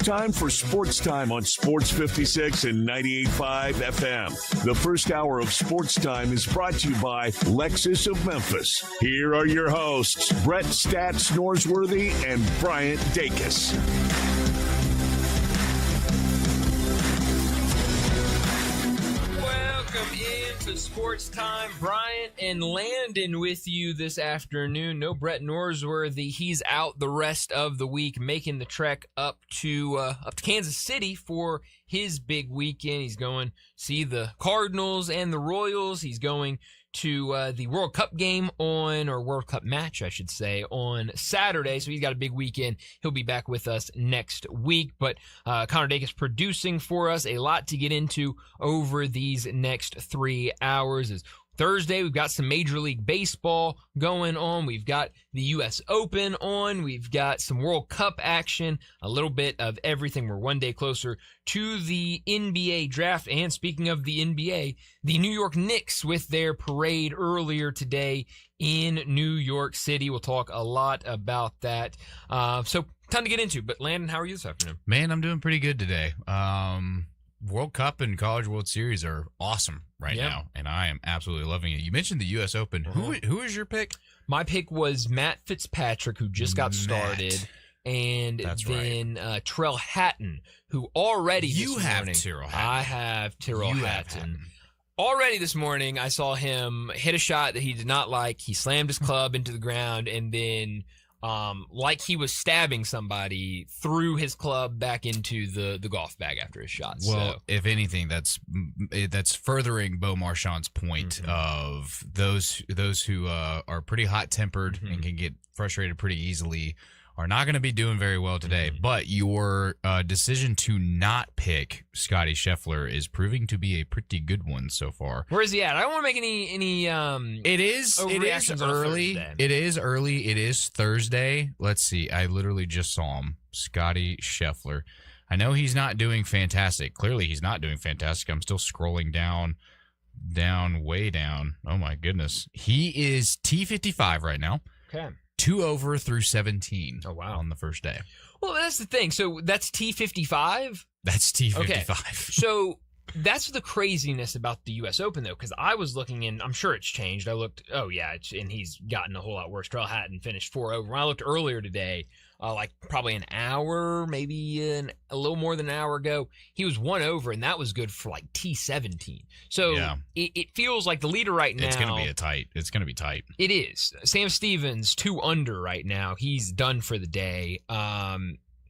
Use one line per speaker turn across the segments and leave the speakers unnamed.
time for Sportstime on Sports56 and 98.5 FM. The first hour of Sportstime is brought to you by Lexus of Memphis. Here are your hosts, Brett Stats Norsworthy and Bryant Dacus.
Welcome into Sports Time. Bryant and Landon with you this afternoon. No Brett Norsworthy. He's out the rest of the week, making the trek up to Kansas City for his big weekend. He's going to see the Cardinals and the Royals. He's going to the World Cup game or World Cup match, I should say, on Saturday. So he's got a big weekend. He'll be back with us next week. But Connor Dacus producing for us. A lot to get into over these next 3 hours. Is Thursday, we've got some Major League Baseball going on. We've got the U.S. Open on. We've got some World Cup action, a little bit of everything. We're one day closer to the NBA draft. And speaking of the NBA, the New York Knicks with their parade earlier today in New York City. We'll talk a lot about that. So time to get into. But Landon, how are you this afternoon?
Man, I'm doing pretty good today. World Cup and College World Series are awesome right now, and I am absolutely loving it. You mentioned the U.S. Open. Who is your pick?
My pick was Matt Fitzpatrick, who just got started, and then Tyrrell Hatton, who already
You have Tyrrell Hatton.
I have Tyrrell Hatton. Already this morning, I saw him hit a shot that he did not like. He slammed his club into the ground, and then like he was stabbing somebody, threw his club back into the golf bag after his shot.
Well, if anything, that's furthering Bo Marchand's point of those who are pretty hot-tempered and can get frustrated pretty easily are not going to be doing very well today. But your decision to not pick Scotty Scheffler is proving to be a pretty good one so far.
Where is he at? I don't want to make any
It is early. It is early. It is Thursday. Let's see. I literally just saw him. Scotty Scheffler. I know he's not doing fantastic. Clearly he's not doing fantastic. I'm still scrolling down, way down. Oh my goodness. He is T55 right now.
Okay.
2 over through 17 on the first day.
Well, that's the thing. So that's T55?
That's T55.
Okay. So that's the craziness about the U.S. Open, though, because I was looking in, I'm sure it's changed. I looked, and he's gotten a whole lot worse. Tyrrell Hatton finished 4 over. When I looked earlier today, like probably an hour, maybe a little more than an hour ago, he was 1 over, and that was good for like T17. So it feels like the leader right now.
It's going to be It's going to be tight.
It is. Sam Stevens, 2 under right now. He's done for the day.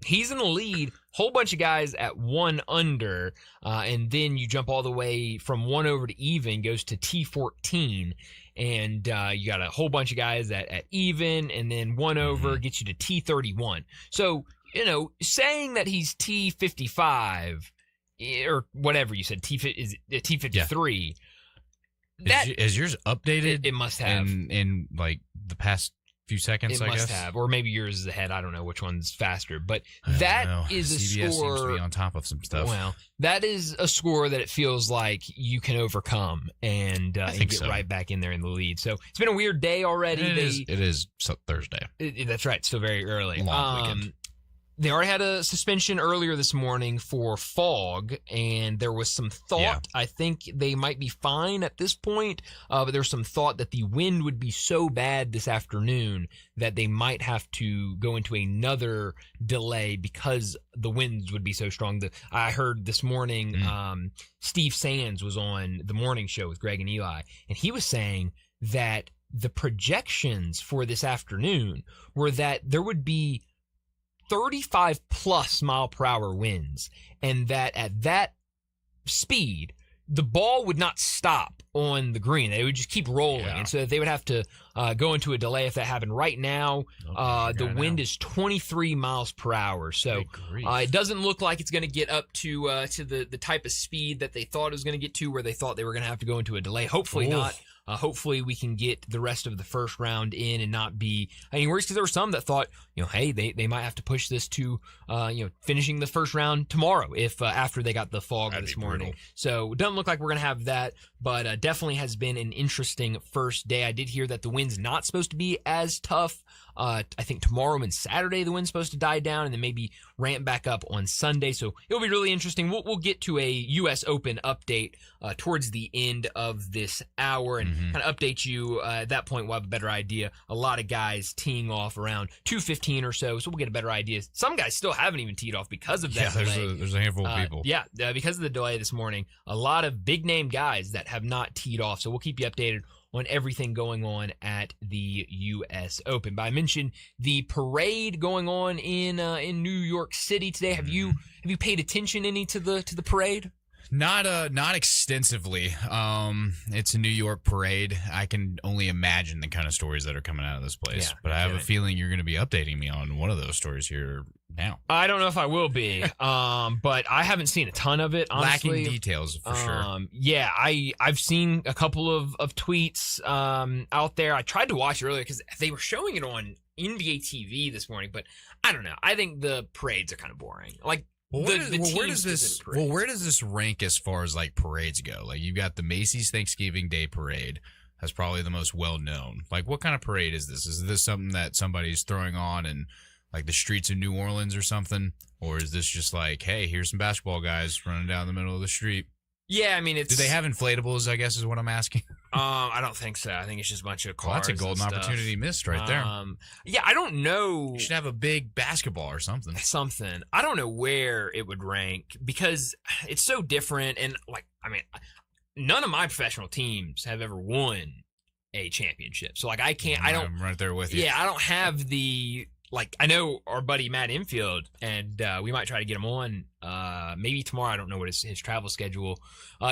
He's in the lead. Whole bunch of guys at 1 under, and then you jump all the way from 1 over to even, goes to T14, and you got a whole bunch of guys at even, and then 1 over gets you to T31. So, saying that he's T55, or whatever you said, T53,
is yours updated?
It must have.
In like the past few seconds, I guess. It must
have, or maybe yours is ahead. I don't know which one's faster, but that is a
CBS
score.
Seems to be on top of some stuff.
Well, that is a score that it feels like you can overcome and get right back in there in the lead. So it's been a weird day already.
It is Thursday.
That's right. Still very early.
Long weekend.
They already had a suspension earlier this morning for fog, and there was some thought. Yeah. I think they might be fine at this point, but there was some thought that the wind would be so bad this afternoon that they might have to go into another delay because the winds would be so strong. I heard this morning Steve Sands was on the morning show with Greg and Eli, and he was saying that the projections for this afternoon were that there would be 35 plus mile per hour winds, and that at that speed, the ball would not stop on the green. They would just keep rolling. Yeah. And so they would have to go into a delay if that happened. Right now, the wind is 23 miles per hour. So it doesn't look like it's going to get up to the type of speed that they thought it was going to get to, where they thought they were going to have to go into a delay. Hopefully not. Hopefully we can get the rest of the first round in and not be any worries, because there were some that thought, hey, they might have to push this to, finishing the first round tomorrow if after they got the fog this morning. So it doesn't look like we're going to have that, but definitely has been an interesting first day. I did hear that the wind's not supposed to be as tough. I think tomorrow and Saturday the wind's supposed to die down and then maybe ramp back up on Sunday. So it'll be really interesting. We'll get to a U.S. Open update towards the end of this hour and kind of update you. At that point, we'll have a better idea. A lot of guys teeing off around 2:15 or so we'll get a better idea. Some guys still haven't even teed off because of that delay.
There's a handful of people.
Because of the delay this morning. A lot of big-name guys that have not teed off. So we'll keep you updated on everything going on at the U.S. Open. But I mentioned the parade going on in New York City today. Have you paid attention any to the parade?
Not extensively. It's a New York parade. I can only imagine the kind of stories that are coming out of this place. But I have a feeling you're going to be updating me on one of those stories here now.
I don't know if I will be, but I haven't seen a ton of it, honestly.
Lacking details, for sure.
Yeah, I've seen a couple of tweets out there. I tried to watch it earlier because they were showing it on NBA TV this morning, but I don't know. I think the parades are kind of boring. Like, where does
this rank as far as like parades go? Like, you've got the Macy's Thanksgiving Day Parade. That's probably the most well known. Like, what kind of parade is this? Is this something that somebody's throwing on in like the streets of New Orleans or something? Or is this just like, hey, here's some basketball guys running down the middle of the street?
Yeah, I mean,
do they have inflatables, I guess is what I'm asking.
I don't think so. I think it's just a bunch of cars.
That's a golden opportunity missed right there.
Yeah, I don't know.
You should have a big basketball or something.
I don't know where it would rank because it's so different. And none of my professional teams have ever won a championship. So I'm
right there with you.
Yeah, I don't have I know our buddy Matt Infield, and we might try to get him on maybe tomorrow. I don't know what his travel schedule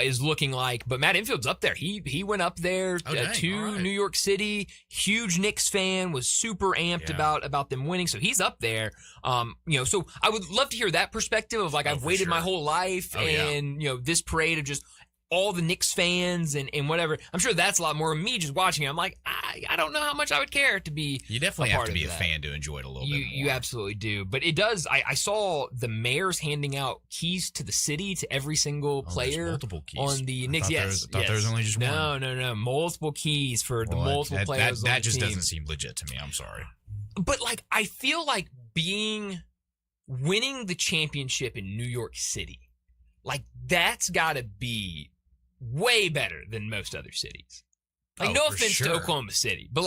is looking like, but Matt Infield's up there. He went up there to New York City. Huge Knicks fan, was super amped about them winning, so he's up there. So I would love to hear that perspective of I've waited my whole life, and this parade of just all the Knicks fans and whatever. I'm sure that's a lot more of me just watching it. I'm like, I don't know how much I would care to be.
You definitely have to be a fan to enjoy it a little bit more.
You absolutely do. But it does. I saw the mayors handing out keys to the city to every single player
multiple keys
on the Knicks.
I thought there was only just one.
No. Multiple keys for the multiple players.
That just doesn't seem legit to me. I'm sorry.
But I feel like winning the championship in New York City, that's got to be way better than most other cities. No offense to Oklahoma City, but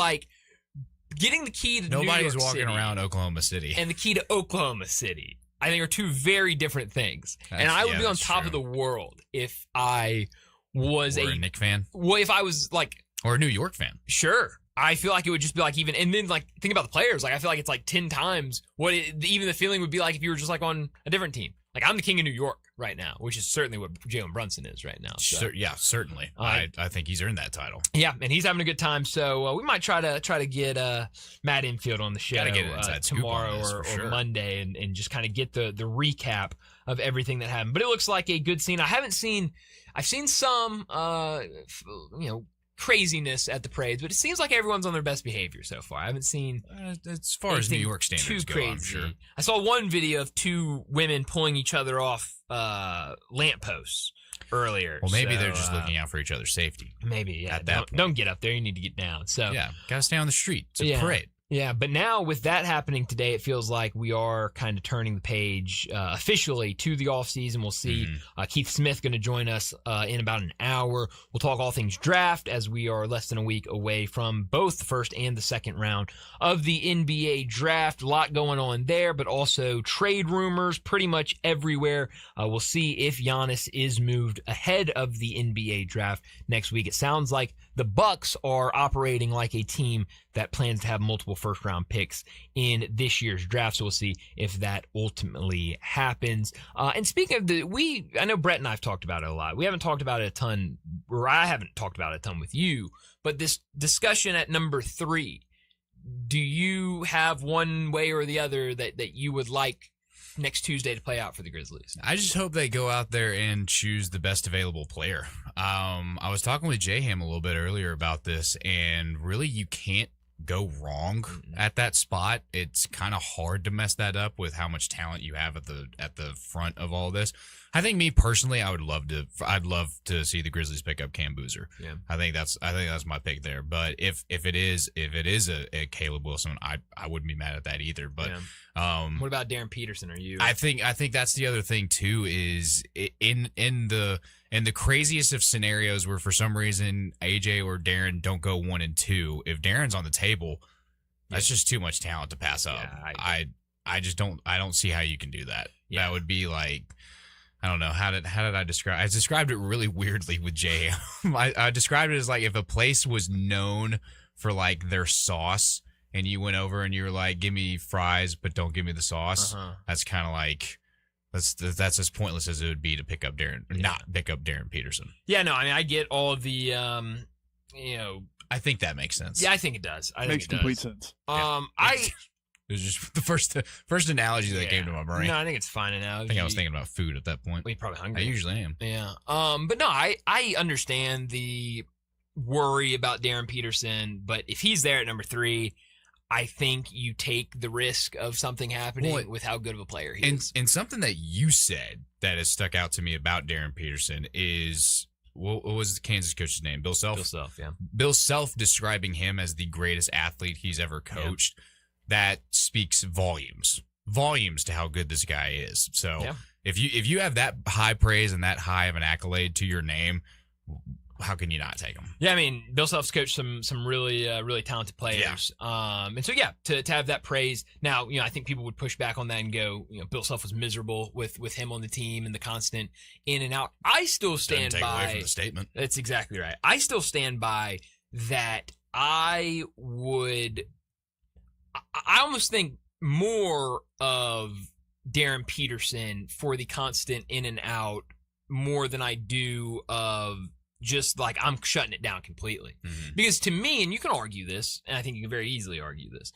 getting the key to
nobody's
New York
walking
City
around Oklahoma City
and the key to Oklahoma City, I think, are two very different things. And I would be on top of the world if I was
a Knick fan.
Well, if I was
or a New York fan.
Sure. I feel like it would just be even, and then think about the players. I feel like it's 10 times what even the feeling would be like if you were just on a different team. I'm the king of New York right now, which is certainly what Jalen Brunson is right now. So.
Yeah, certainly. I think he's earned that title.
Yeah, and he's having a good time. So we might try to get Matt Infield on the show tomorrow or Monday and just kind of get the recap of everything that happened. But it looks like a good scene. I've seen some craziness at the parades, but it seems like everyone's on their best behavior so far. I haven't seen
as far as New York standards go, I'm sure.
I saw one video of two women pulling each other off lampposts earlier.
Well, maybe they're just looking out for each other's safety.
Maybe, yeah. Don't get up there. You need to get down. So
yeah, gotta stay on the street. It's a parade.
Yeah, but now with that happening today, it feels like we are kind of turning the page officially to the offseason. We'll see Keith Smith going to join us in about an hour. We'll talk all things draft as we are less than a week away from both the first and the second round of the NBA draft. A lot going on there, but also trade rumors pretty much everywhere. We'll see if Giannis is moved ahead of the NBA draft next week. It sounds like the Bucks are operating like a team that plans to have multiple first-round picks in this year's draft, so we'll see if that ultimately happens. And speaking of I know Brett and I have talked about it a lot. We haven't talked about it a ton, or I haven't talked about it a ton with you, but this discussion at number 3, do you have one way or the other that you would like next Tuesday to play out for the Grizzlies.
I just hope they go out there and choose the best available player. I was talking with J-Ham a little bit earlier about this, and really you can't go wrong at that spot. It's kind of hard to mess that up with how much talent you have at the front of all this. I think me personally, I'd love to see the Grizzlies pick up Cam Boozer.
Yeah.
I think that's my pick there. But if it is a Caleb Wilson, I wouldn't be mad at that either. But
what about Darren Peterson? Are you?
I think that's the other thing too, is in the craziest of scenarios where for some reason AJ or Darren don't go 1 and 2. If Darren's on the table, that's just too much talent to pass up. Yeah, I just don't see how you can do that. Yeah. That would be like, I don't know, how did I describe? I described it really weirdly with Jay. I described it as like if a place was known for like their sauce, and you went over and you were like, "Give me fries, but don't give me the sauce." That's kind of like that's as pointless as it would be to pick up not pick up Darren Peterson.
Yeah, no, I mean I get all of the
I think that makes sense.
Yeah, I think it does.
Makes complete sense.
It was just the first analogy that came to my brain.
No, I think it's fine analogy.
I think I was thinking about food at that point.
Well, you're probably hungry.
I usually am.
Yeah. But no, I understand the worry about Darren Peterson, but if he's there at number 3, I think you take the risk of something happening with how good of a player he is.
And something that you said that has stuck out to me about Darren Peterson is, what was the Kansas coach's name? Bill Self?
Bill Self, yeah.
Bill Self describing him as the greatest athlete he's ever coached. Yeah. That speaks volumes to how good this guy is. So if you have that high praise and that high of an accolade to your name, how can you not take him?
Yeah, I mean, Bill Self's coached some really really talented players. Yeah. And so to have that praise. Now, I think people would push back on that and go, Bill Self was miserable with him on the team and the constant in and out. I still stand
Doesn't take
by
away from the statement.
That's exactly right. I still stand by that. I almost think more of Darren Peterson for the constant in and out more than I do of just like I'm shutting it down completely. Mm-hmm. Because to me, and you can argue this, and I think you can very easily argue this,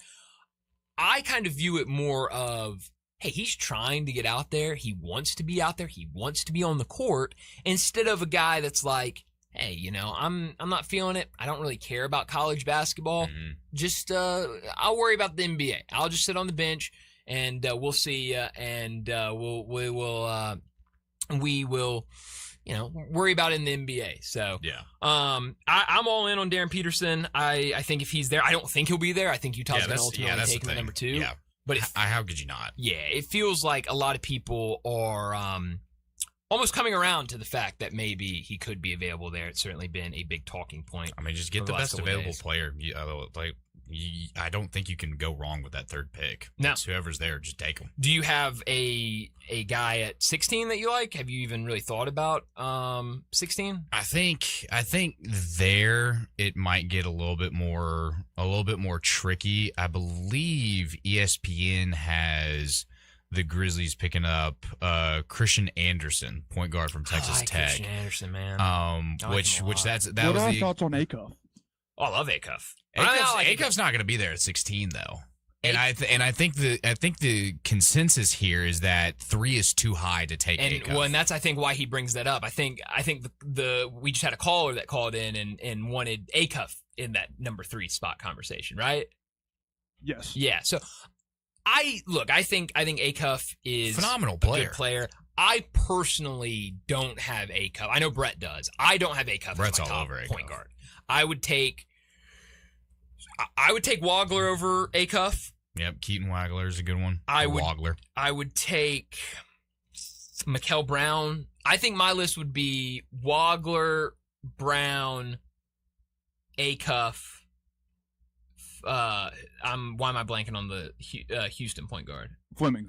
I kind of view it more of, hey, he's trying to get out there. He wants to be out there. He wants to be on the court, instead of a guy that's like, hey, I'm not feeling it. I don't really care about college basketball. Mm-hmm. Just I'll worry about the NBA. I'll just sit on the bench and we'll see. And we will worry about it in the NBA. So
yeah,
I'm all in on Darren Peterson. I think if he's there, I don't think he'll be there. I think Utah's going to ultimately take him at number 2.
Yeah,
but
how could you not?
Yeah, it feels like a lot of people are almost coming around to the fact that maybe he could be available there. It's certainly been a big talking point.
I mean, just get the best available player. I don't think you can go wrong with that third pick.
No.
It's whoever's there, just take them.
Do you have a guy at 16 that you like? Have you even really thought about 16?
I think there it might get a little bit more tricky. I believe ESPN has the Grizzlies picking up Christian Anderson, point guard from Texas Tech.
Christian Anderson, man.
That
what
was
are your thoughts on Acuff?
Oh, I love Acuff.
Acuff's not going to be there at 16 though. And I think the consensus here is that 3 is too high to take Acuff.
Well, and that's I think why he brings that up. I think we just had a caller that called in and wanted Acuff in that number 3 spot conversation, right?
Yes.
Yeah. So I think Acuff is
phenomenal
a good player. I personally don't have Acuff. I know Brett does. I don't have Acuff as my top point guard. I would take Wagler over Acuff.
Yep, Keaton Wagler is a good one.
Wagler. I would take Mikal Brown. I think my list would be Wagler, Brown, Acuff. Why am I blanking on the Houston point guard?
Fleming.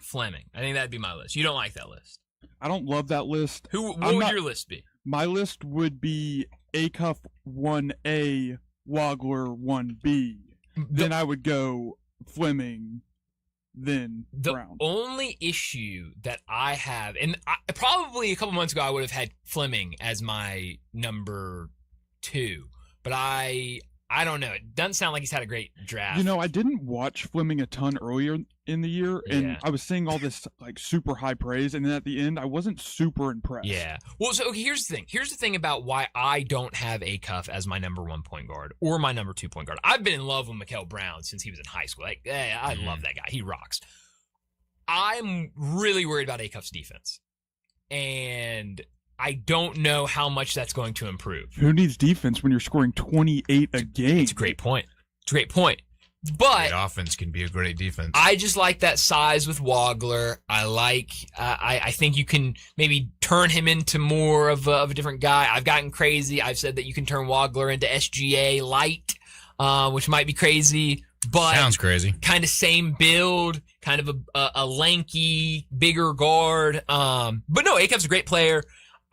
I think that'd be my list. You don't like that list?
I don't love that list.
What would your list be?
My list would be Acuff 1A, Wagler 1B. Then I would go Fleming, then Brown.
The only issue that I have, and probably a couple months ago I would have had Fleming as my number 2, but I I don't know. It doesn't sound like he's had a great draft.
You know, I didn't watch Fleming a ton earlier in the year, and
Yeah.
I was seeing all this like super high praise, and then at the end, I wasn't super impressed.
Yeah. Well, so okay, here's the thing. Here's the thing about why I don't have Acuff as my number 1 point guard or my number 2 point guard. I've been in love with Mikael Brown since he was in high school. Like, I love that guy. He rocks. I'm really worried about Acuff's defense, and I don't know how much that's going to improve.
Who needs defense when you're scoring 28 a game?
It's a great point. But
Great offense can be a great defense.
I just like that size with Wagler. I think you can maybe turn him into more of a different guy. I've gotten crazy. I've said that you can turn Wagler into SGA light, which might be crazy, but
Sounds crazy.
kind of same build, kind of a lanky, bigger guard. But no, Acuff's a great player.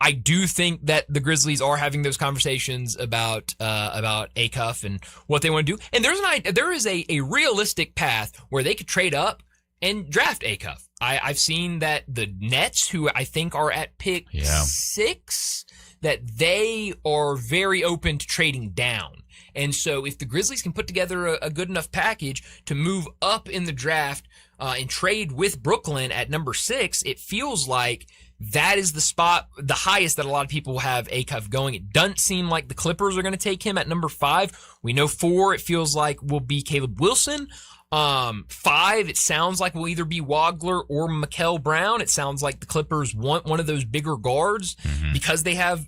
I do think that the Grizzlies are having those conversations about Acuff and what they want to do. And there is a realistic path where they could trade up and draft Acuff. I've seen that the Nets, who I think are at pick 6, that they are very open to trading down. And so if the Grizzlies can put together a good enough package to move up in the draft and trade with Brooklyn at number 6, it feels like that is the spot, the highest that a lot of people have Acuff going. It doesn't seem like the Clippers are going to take him at number 5. We know 4, it feels like, will be Caleb Wilson. 5, it sounds like will either be Wagler or Mikael Brown. It sounds like the Clippers want one of those bigger guards because they have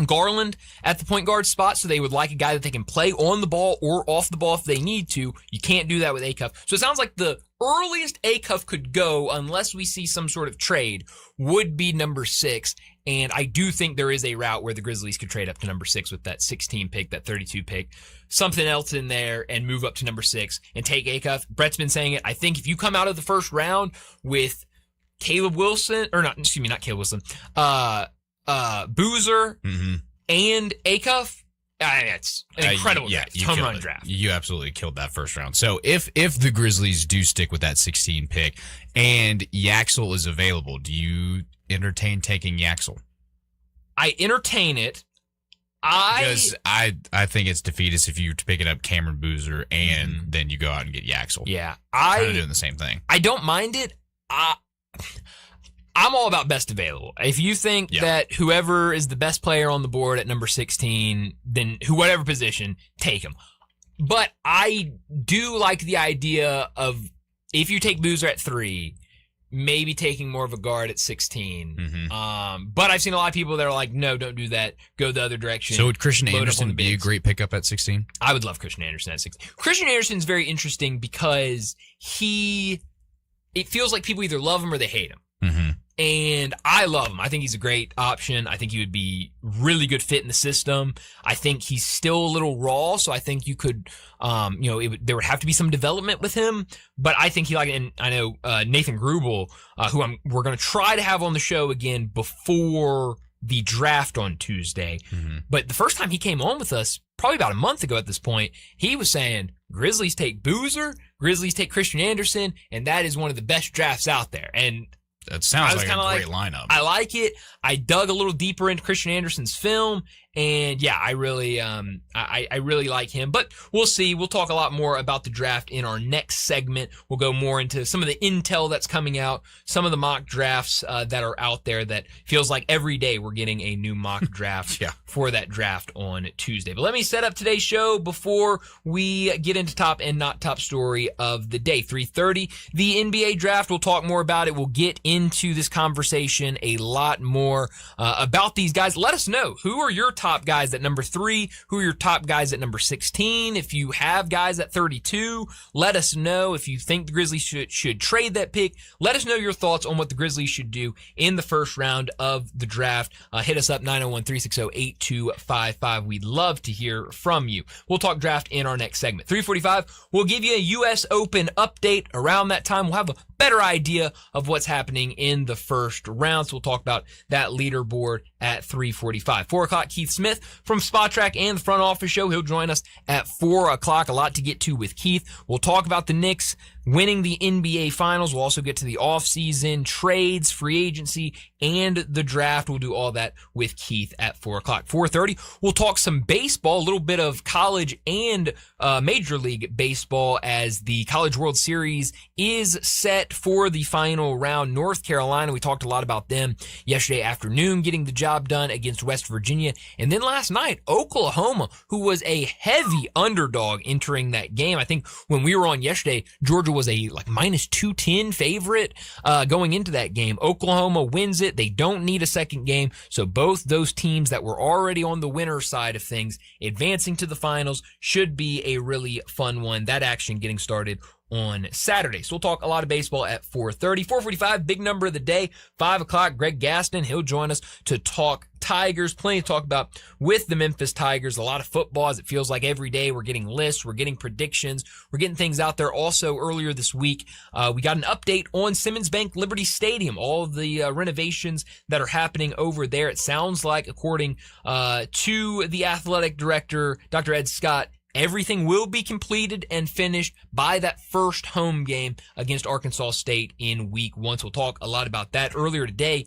Garland at the point guard spot, so they would like a guy that they can play on the ball or off the ball if they need to. You can't do that with Acuff. So it sounds like the earliest Acuff could go, unless we see some sort of trade, would be number 6. And I do think there is a route where the Grizzlies could trade up to number 6 with that 16 pick, that 32 pick, something else in there, and move up to number 6 and take Acuff. Brett's been saying it. I think if you come out of the first round with Caleb Wilson, or not Caleb Wilson, Boozer and Acuff, it's an incredible draft. It's home run draft.
You absolutely killed that first round. So if the Grizzlies do stick with that 16 pick and Yaxel is available, do you entertain taking Yaxel?
I entertain it.
Because I think it's defeatist if you pick it up Cameron Boozer and then you go out and get Yaxel.
Yeah.
Kind of doing the same thing.
I don't mind it. I'm all about best available. If you think that whoever is the best player on the board at number 16, then whatever position, take him. But I do like the idea of, if you take Boozer at 3, maybe taking more of a guard at 16. But I've seen a lot of people that are like, no, don't do that. Go the other direction.
So would Christian Anderson be a great pickup at 16?
I would love Christian Anderson at 16. Christian Anderson's very interesting because it feels like people either love him or they hate him. And I love him. I think he's a great option. I think he would be really good fit in the system. I think he's still a little raw, so I think you could, there would have to be some development with him. But I think and I know Nathan Grubel, who we're going to try to have on the show again before the draft on Tuesday. But the first time he came on with us, probably about a month ago at this point, he was saying Grizzlies take Boozer, Grizzlies take Christian Anderson, and that is one of the best drafts out there. And
that sounds like a great lineup.
I like it. I dug a little deeper into Christian Anderson's film, and yeah, I really like him. But we'll see. We'll talk a lot more about the draft in our next segment. We'll go more into some of the intel that's coming out, some of the mock drafts that are out there. That feels like every day we're getting a new mock draft for that draft on Tuesday. But let me set up today's show before we get into top and not top story of the day. 3:30, the NBA draft. We'll talk more about it. We'll get into this conversation a lot more about these guys. Let us know, who are your top guys at number 3? Who are your top guys at number 16? If you have guys at 32, let us know. If you think the Grizzlies should trade that pick, let us know your thoughts on what the Grizzlies should do in the first round of the draft. Hit us up, 901-360-8255. We'd love to hear from you. We'll talk draft in our next segment. 3:45, we'll give you a U.S. Open update. Around that time, we'll have a better idea of what's happening in the first round. So we'll talk about that leaderboard at 3:45. 4 o'clock, Keith Smith from Spot Track and the Front Office Show. He'll join us at 4 o'clock. A lot to get to with Keith. We'll talk about the Knicks, winning the NBA Finals. We'll also get to the offseason, trades, free agency, and the draft. We'll do all that with Keith at 4 o'clock. 4:30, we'll talk some baseball, a little bit of college and Major League Baseball as the College World Series is set for the final round. North Carolina, we talked a lot about them yesterday afternoon, getting the job done against West Virginia. And then last night, Oklahoma, who was a heavy underdog entering that game. I think when we were on yesterday, Georgia was a minus 210 favorite going into that game. Oklahoma wins it. They don't need a second game. So both those teams that were already on the winner side of things advancing to the finals should be a really fun one. That action getting started on Saturday. So we'll talk a lot of baseball at 4:30. 4:45, big number of the day. 5 o'clock, Greg Gaston. He'll join us to talk Tigers. Plenty to talk about with the Memphis Tigers. A lot of football, as it feels like every day we're getting lists, we're getting predictions, we're getting things out there. Also, earlier this week, we got an update on Simmons Bank Liberty Stadium, all of the renovations that are happening over there. It sounds like, according to the athletic director, Dr. Ed Scott, everything will be completed and finished by that first home game against Arkansas State in week 1. So we'll talk a lot about that. Earlier today,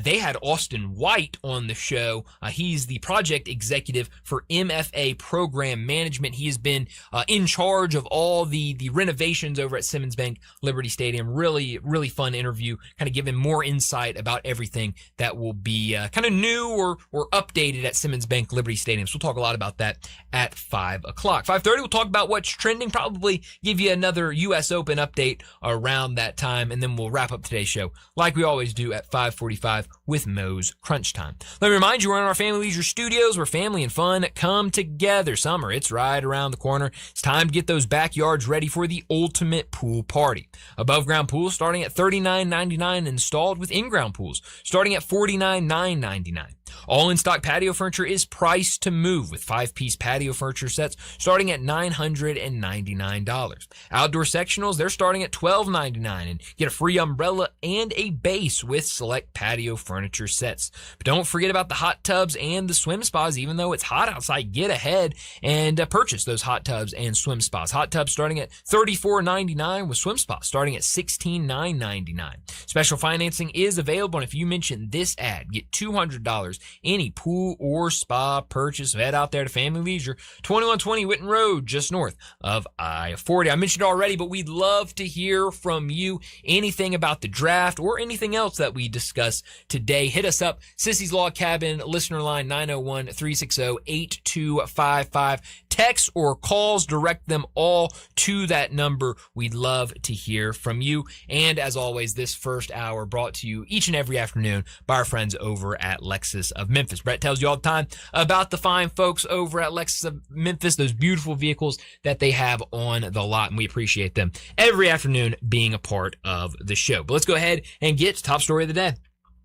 they had Austin White on the show. He's the project executive for MFA Program Management. He has been in charge of all the renovations over at Simmons Bank Liberty Stadium. Really, really fun interview, kind of giving more insight about everything that will be kind of new or updated at Simmons Bank Liberty Stadium. So we'll talk a lot about that at 5 o'clock. 5:30, we'll talk about what's trending, probably give you another U.S. Open update around that time, and then we'll wrap up today's show like we always do at 5:45 with Moe's Crunch Time. Let me remind you, we're in our Family Leisure Studios where family and fun come together. Summer, it's right around the corner. It's time to get those backyards ready for the ultimate pool party. Above ground pools starting at $39.99, installed with in-ground pools starting at $49,999. All in-stock patio furniture is priced to move with 5-piece patio furniture sets starting at $999. Outdoor sectionals, they're starting at $12.99 and get a free umbrella and a base with select patio furniture sets. But don't forget about the hot tubs and the swim spas. Even though it's hot outside, get ahead and purchase those hot tubs and swim spas. Hot tubs starting at $34.99 with swim spas starting at $16,999. Special financing is available, and if you mention this ad, get $200 any pool or spa purchase. So head out there to Family Leisure, 2120 Whitten Road, just north of I-40. I mentioned it already, but we'd love to hear from you. Anything about the draft or anything else that we discuss today, hit us up. Sissy's Log Cabin, listener line 901-360-8255. Texts or calls, direct them all to that number. We'd love to hear from you. And as always, this first hour brought to you each and every afternoon by our friends over at Lexus of Memphis. Brett tells you all the time about the fine folks over at Lexus of Memphis, those beautiful vehicles that they have on the lot, and we appreciate them every afternoon being a part of the show. But let's go ahead and get to top story of the day.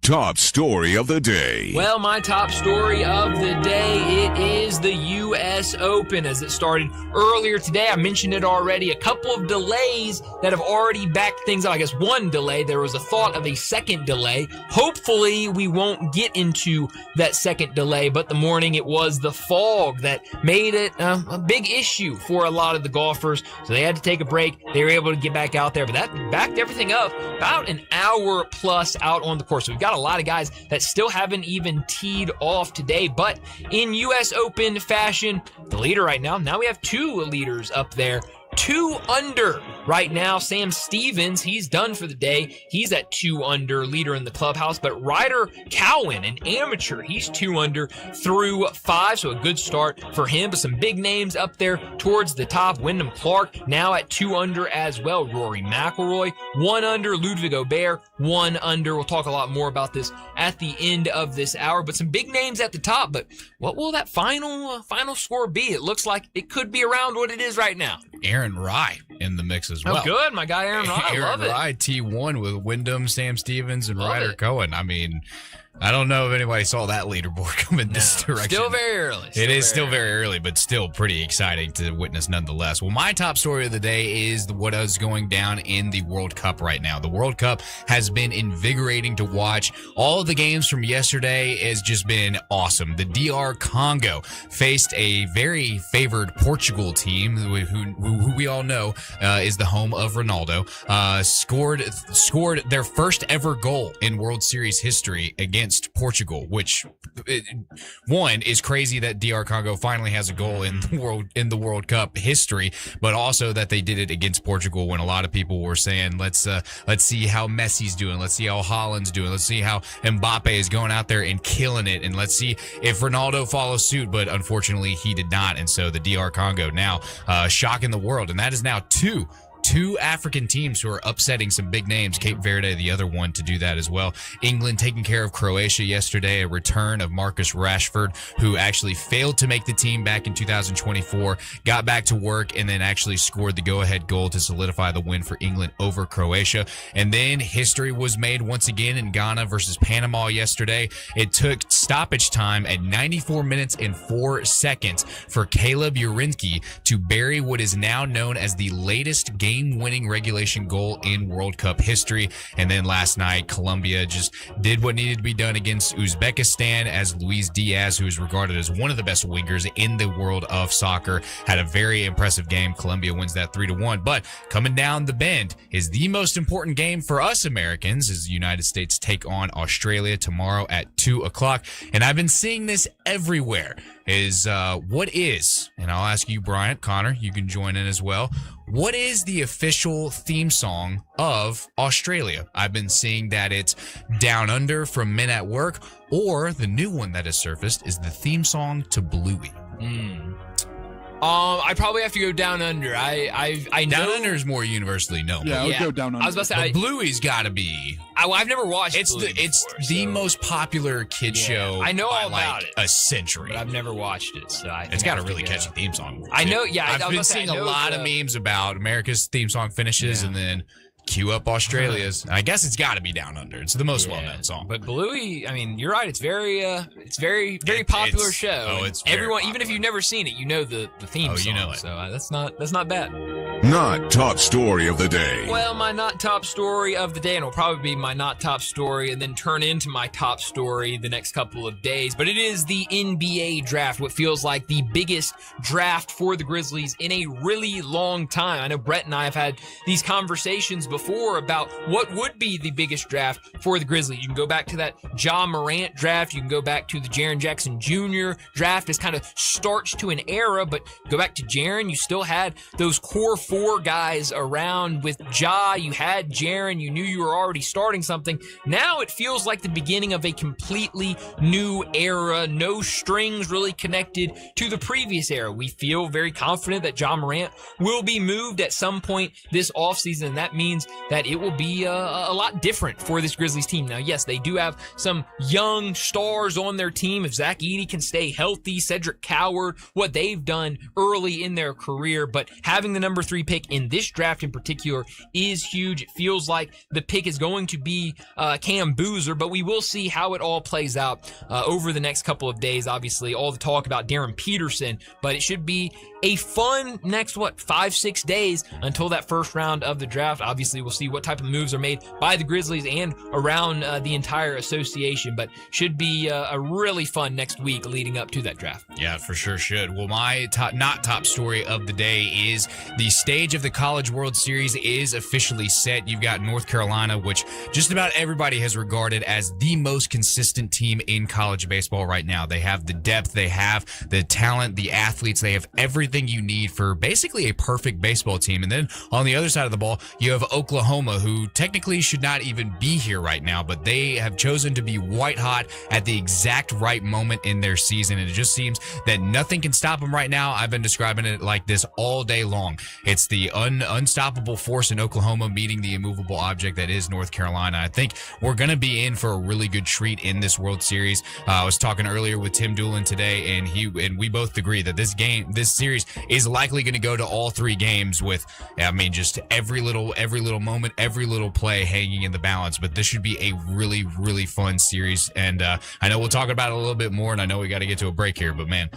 Top story of the day.
Well, my top story of the day, it is the U.S. Open as it started earlier today. I mentioned it already. A couple of delays that have already backed things up. I guess one delay. There was a thought of a second delay. Hopefully, we won't get into that second delay, but the morning it was the fog that made it a big issue for a lot of the golfers. So they had to take a break. They were able to get back out there, but that backed everything up about an hour plus out on the course. So we've got a lot of guys that still haven't even teed off today, but in U.S. Open fashion, the leader right now we have two leaders up there. 2 under right now. Sam Stevens, he's done for the day. He's at 2 under, leader in the clubhouse. But Ryder Cowan, an amateur, he's 2 under through 5, so a good start for him. But some big names up there towards the top. Wyndham Clark now at 2 under as well. Rory McIlroy 1 under. Ludwig Aubert 1 under. We'll talk a lot more about this at the end of this hour. But some big names at the top. But what will that final score be? It looks like it could be around what it is right now.
Aaron Rye in the mix as well.
Oh, good. My guy Aaron Rye. I love it.
Aaron Rye, T1 with Wyndham, Sam Stevens, and Ryder Cohen. I mean, I don't know if anybody saw that leaderboard coming this direction.
Still very early.
It is still very early, but still pretty exciting to witness nonetheless. Well, my top story of the day is what is going down in the World Cup right now. The World Cup has been invigorating to watch. All of the games from yesterday has just been awesome. The DR Congo faced a very favored Portugal team, who we all know is the home of Ronaldo. Scored their first ever goal in World Series history against Portugal, which one is crazy that DR Congo finally has a goal in the World Cup history, but also that they did it against Portugal when a lot of people were saying, let's see how Messi's doing, let's see how Haaland's doing, let's see how Mbappe is going out there and killing it, and let's see if Ronaldo follows suit. But unfortunately, he did not, and so the DR Congo now shocking the world, and that is now two African teams who are upsetting some big names. Cape Verde, the other one to do that as well. England taking care of Croatia yesterday, a return of Marcus Rashford, who actually failed to make the team back in 2024, got back to work, and then actually scored the go-ahead goal to solidify the win for England over Croatia. And then history was made once again in Ghana versus Panama yesterday. It took stoppage time at 94 minutes and 4 seconds for Caleb Urinski to bury what is now known as the latest game-winning regulation goal in World Cup history. And then last night, Colombia just did what needed to be done against Uzbekistan, as Luis Diaz, who is regarded as one of the best wingers in the world of soccer, had a very impressive game. Colombia wins that 3-1. But coming down the bend is the most important game for us Americans, as the United States take on Australia tomorrow at 2 o'clock. And I've been seeing this everywhere, is what is, and I'll ask you, Bryant, Connor, you can join in as well. What is the official theme song of Australia? I've been seeing that it's Down Under from Men at Work, or the new one that has surfaced is the theme song to Bluey.
I probably have to go Down Under. I know
Down Under is more universally known.
Yeah, I would go Down Under.
I was about to say,
Bluey's got to be.
I've never watched.
It's
Bluey
before,
before,
the
so.
most popular kid show.
I know
by
all about
like
it,
a century.
but I've never watched it. So
It's got a really catchy theme song.
I know. Yeah,
I've been seeing a lot of memes about America's theme song finishes, and then cue up Australia's. I guess it's got to be Down Under. It's the most well-known song.
But Bluey, I mean, you're right. It's very popular show.
Oh, it's very
everyone,
popular.
even if you've never seen it, you know the theme song.
You know it.
So that's not bad.
Not top story of the day.
Well, my not top story of the day, and it'll probably be my not top story and then turn into my top story the next couple of days, but it is the NBA draft, what feels like the biggest draft for the Grizzlies in a really long time. I know Brett and I have had these conversations before about what would be the biggest draft for the Grizzlies. You can go back to that Ja Morant draft. You can go back to the Jaren Jackson Jr. draft as kind of starts to an era, but go back to Jaren, you still had those core four guys around. With Ja, you had Jaren, you knew you were already starting something. Now it feels like the beginning of a completely new era, no strings really connected to the previous era. We feel very confident that Ja Morant will be moved at some point this offseason, and that means that it will be a lot different for this Grizzlies team. Now, yes, they do have some young stars on their team. If Zach Edey can stay healthy, Cedric Coward, what they've done early in their career, but having the number 3 pick in this draft in particular is huge. It feels like the pick is going to be Cam Boozer, but we will see how it all plays out over the next couple of days. Obviously, all the talk about Darren Peterson, but it should be a fun next, 5-6 days until that first round of the draft. Obviously, we'll see what type of moves are made by the Grizzlies and around the entire association, but should be a really fun next week leading up to that draft.
Yeah, for sure should. Well, my not top story of the day is the stage of the College World Series is officially set. You've got North Carolina, which just about everybody has regarded as the most consistent team in college baseball right now. They have the depth, they have the talent, the athletes, they have everything you need for basically a perfect baseball team. And then on the other side of the ball, you have Oklahoma, who technically should not even be here right now, but they have chosen to be white hot at the exact right moment in their season. And it just seems that nothing can stop them right now. I've been describing it like this all day long. It's It's the unstoppable force in Oklahoma meeting the immovable object that is North Carolina. I think we're going to be in for a really good treat in this World Series. I was talking earlier with Tim Doolin today, and we both agree that this series is likely going to go to all three games with, just every little moment, every little play hanging in the balance. But this should be a really, really fun series. And I know we'll talk about it a little bit more, and I know we got to get to a break here. But man,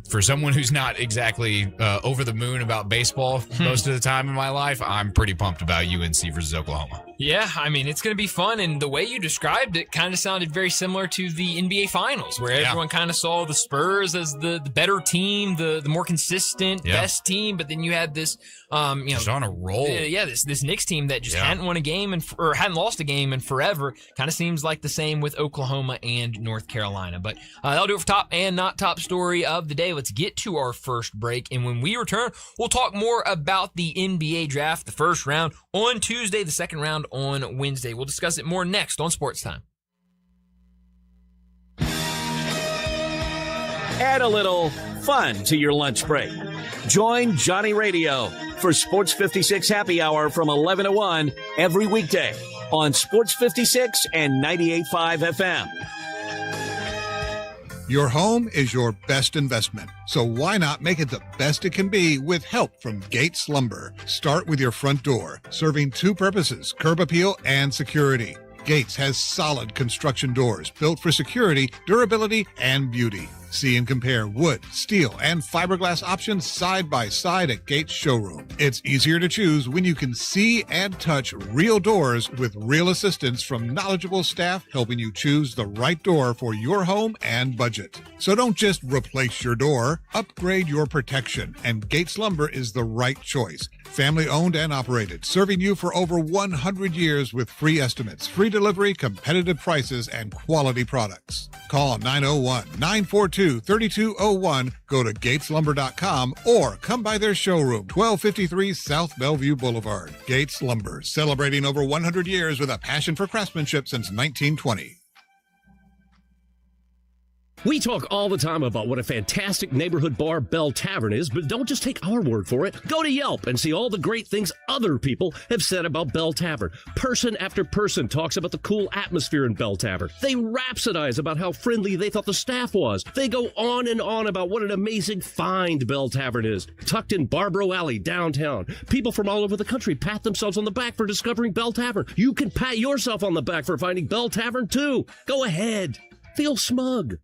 for someone who's not exactly over the moon about baseball most of the time in my life, I'm pretty pumped about UNC versus Oklahoma.
Yeah, it's going to be fun, and the way you described it kind of sounded very similar to the NBA Finals, where everyone kind of saw the Spurs as the better team, the more consistent, best team, but then you had this,
just on a roll.
This Knicks team that just hadn't won a game or hadn't lost a game in forever. Kind of seems like the same with Oklahoma and North Carolina. But that'll do it for top and not top story of the day. Let's get to our first break, and when we return, we'll talk more about the NBA draft, the first round on Tuesday, the second round on Wednesday. We'll discuss it more next on Sports Time.
Add a little fun to your lunch break. Join Johnny Radio for Sports 56 Happy Hour from 11 to 1 every weekday on Sports 56 and 98.5 FM.
Your home is your best investment, so why not make it the best it can be with help from Gates Lumber? Start with your front door, serving two purposes, curb appeal and security. Gates has solid construction doors built for security, durability, and beauty. See and compare wood, steel, and fiberglass options side by side at Gates Showroom. It's easier to choose when you can see and touch real doors with real assistance from knowledgeable staff helping you choose the right door for your home and budget. So don't just replace your door, upgrade your protection, and Gates Lumber is the right choice. Family owned and operated, serving you for over 100 years with free estimates, free delivery, competitive prices, and quality products. Call 901-942-3201, go to gateslumber.com, or come by their showroom, 1253 South Bellevue Boulevard. Gates Lumber, celebrating over 100 years with a passion for craftsmanship since 1920.
We talk all the time about what a fantastic neighborhood bar Bell Tavern is, but don't just take our word for it. Go to Yelp and see all the great things other people have said about Bell Tavern. Person after person talks about the cool atmosphere in Bell Tavern. They rhapsodize about how friendly they thought the staff was. They go on and on about what an amazing find Bell Tavern is. Tucked in Barbaro Alley, downtown. People from all over the country pat themselves on the back for discovering Bell Tavern. You can pat yourself on the back for finding Bell Tavern, too. Go ahead. Feel smug.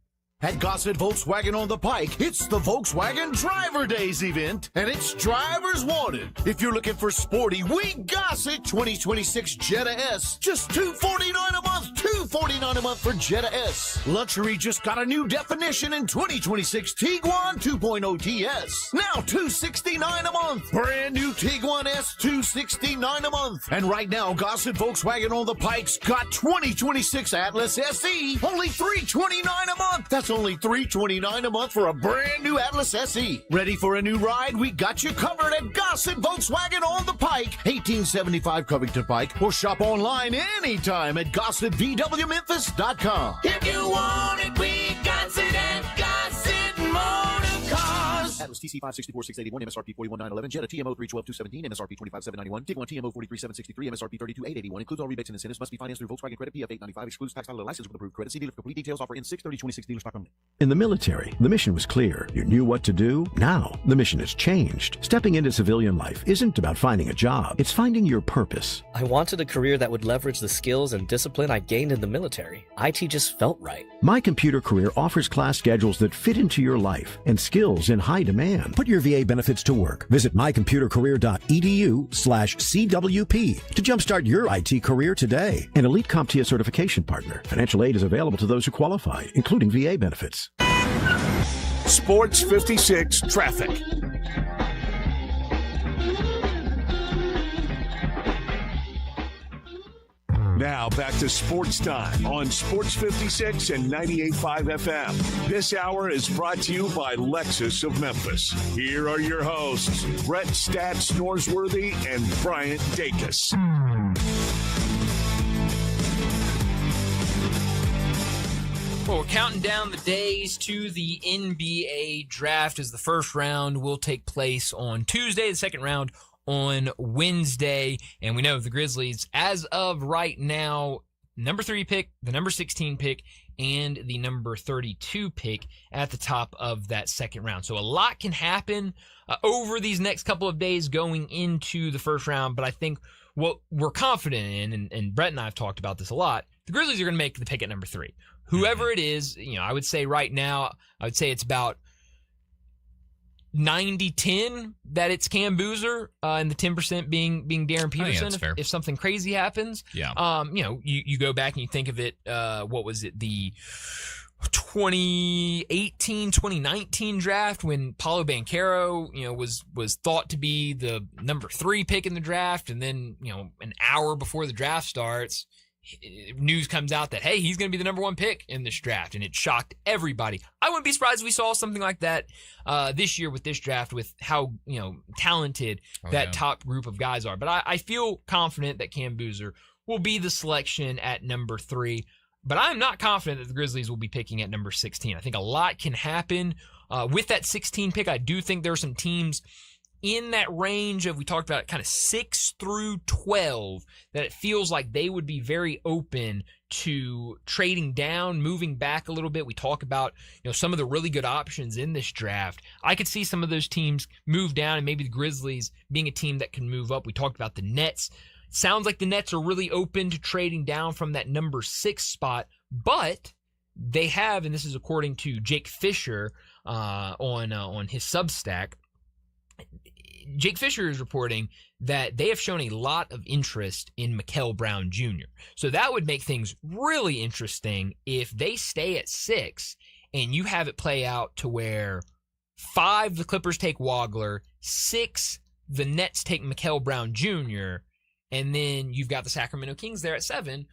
At Gossett Volkswagen on the Pike, it's the Volkswagen Driver Days event, and it's drivers wanted. If you're looking for sporty, we Gossett 2026 Jetta S. Just $249 a month, $249 a month for Jetta S. Luxury just got a new definition in 2026 Tiguan 2.0 TS. Now $269 a month. Brand new Tiguan S, $269 a month. And right now, Gossett Volkswagen on the Pike's got 2026 Atlas SE, only $329 a month. That's only $329 a month for a brand new Atlas SE. Ready for a new ride? We got you covered at Gossett Volkswagen on the Pike, 1875 Covington Pike, or shop online anytime at GossettVWMemphis.com. If you want it, we got it at Gossett Motor Cars. Atlas TC 564,681, MSRP 41,911, Jetta TMO 312,217, MSRP 25,791, Tiguan TMO 43,763, MSRP 32,881. Includes all rebates and incentives. Must be financed through Volkswagen Credit PF 895. Excludes tax title license with approved credit. See dealer for complete details. Offer in 6/30/26 dealer stock only.
In the military, the mission was clear. You knew what to do. Now, the mission has changed. Stepping into civilian life isn't about finding a job. It's finding your purpose.
I wanted a career that would leverage the skills and discipline I gained in the military. IT just felt right.
My Computer Career offers class schedules that fit into your life and skills in high demand. Put your VA benefits to work. Visit mycomputercareer.edu/CWP to jumpstart your IT career today. An elite CompTIA certification partner. Financial aid is available to those who qualify, including VA benefits.
Sports 56 traffic. Now back to Sports Time on Sports 56 and 98.5 FM. This hour is brought to you by Lexus of Memphis. Here are your hosts, Brett Stats Norsworthy and Bryant Dacus.
Well, we're counting down the days to the NBA draft as the first round will take place on Tuesday, the second round on Wednesday. And we know the Grizzlies, as of right now, number 3 pick, the number 16 pick, and the number 32 pick at the top of that second round. So a lot can happen over these next couple of days going into the first round. But I think what we're confident in, and Brett and I have talked about this a lot, the Grizzlies are going to make the pick at number 3. Whoever it is, I would say right now, it's about 90-10 that it's Cam Boozer, and the 10% being Darren Peterson. If something crazy happens, you go back and you think of it. What was it? The 2018-2019 draft when Paolo Banchero, was thought to be the number 3 pick in the draft, and then an hour before the draft starts, news comes out that, hey, he's going to be the number 1 pick in this draft, and it shocked everybody. I wouldn't be surprised if we saw something like that this year with this draft, with how talented top group of guys are. But I feel confident that Cam Boozer will be the selection at number 3. But I'm not confident that the Grizzlies will be picking at number 16. I think a lot can happen with that 16 pick. I do think there are some teams in that range of, we talked about it, kind of 6 through 12, that it feels like they would be very open to trading down, moving back a little bit. We talk about, some of the really good options in this draft. I could see some of those teams move down, and maybe the Grizzlies being a team that can move up. We talked about the Nets. Sounds like the Nets are really open to trading down from that number 6 spot, but they have, and this is according to Jake Fisher on his Substack, Jake Fisher is reporting that they have shown a lot of interest in Mikal Brown Jr. So that would make things really interesting if they stay at 6 and you have it play out to where 5, the Clippers take Wagler, 6, the Nets take Mikal Brown Jr., and then you've got the Sacramento Kings there at 7,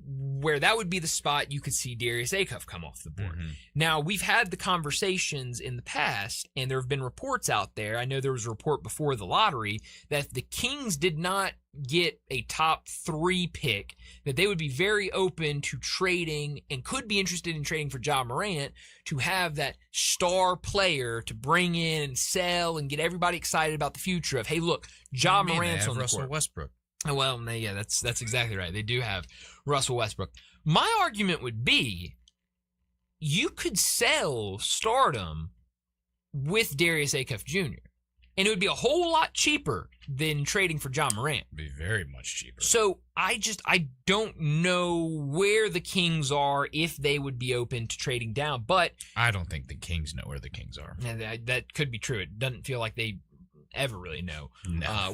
where that would be the spot you could see Darius Acuff come off the board. Mm-hmm. Now, we've had the conversations in the past, and there have been reports out there. I know there was a report before the lottery that if the Kings did not get a top 3 pick, that they would be very open to trading and could be interested in trading for Ja Morant to have that star player to bring in and sell and get everybody excited about the future of, hey, look, Ja Morant's on the
Russell
court.
Westbrook.
Well, yeah, that's exactly right. They do have Russell Westbrook. My argument would be you could sell stardom with Darius Acuff Jr., and it would be a whole lot cheaper than trading for Ja Morant.
It'd be very much cheaper.
So I don't know where the Kings are, if they would be open to trading down. But
I don't think the Kings know where the Kings are.
That could be true. It doesn't feel like they ever really know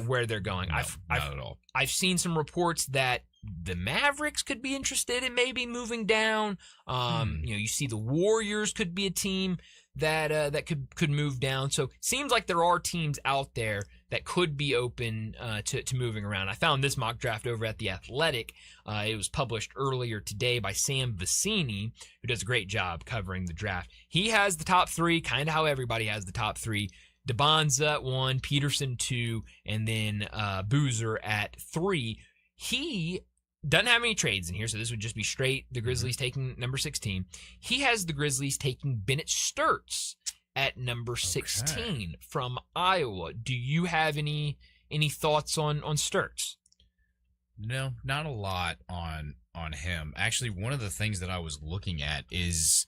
where they're going.
No, not at all.
I've seen some reports that the Mavericks could be interested in maybe moving down. You see the Warriors could be a team that could move down. So it seems like there are teams out there that could be open to moving around. I found this mock draft over at The Athletic. It was published earlier today by Sam Vecini, who does a great job covering the draft. He has the top 3, kind of how everybody has the top 3. DeBonza at 1, Peterson 2, and then Boozer at 3. He doesn't have any trades in here, so this would just be straight the Grizzlies taking number 16. He has the Grizzlies taking Bennett Sturtz at number 16 from Iowa. Do you have any thoughts on Sturtz?
No, not a lot on him. Actually, one of the things that I was looking at is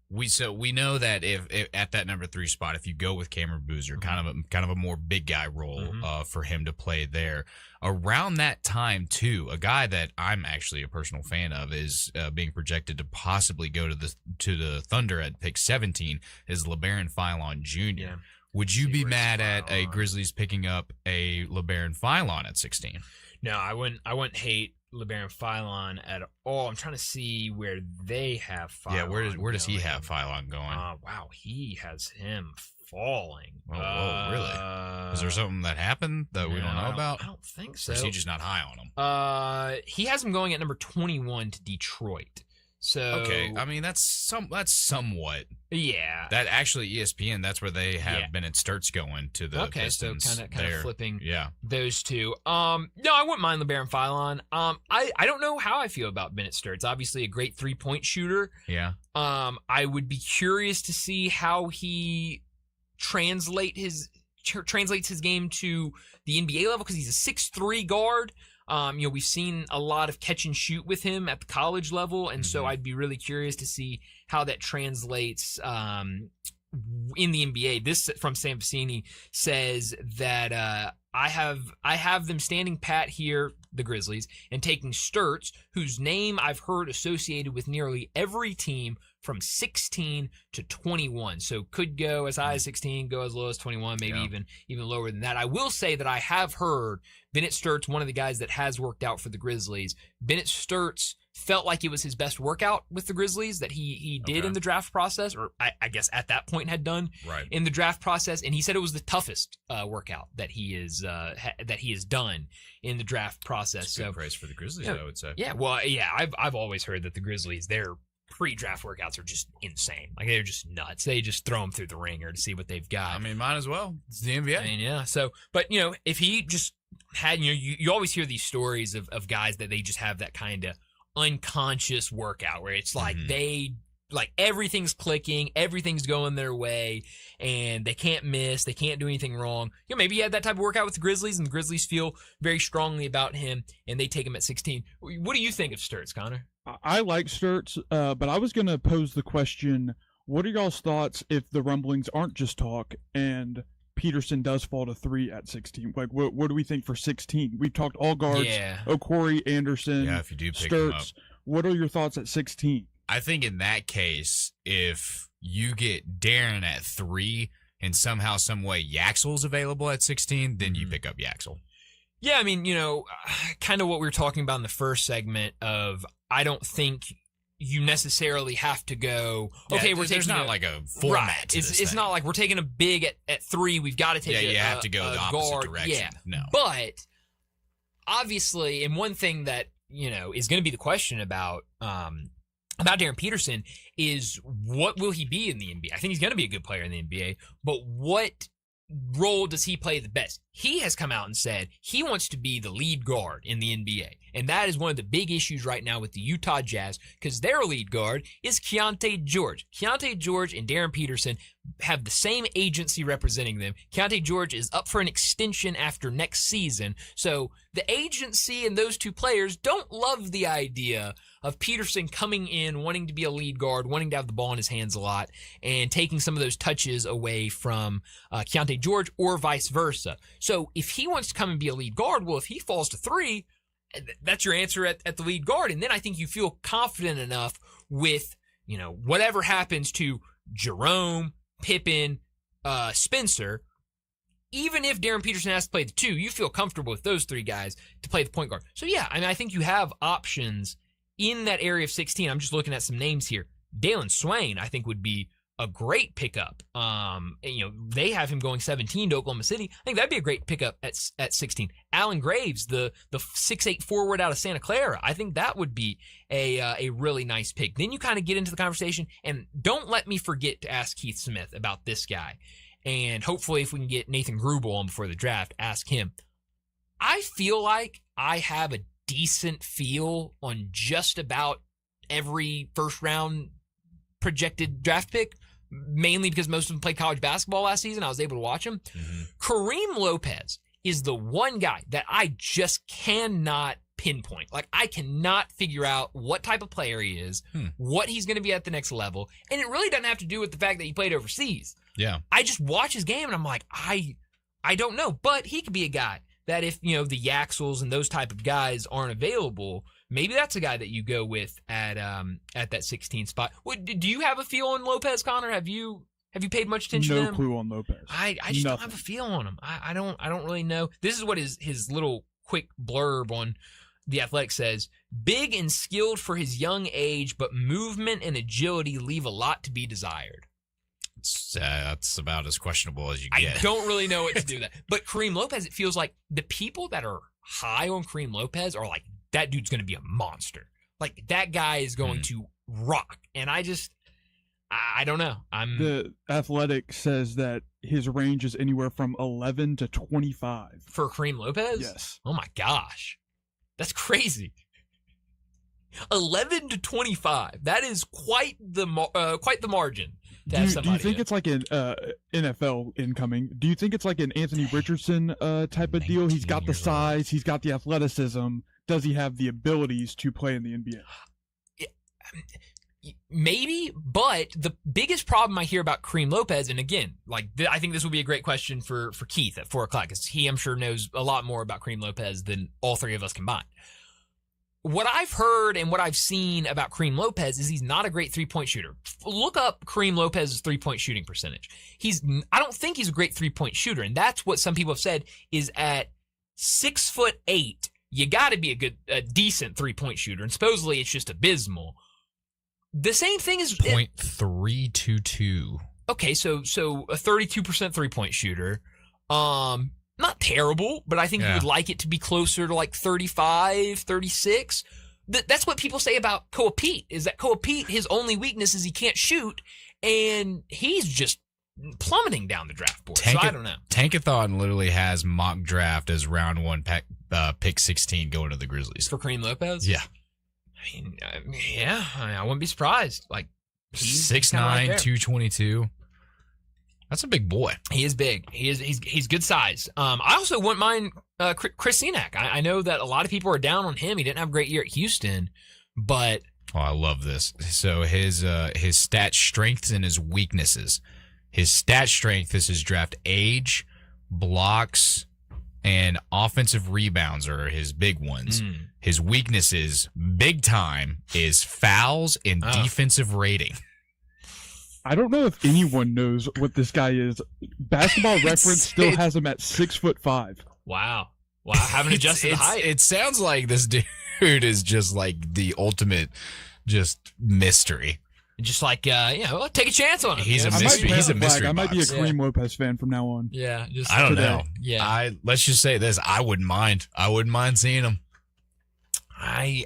we know that if at that number 3 spot, if you go with Cameron Boozer, kind of a more big guy role for him to play there. Around that time too, a guy that I'm actually a personal fan of is being projected to possibly go to the Thunder at pick 17 is LeBaron Philon Jr. Yeah. Would you be mad at a Grizzlies picking up a LeBaron Philon at 16?
No, I wouldn't hate LeBaron Philon at all. I'm trying to see where they have Philon.
Yeah, where does he have Philon going?
Wow, he has him falling.
Oh, really? Is there something that happened that we don't know about?
I don't think so.
Or is he just not high on him?
He has him going at number 21 to Detroit. So
okay, I mean that's somewhat.
Yeah.
That actually ESPN, that's where they have Bennett Sturtz going to the Pistons.
So kind of flipping
yeah.
those two. No, I wouldn't mind LeBaron Philon. I don't know how I feel about Bennett Sturtz. Obviously a great 3-point shooter.
Yeah.
I would be curious to see how he translates translates his game to the NBA level because he's a 6'3" guard. We've seen a lot of catch and shoot with him at the college level, and so I'd be really curious to see how that translates in the NBA. This from Sam Vecini says that I have them standing pat here, the Grizzlies, and taking Sturts, whose name I've heard associated with nearly every team from 16 to 21. So could go as high as 16, go as low as 21, maybe even lower than that. I will say that I have heard Bennett Sturts, one of the guys that has worked out for the Grizzlies. Bennett Sturts felt like it was his best workout with the Grizzlies that he did in the draft process, or I guess at that point had done in the draft process, and he said it was the toughest workout that he has done in the draft process.
So good praise for the Grizzlies, I would say.
Yeah, well, yeah, I've always heard that the Grizzlies, their pre-draft workouts are just insane. Like, they're just nuts. They just throw them through the ringer to see what they've got.
I mean, might as well. It's the NBA.
I mean, yeah. So, but if he just had, you always hear these stories of guys that they just have that kind of unconscious workout where it's like everything's clicking, everything's going their way, and they can't miss, they can't do anything wrong. Maybe he had that type of workout with the Grizzlies, and the Grizzlies feel very strongly about him, and they take him at 16. What do you think of Sturts, Connor?
I like Sturts, but I was going to pose the question, what are y'all's thoughts if the rumblings aren't just talk and Peterson does fall to 3 at 16? Like, what do we think for 16? We've talked all guards, Okori, Anderson,
if you do pick
Sturts.
him up.
What are your thoughts at 16?
I think in that case, if you get Darren at 3 and somehow, some way Yaxel's available at 16, then you pick up Yaxel.
Yeah, I mean, kind of what we were talking about in the first segment of I don't think you necessarily have to go, okay,
there's not like a format to this
It's
thing.
not like we're taking a big at 3, we've got to take
you have to go the opposite
guard.
direction.
Yeah.
No.
But obviously, and one thing that, is going to be the question about Darren Peterson is what will he be in the NBA? I think he's going to be a good player in the NBA, but what role does he play the best? He has come out and said he wants to be the lead guard in the NBA. And that is one of the big issues right now with the Utah Jazz, because their lead guard is Keontae George. Keontae George and Darren Peterson have the same agency representing them. Keontae George is up for an extension after next season. So the agency and those two players don't love the idea of Peterson coming in, wanting to be a lead guard, wanting to have the ball in his hands a lot, and taking some of those touches away from Keontae George, or vice versa. So if he wants to come and be a lead guard, well, if he falls to 3, that's your answer at the lead guard. And then I think you feel confident enough with, whatever happens to Jerome, Pippen, Spencer, even if Darren Peterson has to play the 2, you feel comfortable with those 3 guys to play the point guard. So yeah, I mean, I think you have options in that area of 16. I'm just looking at some names here. Dalen Swain, I think, would be a great pickup. They have him going 17 to Oklahoma City. I think that'd be a great pickup at 16. Alan Graves, the 6'8" forward out of Santa Clara, I think that would be a really nice pick. Then you kind of get into the conversation, and don't let me forget to ask Keith Smith about this guy. And hopefully, if we can get Nathan Grubel on before the draft, ask him. I feel like I have a decent feel on just about every first round projected draft pick, mainly because most of them played college basketball last season. I was able to watch them. Kareem Lopez is the one guy that I just cannot pinpoint. Like, I cannot figure out what type of player he is, what he's going to be at the next level. And it really doesn't have to do with the fact that he played overseas.
Yeah.
I just watch his game and I'm like, I don't know. But he could be a guy that if, the Yaxels and those type of guys aren't available, maybe that's a guy that you go with at that 16 spot. Do you have a feel on Lopez, Connor? Have you paid much attention to him?
No clue on Lopez.
I just don't have a feel on him. I don't really know. This is what his little quick blurb on The Athletic says: big and skilled for his young age, but movement and agility leave a lot to be desired.
That's about as questionable as you get.
I don't really know what to do with that. But Kareem Lopez, it feels like the people that are high on Kareem Lopez are like, that dude's going to be a monster. Like, that guy is going to rock. And I don't know.
The Athletic says that his range is anywhere from 11 to 25.
For Kareem Lopez?
Yes.
Oh, my gosh. That's crazy. 11 to 25. That is quite the margin to have
Do
somebody.
you think it's like an NFL incoming? Do you think it's like an Anthony Richardson type of deal? He's got the size, he's got the athleticism. Does he have the abilities to play in the NBA?
Maybe, but the biggest problem I hear about Kareem Lopez, and again, I think this will be a great question for Keith at 4 o'clock, because he, I'm sure, knows a lot more about Kareem Lopez than all three of us combined. What I've heard and what I've seen about Kareem Lopez is he's not a great three-point shooter. Look up Kareem Lopez's three-point shooting percentage. I don't think he's a great three-point shooter, and that's what some people have said is at 6'8", you got to be a decent three-point shooter, and supposedly it's just abysmal. The same thing is
.322.
Okay, so a 32% three-point shooter. Not terrible, but I think you would like it to be closer to like 35, 36. That's what people say about Koa Pete, is that Koa Pete, his only weakness is he can't shoot, and he's just plummeting down the draft board. So I don't know.
Tankathon literally has mock draft as round 1 pick 16 going to the Grizzlies.
For Kareem Lopez?
Yeah.
I wouldn't be surprised. Like, he's
6'9", 222. That's a big boy.
He is big. He's good size. I also wouldn't mind Chris Senac. I know that a lot of people are down on him. He didn't have a great year at Houston, but
I love this. So his stat strengths and his weaknesses. His stat strength is his draft age, blocks, and offensive rebounds are his big ones. His weaknesses, big time, is fouls and defensive rating.
I don't know if anyone knows what this guy is. Basketball Reference still has him at 6'5".
Wow. Haven't adjusted the height.
It sounds like this dude is just like the ultimate just mystery.
Just like, take a chance on him.
He's a mystery. He's a mystery.
I might be a
box.
Kareem Lopez fan from now on.
Yeah.
I don't know.
Yeah.
Let's just say this. I wouldn't mind. I wouldn't mind seeing him. A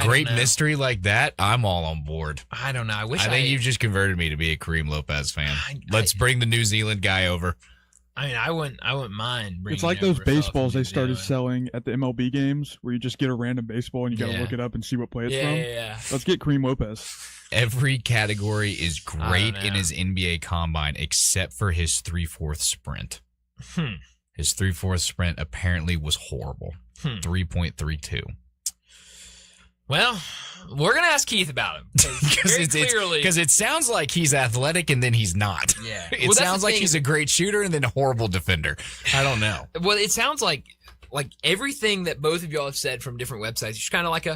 great mystery like that, I'm all on board.
I don't know. I
think you've just converted me to be a Kareem Lopez fan. Let's bring the New Zealand guy over.
I mean, I wouldn't mind bringing
It's like those baseballs they started selling at the MLB games where you just get a random baseball and you got to look it up and see what play it's from.
Yeah.
Let's get Kareem Lopez.
Every category is great in his NBA combine except for his 3/4 sprint. His 3/4 sprint apparently was horrible. 3.32.
Well, we're going to ask Keith about him.
Because it sounds like he's athletic and then he's not.
Yeah.
It sounds like he's a great shooter and then a horrible defender. I don't know.
Well, it sounds like everything that both of y'all have said from different websites, it's kind of like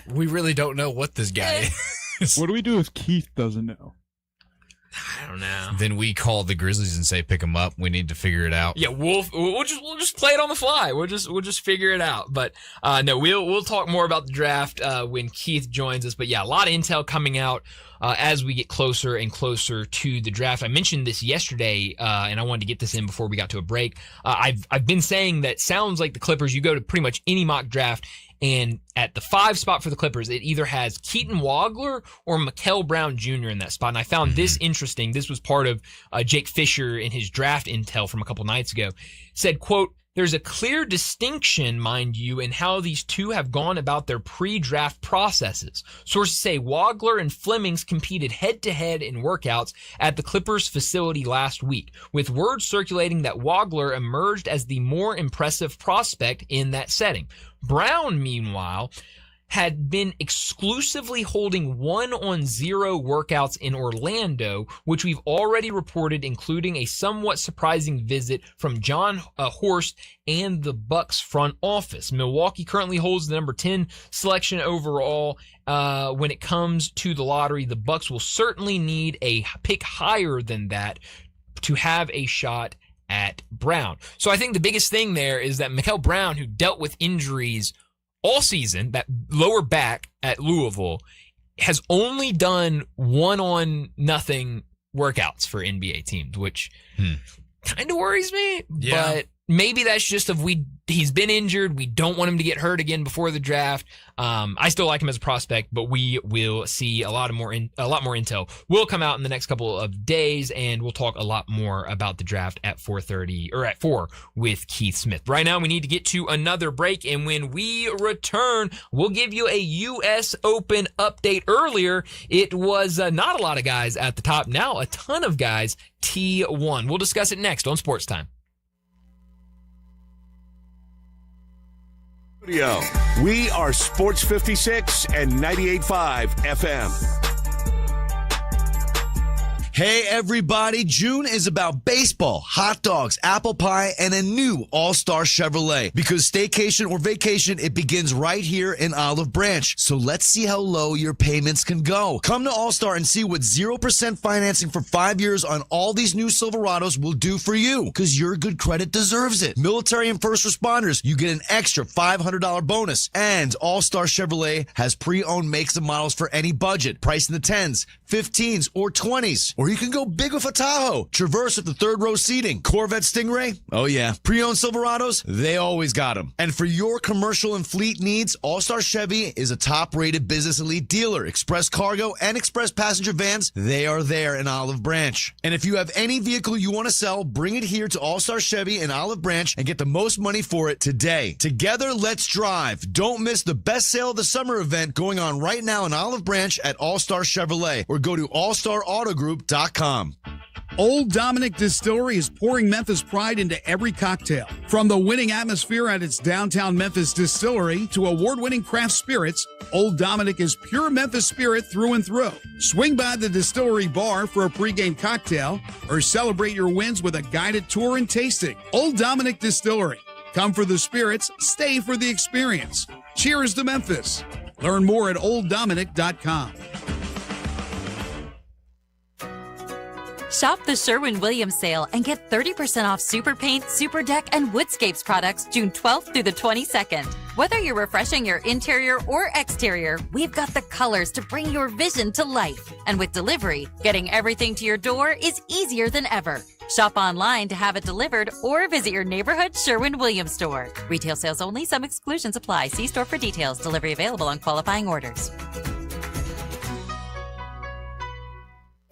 we really don't know what this guy is.
What do we do if Keith doesn't know?
I don't know.
Then we call the Grizzlies and say, pick him up. We need to figure it out.
Yeah, we'll just play it on the fly. We'll just figure it out. But no, we'll talk more about the draft when Keith joins us. But yeah, a lot of intel coming out as we get closer and closer to the draft. I mentioned this yesterday, and I wanted to get this in before we got to a break. I've been saying that sounds like the Clippers. You go to pretty much any mock draft, and at the 5 spot for the Clippers, it either has Keaton Wagler or Mikal Brown Jr. in that spot. And I found this interesting. This was part of Jake Fisher in his draft intel from a couple nights ago. Said, quote, "There's a clear distinction, mind you, in how these two have gone about their pre-draft processes. Sources say Wagler and Flemings competed head-to-head in workouts at the Clippers facility last week, with word circulating that Wagler emerged as the more impressive prospect in that setting. Brown, meanwhile, had been exclusively holding 1-on-0 workouts in Orlando, which we've already reported, including a somewhat surprising visit from John Horst and the Bucks front office. Milwaukee currently holds the number 10 selection overall. When it comes to the lottery, the Bucks will certainly need a pick higher than that to have a shot at Brown." So I think the biggest thing there is that Mikal Brown, who dealt with injuries all season, that lower back at Louisville, has only done 1-on-0 workouts for NBA teams, which kind of worries me.
Yeah.
maybe that's just he's been injured. We don't want him to get hurt again before the draft. I still like him as a prospect, but we will see a lot more intel will come out in the next couple of days, and we'll talk a lot more about the draft at 4:30 or at 4 with Keith Smith. Right now, we need to get to another break, and when we return, we'll give you a U.S. Open update. Earlier, it was not a lot of guys at the top. Now, a ton of guys T1. We'll discuss it next on Sports Time.
We are Sports 56 and 98.5 FM.
Hey everybody, June is about baseball, hot dogs, apple pie, and a new All-Star Chevrolet. Because staycation or vacation, it begins right here in Olive Branch. So let's see how low your payments can go. Come to All-Star and see what 0% financing for 5 years on all these new Silverados will do for you. Because your good credit deserves it. Military and first responders, you get an extra $500 bonus. And All-Star Chevrolet has pre-owned makes and models for any budget. Price in the 10s, 15s, or 20s. Or you can go big with a Tahoe, Traverse with the third row seating, Corvette Stingray. Oh yeah, pre-owned Silverados, they always got them. And for your commercial and fleet needs, All-Star Chevy is a top-rated business elite dealer. Express cargo and express passenger vans, they are there in Olive Branch. And if you have any vehicle you want to sell, bring it here to All-Star Chevy in Olive Branch and get the most money for it today. Together, let's drive. Don't miss the best sale of the summer event going on right now in Olive Branch at All-Star Chevrolet, or go to allstarautogroup.com.
Old Dominick Distillery is pouring Memphis pride into every cocktail. From the winning atmosphere at its downtown Memphis distillery to award-winning craft spirits, Old Dominick is pure Memphis spirit through and through. Swing by the distillery bar for a pregame cocktail or celebrate your wins with a guided tour and tasting. Old Dominick Distillery. Come for the spirits, stay for the experience. Cheers to Memphis. Learn more at olddominick.com.
Shop the Sherwin-Williams sale and get 30% off Super Paint, Super Deck, and Woodscapes products June 12th through the 22nd. Whether you're refreshing your interior or exterior, we've got the colors to bring your vision to life. And with delivery, getting everything to your door is easier than ever. Shop online to have it delivered or visit your neighborhood Sherwin-Williams store. Retail sales only. Some exclusions apply. See store for details. Delivery available on qualifying orders.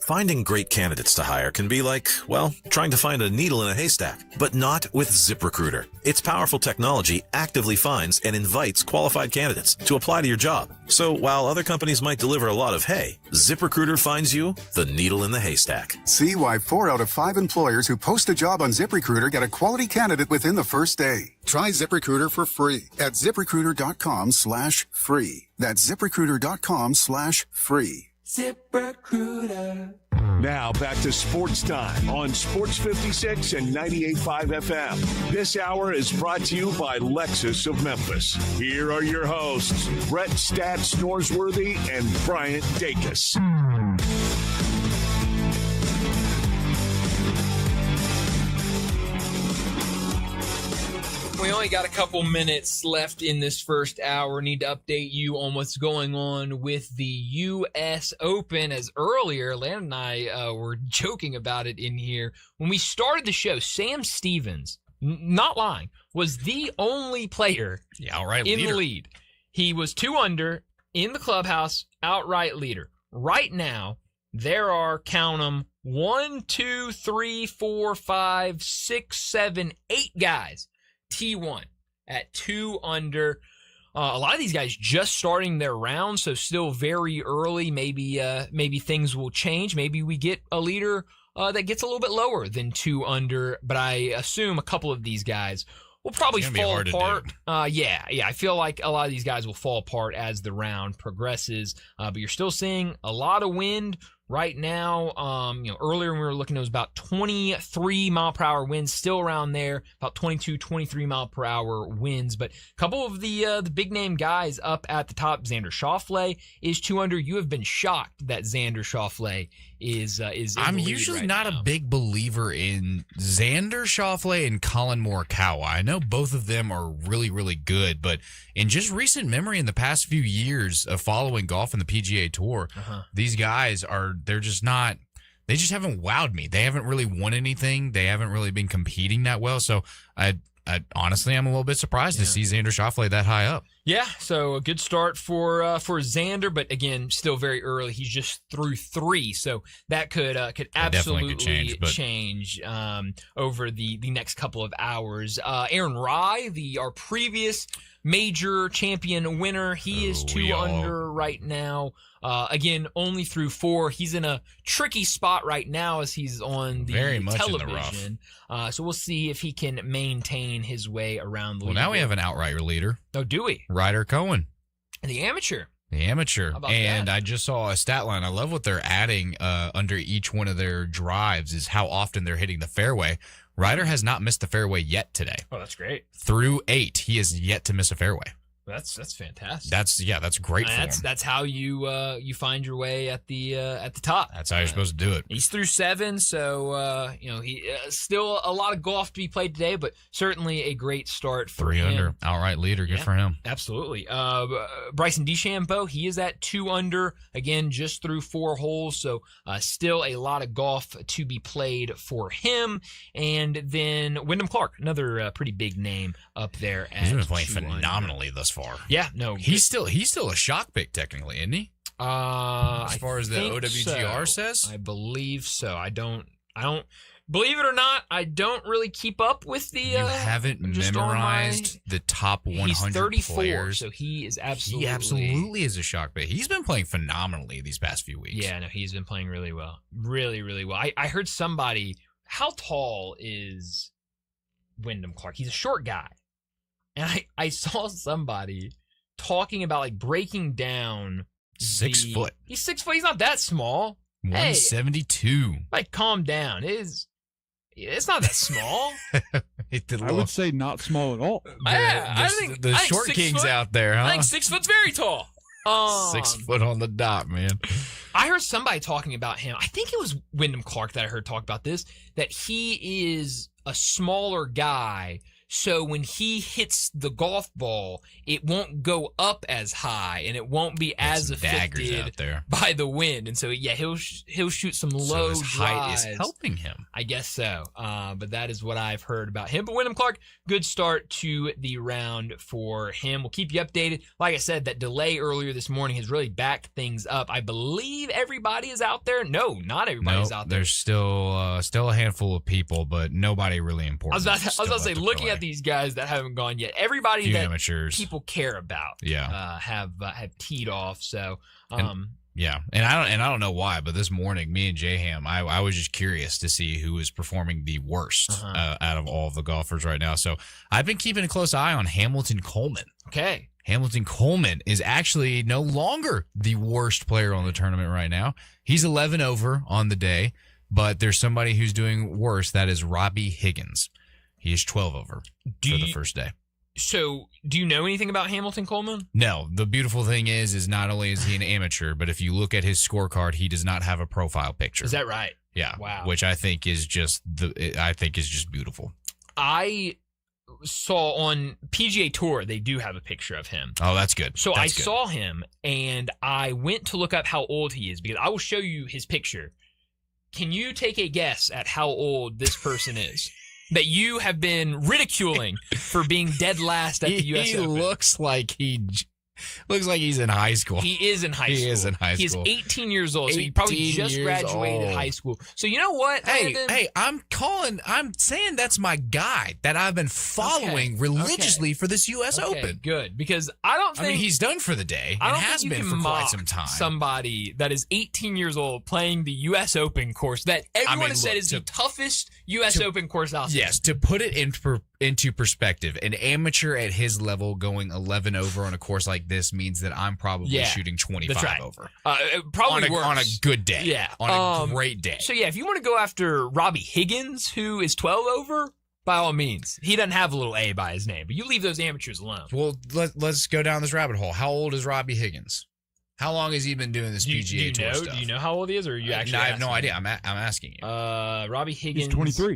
Finding great candidates to hire can be like, well, trying to find a needle in a haystack, but not with ZipRecruiter. Its powerful technology actively finds and invites qualified candidates to apply to your job. So while other companies might deliver a lot of hay, ZipRecruiter finds you the needle in the haystack.
See why 4 out of 5 employers who post a job on ZipRecruiter get a quality candidate within the first day. Try ZipRecruiter for free at ZipRecruiter.com/free. That's ZipRecruiter.com/free.
ZipRecruiter. Now back to Sports Time on Sports 56 and 98.5 FM. This hour is brought to you by Lexus of Memphis. Here are your hosts, Brett Stats Norsworthy and Bryant Dacus.
We only got a couple minutes left in this first hour. Need to update you on what's going on with the U.S. Open. As earlier, Landon and I were joking about it in here. When we started the show, Sam Stevens, not lying, was the only player in the lead. He was 2 under in the clubhouse, outright leader. Right now, there are, count them, 1, 2, 3, 4, 5, 6, 7, 8 guys T1 at 2 under. A lot of these guys just starting their round, so still very early. Maybe things will change. Maybe we get a leader that gets a little bit lower than 2 under, but I assume a couple of these guys will probably fall apart. Yeah. I feel like a lot of these guys will fall apart as the round progresses, but you're still seeing a lot of wind right now. Earlier when we were looking, it was about 23 mile per hour winds, still around there, about 22, 23 mile per hour winds. But a couple of the big name guys up at the top. Xander Schauffele is 2 under. You have been shocked that Xander Schauffele is
I'm usually not a big believer in Xander Schauffele and Colin Morikawa. I know both of them are really, really good, but in just recent memory in the past few years of following golf in the PGA Tour, these guys they're they just haven't wowed me. They haven't really won anything. They haven't really been competing that well. So I honestly, I'm a little bit surprised to see Xander Schauffele that high up.
Yeah, so a good start for Xander, but again, still very early. He's just through 3, so that could absolutely change over the next couple of hours. Aaron Rai, our previous major champion winner, he is 2 under right now. Again, only through 4. He's in a tricky spot right now as he's on the
Very much
television.
in the rough.
So we'll see if he can maintain his way around the league.
Well, now we have an outright leader.
Oh, do we?
Ryder Cohen.
The amateur.
How about
that?
I just saw a stat line. I love what they're adding under each one of their drives is how often they're hitting the fairway. Ryder has not missed the fairway yet today.
Oh, that's great.
Through 8, he has yet to miss a fairway.
That's fantastic.
That's great for him.
That's how you find your way at the top.
That's how you're supposed to do it.
He's through 7, so he still a lot of golf to be played today, but certainly a great start for
3
him.
under, outright leader. Good for him.
Absolutely. Bryson DeChambeau, he is at 2 under again, just through 4 holes, so still a lot of golf to be played for him. And then Wyndham Clark, another pretty big name up there.
He's been playing
2
phenomenally thus far.
Yeah, no,
he's still a shock pick technically, isn't he? As far as the OWGR says,
I believe so. I don't believe it or not. I don't really keep up with the.
You haven't memorized the top 100
He's 34,
players.
so he is absolutely.
He absolutely is a shock pick. He's been playing phenomenally these past few weeks.
Yeah, no, he's been playing really well, really, really well. I heard somebody. How tall is Wyndham Clark? He's a short guy. And I saw somebody talking about like breaking down
6 foot.
He's 6 foot. He's not that small.
172.
Hey, like calm down. It's not that small.
I would say not small at all.
I think
the short kings out there, huh?
I think 6 foot's very tall.
6 foot on the dot, man.
I heard somebody talking about him. I think it was Wyndham Clark that I heard talk about this, that he is a smaller guy. So when he hits the golf ball, it won't go up as high, and it won't be as affected
out there
by the wind. And so, yeah, he'll shoot some low
his height
drives.
is helping him.
I guess so. But that is what I've heard about him. But Wyndham Clark, good start to the round for him. We'll keep you updated. Like I said, that delay earlier this morning has really backed things up. I believe everybody is out there. No, not everybody's out there.
There's still a handful of people, but nobody really important.
I was about to say, looking at these guys that haven't gone yet, everybody that
amateurs.
People care about, have teed off. So,
yeah, and I don't know why, but this morning, me and J-Ham, I was just curious to see who is performing the worst out of all of the golfers right now. So I've been keeping a close eye on Hamilton Coleman.
Okay.
Hamilton Coleman is actually no longer the worst player on the tournament right now. He's 11 over on the day, but there's somebody who's doing worse. That is Robbie Higgins. He is 12 over for the first day.
So, do you know anything about Hamilton Coleman?
No. The beautiful thing is not only is he an amateur, but if you look at his scorecard, he does not have a profile picture.
Is that right?
Yeah.
Wow.
Which I think is just beautiful.
I saw on PGA Tour they do have a picture of him.
Oh, that's good.
So I saw him and I went to look up how old he is because I will show you his picture. Can you take a guess at how old this person is? That you have been ridiculing for being dead last at the U.S. Open.
He looks like he's in high school.
He is in high school.
He is in high school.
He is 18 years old, so he probably just graduated high school. So you know what?
Hey, I'm saying that's my guy that I've been following religiously for this U.S. Open.
Good, because I don't think...
I mean, he's done for the day and has been for quite some time.
Somebody that is 18 years old playing the U.S. Open course that everyone has said is the toughest U.S. Open course out there.
Yes, to put it into perspective, an amateur at his level going 11 over on a course like this means that I'm probably shooting 25 over.
Probably worse.
On a good day.
Yeah.
On a great day.
So, yeah, if you want to go after Robbie Higgins, who is 12 over, by all means. He doesn't have a little A by his name, but you leave those amateurs alone.
Well, let's go down this rabbit hole. How old is Robbie Higgins? How long has he been doing this PGA Tour stuff?
Do you know how old he is, or are you actually?
No, I have no idea. I'm asking you.
Robbie Higgins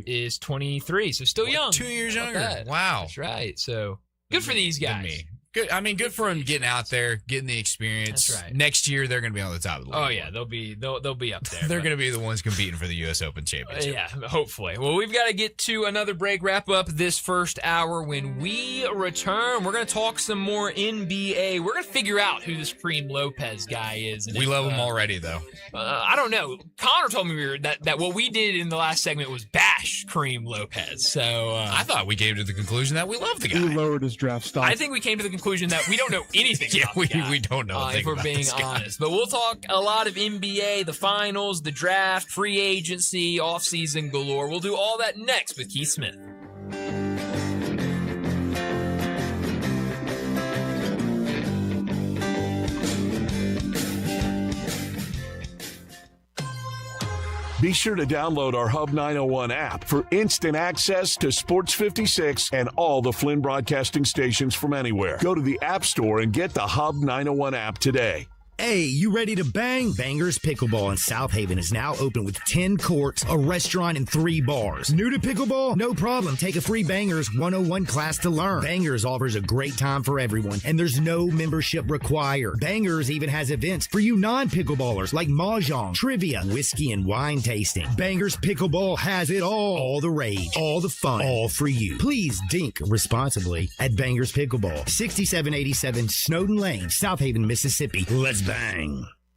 is 23, so still young.
2 years younger.
That.
Wow,
that's right. So good for these guys.
Good. I mean, good for them getting out there, getting the experience.
That's right.
Next year, they're going to be on the top of the league.
Oh yeah, they'll be up there.
They're going to be the ones competing for the U.S. Open Championship.
Yeah, hopefully. Well, we've got to get to another break, wrap up this first hour. When we return, we're going to talk some more NBA. We're going to figure out who this Kareem Lopez guy is. And
We love him already, though.
I don't know. Connor told me that what we did in the last segment was bash Kareem Lopez. So
I thought we came to the conclusion that we love the guy.
He lowered his draft stock.
I think we came to the conclusion that we don't know anything.
Yeah,
about the guy,
we don't know.
if we're being honest. But we'll talk a lot of NBA, the finals, the draft, free agency, offseason galore. We'll do all that next with Keith Smith.
Be sure to download our Hub 901 app for instant access to Sports 56 and all the Flynn broadcasting stations from anywhere. Go to the App Store and get the Hub 901 app today.
Hey, you ready to bang? Bangers Pickleball in South Haven is now open with 10 courts, a restaurant, and 3 bars. New to pickleball? No problem. Take a free Bangers 101 class to learn. Bangers offers a great time for everyone, and there's no membership required. Bangers even has events for you non-pickleballers like mahjong, trivia, whiskey, and wine tasting. Bangers Pickleball has it all. All the rage, all the fun, all for you. Please dink responsibly at Bangers Pickleball, 6787 Snowden Lane, South Haven, Mississippi. Let's bang.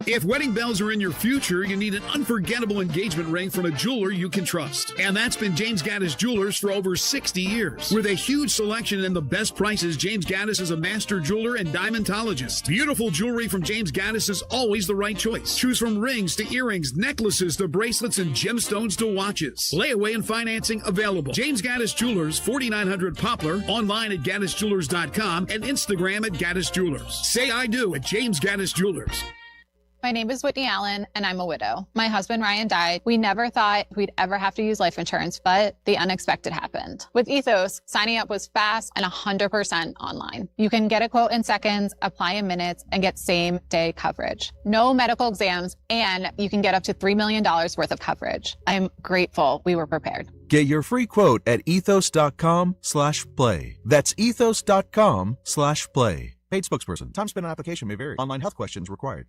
If wedding bells are in your future, you need an unforgettable engagement ring from a jeweler you can trust. And that's been James Gaddis Jewelers for over 60 years. With a huge selection and the best prices, James Gaddis is a master jeweler and diamondologist. Beautiful jewelry from James Gaddis is always the right choice. Choose from rings to earrings, necklaces to bracelets, and gemstones to watches. Layaway and financing available. James Gaddis Jewelers, 4900 Poplar, online at gaddisjewelers.com and Instagram at Gaddis Jewelers. Say I do at James Gaddis Jewelers.
My name is Whitney Allen, and I'm a widow. My husband, Ryan, died. We never thought we'd ever have to use life insurance, but the unexpected happened. With Ethos, signing up was fast and 100% online. You can get a quote in seconds, apply in minutes, and get same-day coverage. No medical exams, and you can get up to $3 million worth of coverage. I'm grateful we were prepared.
Get your free quote at ethos.com/play. That's ethos.com/play. Paid spokesperson. Time spent on application may vary. Online health questions required.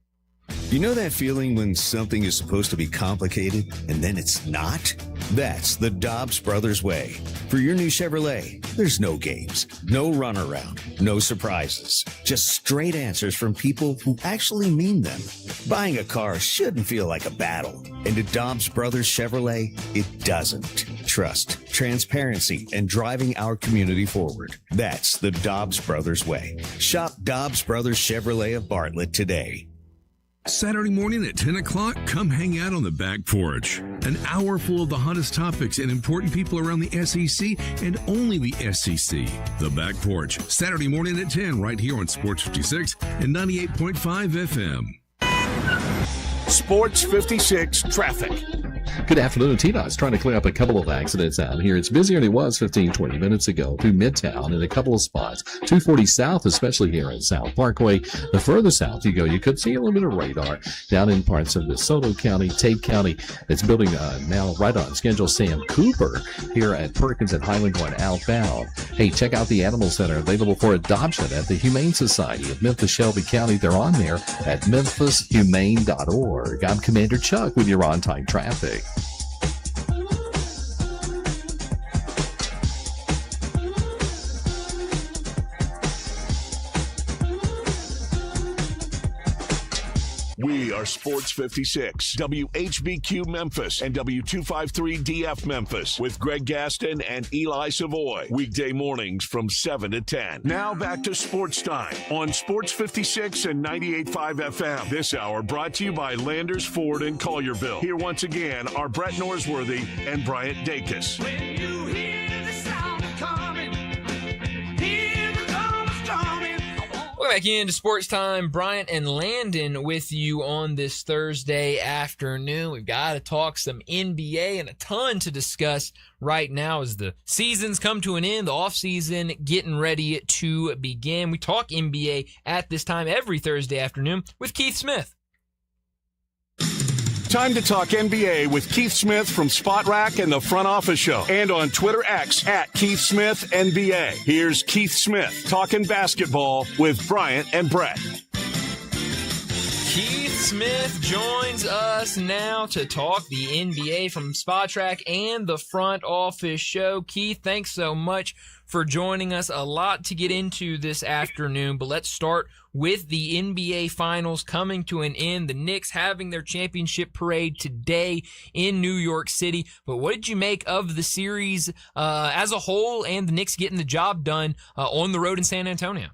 You know that feeling when something is supposed to be complicated and then it's not? That's the Dobbs Brothers way. For your new Chevrolet, there's no games, no runaround, no surprises. Just straight answers from people who actually mean them. Buying a car shouldn't feel like a battle. And at Dobbs Brothers Chevrolet, it doesn't. Trust, transparency, and driving our community forward. That's the Dobbs Brothers way. Shop Dobbs Brothers Chevrolet of Bartlett today.
Saturday morning at 10 o'clock, come hang out on the back porch. An hour full of the hottest topics and important people around the SEC and only the SEC. The Back Porch, Saturday morning at 10 right here on Sports 56 and 98.5 FM.
Sports 56 traffic.
Good afternoon. TDOT's trying to clear up a couple of accidents out here. It's busier than it was 15-20 minutes ago through Midtown in a couple of spots. 240 South, especially here in South Parkway. The further south you go, you could see a little bit of radar down in parts of DeSoto County, Tate County. It's building now right on schedule. Sam Cooper here at Perkins and Highland going outbound. Hey, check out the Animal Center available for adoption at the Humane Society of Memphis Shelby County. They're on there at memphishumane.org. I'm Commander Chuck with your on-time traffic.
We are Sports 56, WHBQ Memphis, and W253DF Memphis with Greg Gaston and Eli Savoy. Weekday mornings from 7 to 10. Now back to Sports Time on Sports 56 and 98.5 FM. This hour brought to you by Landers, Ford, and Collierville. Here once again are Brett Norsworthy and Bryant Dacus.
Welcome back into Sports Time. Bryant and Landon with you on this Thursday afternoon. We've got to talk some NBA and a ton to discuss right now as the seasons come to an end, the offseason getting ready to begin. We talk NBA at this time every Thursday afternoon with Keith Smith.
time to talk NBA with Keith Smith from Spot Rack and the Front Office Show, and on Twitter X at Keith Smith NBA. Here's Keith Smith talking basketball with Bryant and Brett.
Keith Smith joins us now to talk the NBA from Spot Track and the Front Office Show. Keith, thanks so much for joining us. A lot to get into this afternoon, but let's start with the NBA Finals coming to an end. The Knicks having their championship parade today in New York City. But what did you make of the series as a whole and the Knicks getting the job done on the road in San Antonio?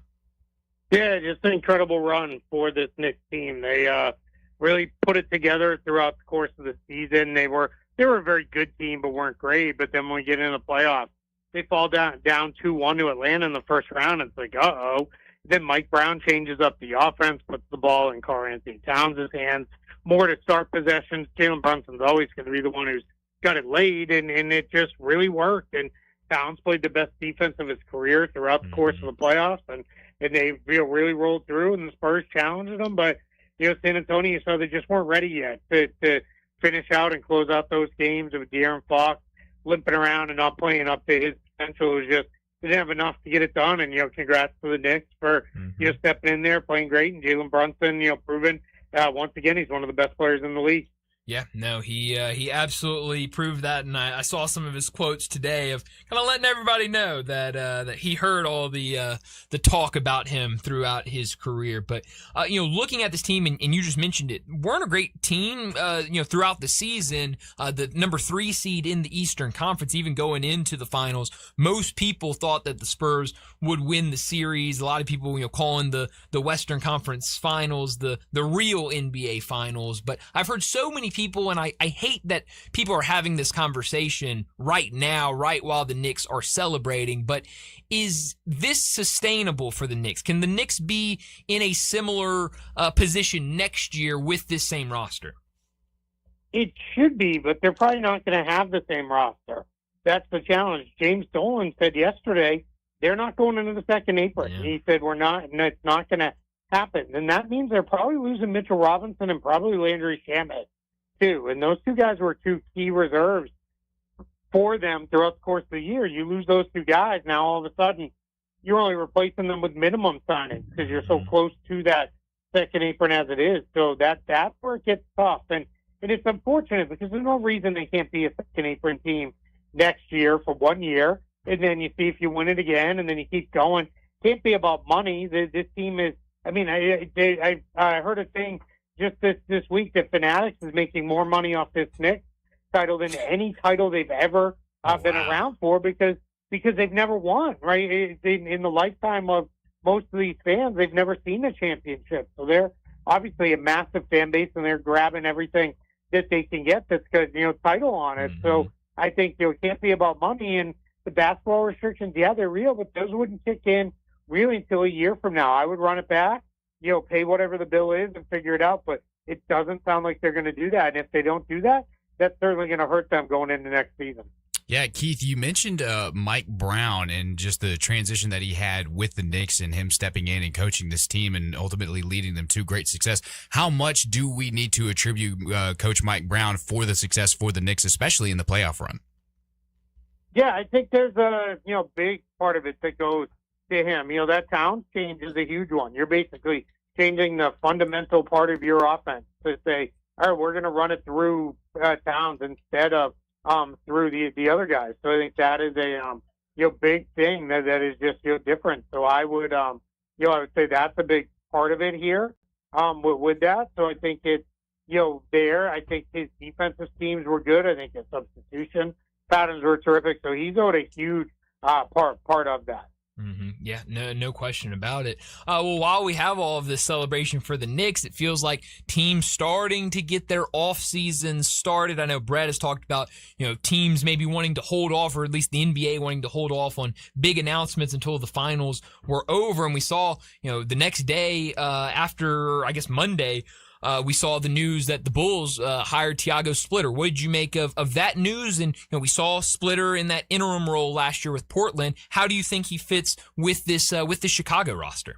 Yeah, just an incredible run for this Knicks team. They really put it together throughout the course of the season. They were a very good team, but weren't great. But then when we get into the playoffs, they fall down 2-1 to Atlanta in the first round. It's like, uh-oh. Then Mike Brown changes up the offense, puts the ball in Karl-Anthony Towns' hands, more to start possessions. Jalen Brunson's always going to be the one who's got it laid, and it just really worked. And Towns played the best defense of his career throughout the course of the playoffs, and they really rolled through, and the Spurs challenged them. But, San Antonio, so they just weren't ready yet to finish out and close out those games with De'Aaron Fox limping around and not playing up to his potential. It was just, they didn't have enough to get it done. And, congrats to the Knicks for, stepping in there, playing great. And Jalen Brunson, proving once again he's one of the best players in the league.
Yeah, no, he absolutely proved that, and I saw some of his quotes today of kind of letting everybody know that he heard all the talk about him throughout his career. But looking at this team, and you just mentioned it, weren't a great team, throughout the season. The number 3 seed in the Eastern Conference, even going into the finals, most people thought that the Spurs would win the series. A lot of people, calling the Western Conference Finals the real NBA Finals. But I've heard so many people, and I hate that people are having this conversation right now, right while the Knicks are celebrating, but is this sustainable for the Knicks? Can the Knicks be in a similar position next year with this same roster?
It should be, but they're probably not going to have the same roster. That's the challenge. James Dolan said yesterday they're not going into the second apron. Yeah. He said we're not, and it's not going to happen. And that means they're probably losing Mitchell Robinson and probably Landry Shamet too. And those two guys were 2 key reserves for them throughout the course of the year. You lose those 2 guys, now all of a sudden you're only replacing them with minimum signings because you're so close to that second apron as it is. So that's where it gets tough. And it's unfortunate because there's no reason they can't be a second apron team next year for 1 year. And then you see if you win it again, and then you keep going. Can't be about money. This team is, I heard a thing just this week that Fanatics is making more money off this Knicks title than any title they've ever been around for because they've never won, right? In the lifetime of most of these fans, they've never seen a championship. So they're obviously a massive fan base, and they're grabbing everything that they can get that's got, title on it. So I think it can't be about money. And the basketball restrictions, yeah, they're real, but those wouldn't kick in really until a year from now. I would run it back, pay whatever the bill is and figure it out, but it doesn't sound like they're going to do that. And if they don't do that, that's certainly going to hurt them going into next season.
Yeah, Keith, you mentioned Mike Brown and just the transition that he had with the Knicks and him stepping in and coaching this team and ultimately leading them to great success. How much do we need to attribute Coach Mike Brown for the success for the Knicks, especially in the playoff run?
Yeah, I think there's a big part of it that goes to him. That Towns change is a huge one. You're basically changing the fundamental part of your offense to say, all right, we're going to run it through Towns instead of through the other guys. So I think that is a big thing that is just different. So I would I would say that's a big part of it here with that. So I think it's there. I think his defensive schemes were good. I think his substitution patterns were terrific. So he's owed a huge part of that.
Mm-hmm. Yeah, no question about it. Well, while we have all of this celebration for the Knicks, it feels like teams starting to get their off season started. I know Brett has talked about, teams maybe wanting to hold off, or at least the NBA wanting to hold off on big announcements until the finals were over. And we saw, the next day, after, I guess, Monday, we saw the news that the Bulls hired Thiago Splitter. What did you make of that news? And we saw Splitter in that interim role last year with Portland. How do you think he fits with this Chicago roster?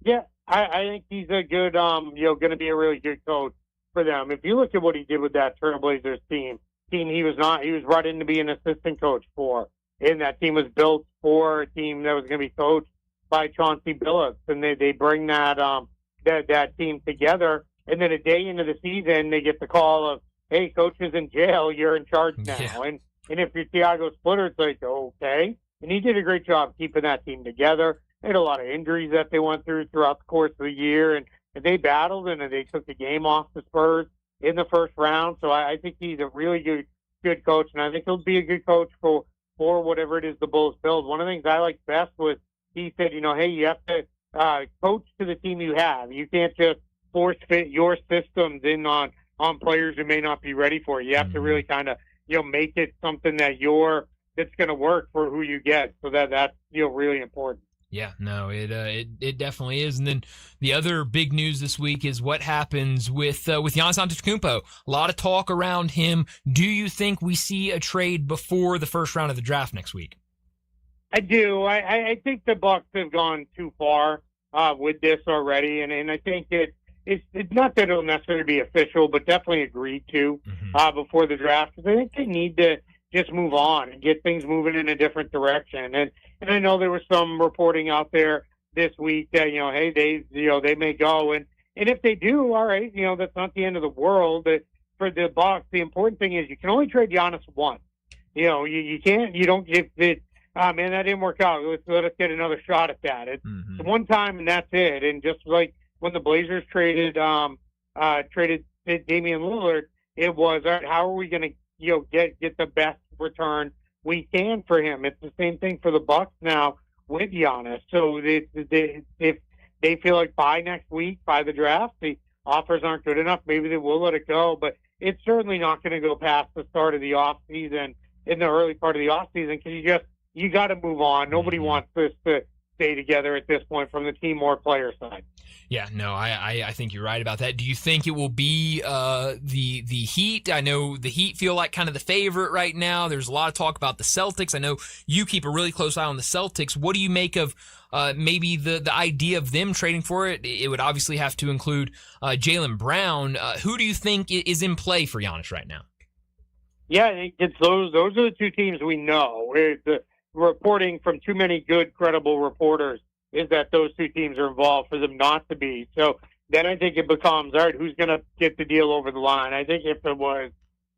Yeah, I think he's a good, going to be a really good coach for them. If you look at what he did with that Trailblazers team he was brought in to be an assistant coach for, and that team was built for a team that was going to be coached by Chauncey Billups, and they bring that team together, and then a day into the season they get the call of, hey, coach is in jail, you're in charge now.
Yeah.
And if you're Thiago Splitter, it's like, okay. And he did a great job keeping that team together. They had a lot of injuries that they went throughout the course of the year, and they battled, and they took the game off the Spurs in the first round. So I think he's a really good coach, and I think he'll be a good coach for whatever it is the Bulls build. One of the things I liked best was he said, hey, you have to coach to the team you have. You can't just force fit your systems in on players who may not be ready for it. You have to really kind of make it something that's going to work for who you get. So that's really important.
Yeah, no, it definitely is. And then the other big news this week is what happens with Giannis Antetokounmpo. A lot of talk around him. Do you think we see a trade before the first round of the draft next week?
I do. I think the Bucks have gone too far with this already, and I think it's not that it'll necessarily be official, but definitely agreed to before the draft. Because I think they need to just move on and get things moving in a different direction. And I know there was some reporting out there this week that hey, they may go, and if they do, all right, that's not the end of the world. But for the Bucks, the important thing is you can only trade Giannis once. You can't. You don't give it. Man, that didn't work out. Let us get another shot at that. It's one time and that's it. And just like when the Blazers traded Damian Lillard, it was, all right, how are we going to get the best return we can for him? It's the same thing for the Bucks now with Giannis. So if they feel like by next week, by the draft, the offers aren't good enough, maybe they will let it go. But it's certainly not going to go past the start of the off season, in the early part of the off season, because you got to move on. Nobody wants this to stay together at this point from the team or player side.
Yeah, no, I think you're right about that. Do you think it will be the Heat? I know the Heat feel like kind of the favorite right now. There's a lot of talk about the Celtics. I know you keep a really close eye on the Celtics. What do you make of maybe the idea of them trading for it? It would obviously have to include Jaylen Brown. Who do you think is in play for Giannis right now?
Yeah, it's those are the two teams we know. The reporting from too many good, credible reporters is that those two teams are involved for them not to be. So then I think it becomes, all right, who's going to get the deal over the line? I think if it was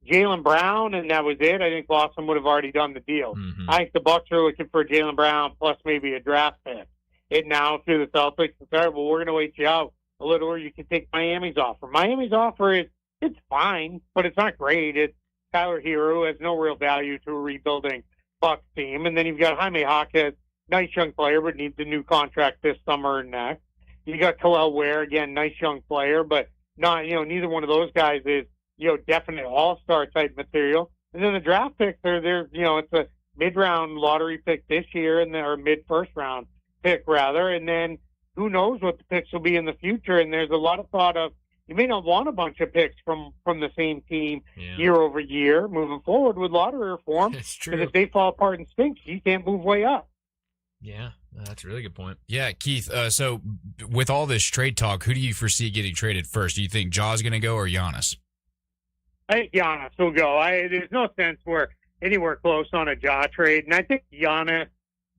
Jaylen Brown and that was it, I think Boston would have already done the deal. I think the Bucks are looking for Jaylen Brown plus maybe a draft pick. And now through the Celtics, it's all right, well, we're going to wait you out a little, or you can take Miami's offer. Miami's offer it's fine, but it's not great. It's Tyler Hero, has no real value to a rebuilding Bucks team. And then you've got Jaime Jaquez, nice young player, but needs a new contract this summer and next. You got Khalil Ware, again, nice young player, but not, neither one of those guys is, definite all-star type material. And then the draft picks they're it's a mid-round lottery pick this year, or mid-first round pick rather. And then who knows what the picks will be in the future. And there's a lot of thought of, you may not want a bunch of picks from the same team year over year moving forward with lottery reform.
It's true.
Because if they fall apart and stink, you can't move way up.
Yeah, that's a really good point.
Yeah, Keith, so with all this trade talk, who do you foresee getting traded first? Do you think Jaw's going to go or Giannis?
I think Giannis will go. There's no sense we're anywhere close on a Jaw trade, and I think Giannis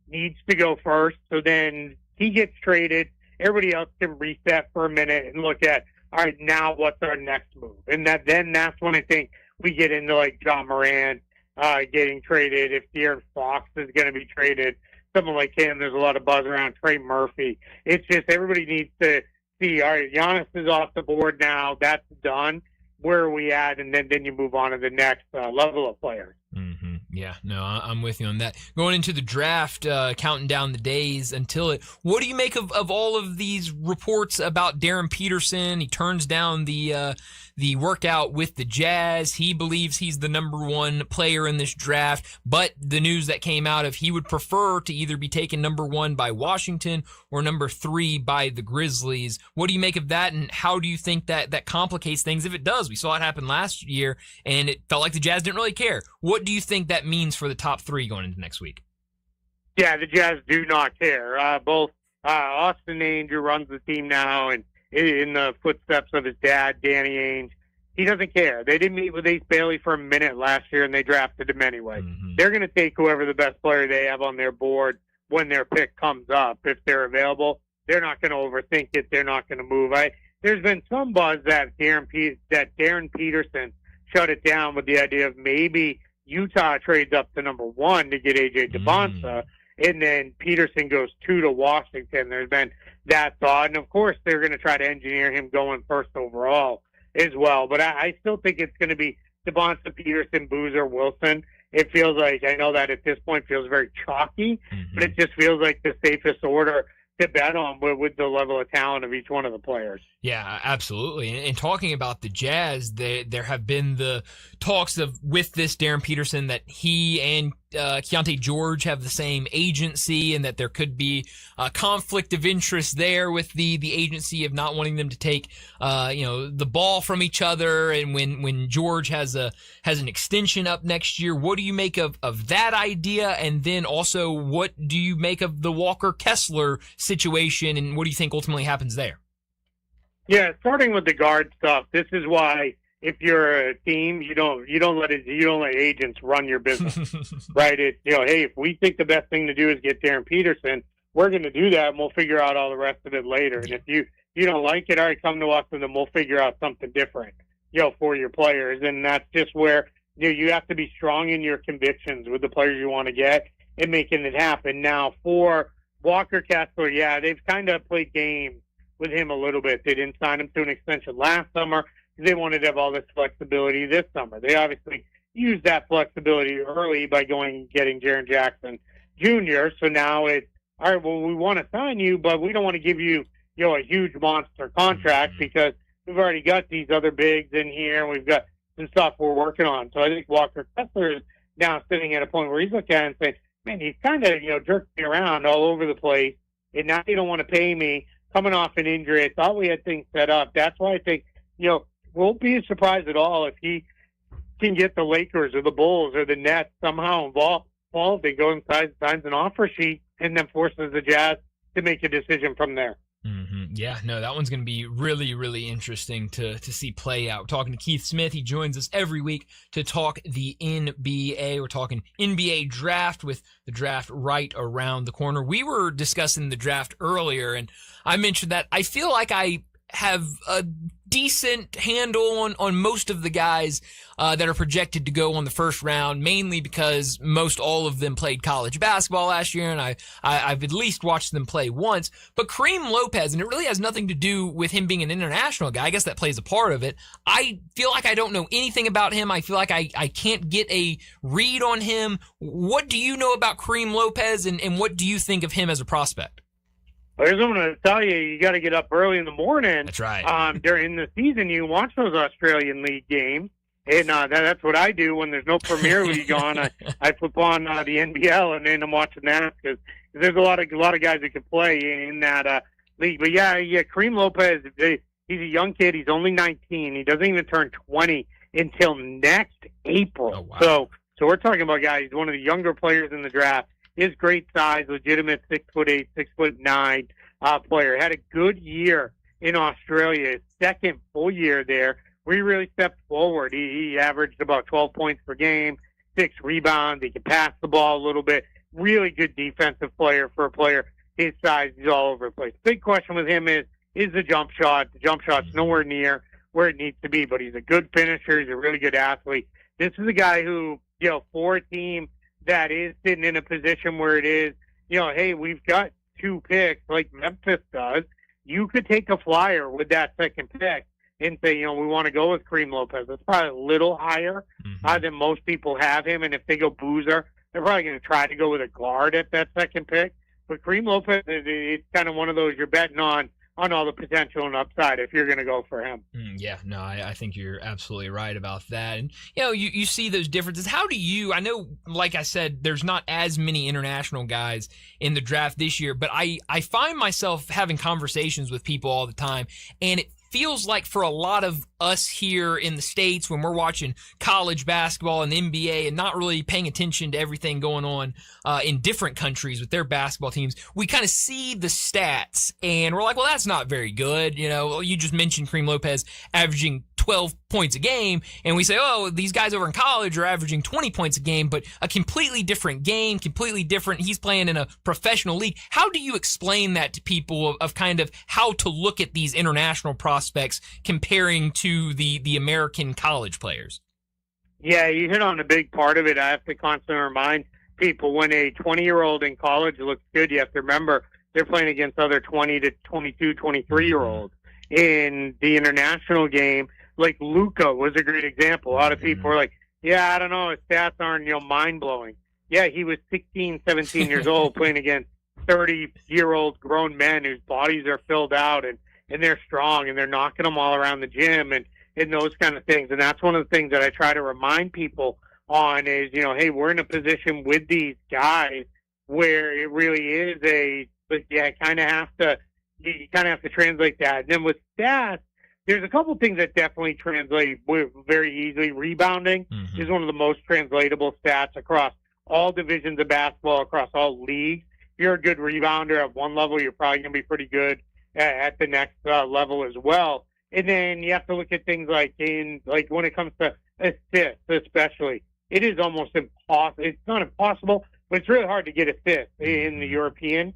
needs to go first, so then he gets traded. Everybody else can reset for a minute and look at, all right, now what's our next move? And that's when I think we get into like John Moran getting traded. If De'Aaron Fox is going to be traded, someone like him, there's a lot of buzz around Trey Murphy. It's just everybody needs to see, all right, Giannis is off the board now. That's done. Where are we at? And then you move on to the next level of players.
Yeah, no, I'm with you on that. Going into the draft, counting down the days until it. What do you make of all of these reports about Darren Peterson? He turns down the workout with the Jazz. He believes he's the number one player in this draft, but the news that came out of he would prefer to either be taken number one by Washington or number 3 by the Grizzlies. What do you make of that, and how do you think that complicates things if it does? We saw it happen last year, and it felt like the Jazz didn't really care. What do you think that means for the top 3 going into next week?
Yeah, the Jazz do not care. Both Austin Ainge, who runs the team now, and in the footsteps of his dad, Danny Ainge, he doesn't care. They didn't meet with Ace Bailey for a minute last year, and they drafted him anyway. They're going to take whoever the best player they have on their board when their pick comes up. If they're available, they're not going to overthink it. They're not going to move. There's been some buzz that Darren Peterson shut it down with the idea of maybe Utah trades up to number 1 to get A.J. DeBonsa, and then Peterson goes 2 to Washington. There's been that thought, and of course they're going to try to engineer him going first overall as well. But I still think it's going to be DeBonsa, Peterson, Boozer, Wilson. It feels like, I know that at this point feels very chalky, but it just feels like the safest order to bet on with the level of talent of each one of the players.
Yeah, absolutely. And talking about the Jazz, there have been the talks with this Darren Peterson that he and Keontae George have the same agency, and that there could be a conflict of interest there with the agency of not wanting them to take the ball from each other. And when George has an extension up next year, what do you make of that idea? And then also, what do you make of the Walker Kessler situation, and what do you think ultimately happens there?
Yeah, starting with the guard stuff, this is why if you're a team, you don't let agents run your business, right? It's, hey, if we think the best thing to do is get Darren Peterson, we're going to do that, and we'll figure out all the rest of it later. And if you don't like it, all right, come to us, and then we'll figure out something different, for your players. And that's just where you have to be strong in your convictions with the players you want to get and making it happen. Now, for Walker Kessler, yeah, they've kind of played games with him a little bit. They didn't sign him to an extension last summer because they wanted to have all this flexibility this summer. They obviously used that flexibility early by going and getting Jaren Jackson Jr. So now it's, all right, well, we want to sign you, but we don't want to give you, a huge monster contract because we've already got these other bigs in here, and we've got some stuff we're working on. So I think Walker Kessler is now sitting at a point where he's looking at it and saying, man, he's kind of, jerked me around all over the place, and now you don't want to pay me. Coming off an injury, I thought we had things set up. That's why I think, won't be surprised at all if he can get the Lakers or the Bulls or the Nets somehow involved and go inside, signs an offer sheet, and then forces the Jazz to make a decision from there.
Yeah, no, that one's going to be really, really interesting to see play out. We're talking to Keith Smith. He joins us every week to talk the NBA. We're talking NBA draft with the draft right around the corner. We were discussing the draft earlier, and I mentioned that I feel like I have a decent handle on most of the guys that are projected to go on the first round, mainly because most all of them played college basketball last year, and I've at least watched them play once. But Kareem Lopez, and it really has nothing to do with him being an international guy. I guess that plays a part of it. I feel like I don't know anything about him. I feel like I can't get a read on him. What do you know about Kareem Lopez, and what do you think of him as a prospect?
Here's what I'm going to tell you. You got to get up early in the morning.
That's right.
During the season, you watch those Australian League games, and that's what I do when there's no Premier League on. I flip on the NBL, and then I'm watching that because there's a lot of guys that can play in that league. But yeah, Kareem Lopez, he's a young kid. He's only 19. He doesn't even turn 20 until next April.
Oh, wow.
So we're talking about guys. He's one of the younger players in the draft. His great size, legitimate 6'8", 6'9" player. Had a good year in Australia. His second full year there, where he really stepped forward. He averaged about 12 points per game, 6 rebounds. He can pass the ball a little bit. Really good defensive player for a player his size. He's all over the place. Big question with him is the jump shot. The jump shot's nowhere near where it needs to be, but he's a good finisher. He's a really good athlete. This is a guy who, for a team that is sitting in a position where it is, hey, we've got 2 picks like Memphis does. You could take a flyer with that second pick and say, we want to go with Kareem Lopez. It's probably a little higher than most people have him. And if they go Boozer, they're probably going to try to go with a guard at that second pick. But Kareem Lopez, it's kind of one of those you're betting on all the potential and upside if you're going to go for him.
Yeah, no, I think you're absolutely right about that. And, you see those differences. How do you, I know, like I said, there's not as many international guys in the draft this year, but I find myself having conversations with people all the time, and it feels like for a lot of us here in the States, when we're watching college basketball and the NBA and not really paying attention to everything going on in different countries with their basketball teams, we kind of see the stats and we're like, well, that's not very good. You just mentioned Kareem Lopez averaging 12 points a game, and we say, oh, these guys over in college are averaging 20 points a game, but a completely different game, completely different. He's playing in a professional league. How do you explain that to people of kind of how to look at these international prospects comparing to the American college players?
Yeah, you hit on a big part of it. I have to constantly remind people when a 20-year-old in college looks good, you have to remember they're playing against other 20 to 22, 23-year-olds. In the international game, like Luka was a great example. A lot of people are like, yeah, I don't know, his stats aren't, mind-blowing. Yeah, he was 16, 17 years old playing against 30-year-old grown men whose bodies are filled out and they're strong and they're knocking them all around the gym and those kind of things. And that's one of the things that I try to remind people on is, hey, we're in a position with these guys where it really is you kind of have to translate that. And then with stats, there's a couple things that definitely translate very easily. Rebounding is one of the most translatable stats across all divisions of basketball, across all leagues. If you're a good rebounder at one level, you're probably going to be pretty good at the next level as well. And then you have to look at things like when it comes to assists, especially. It is almost impossible. It's not impossible, but it's really hard to get assists in the European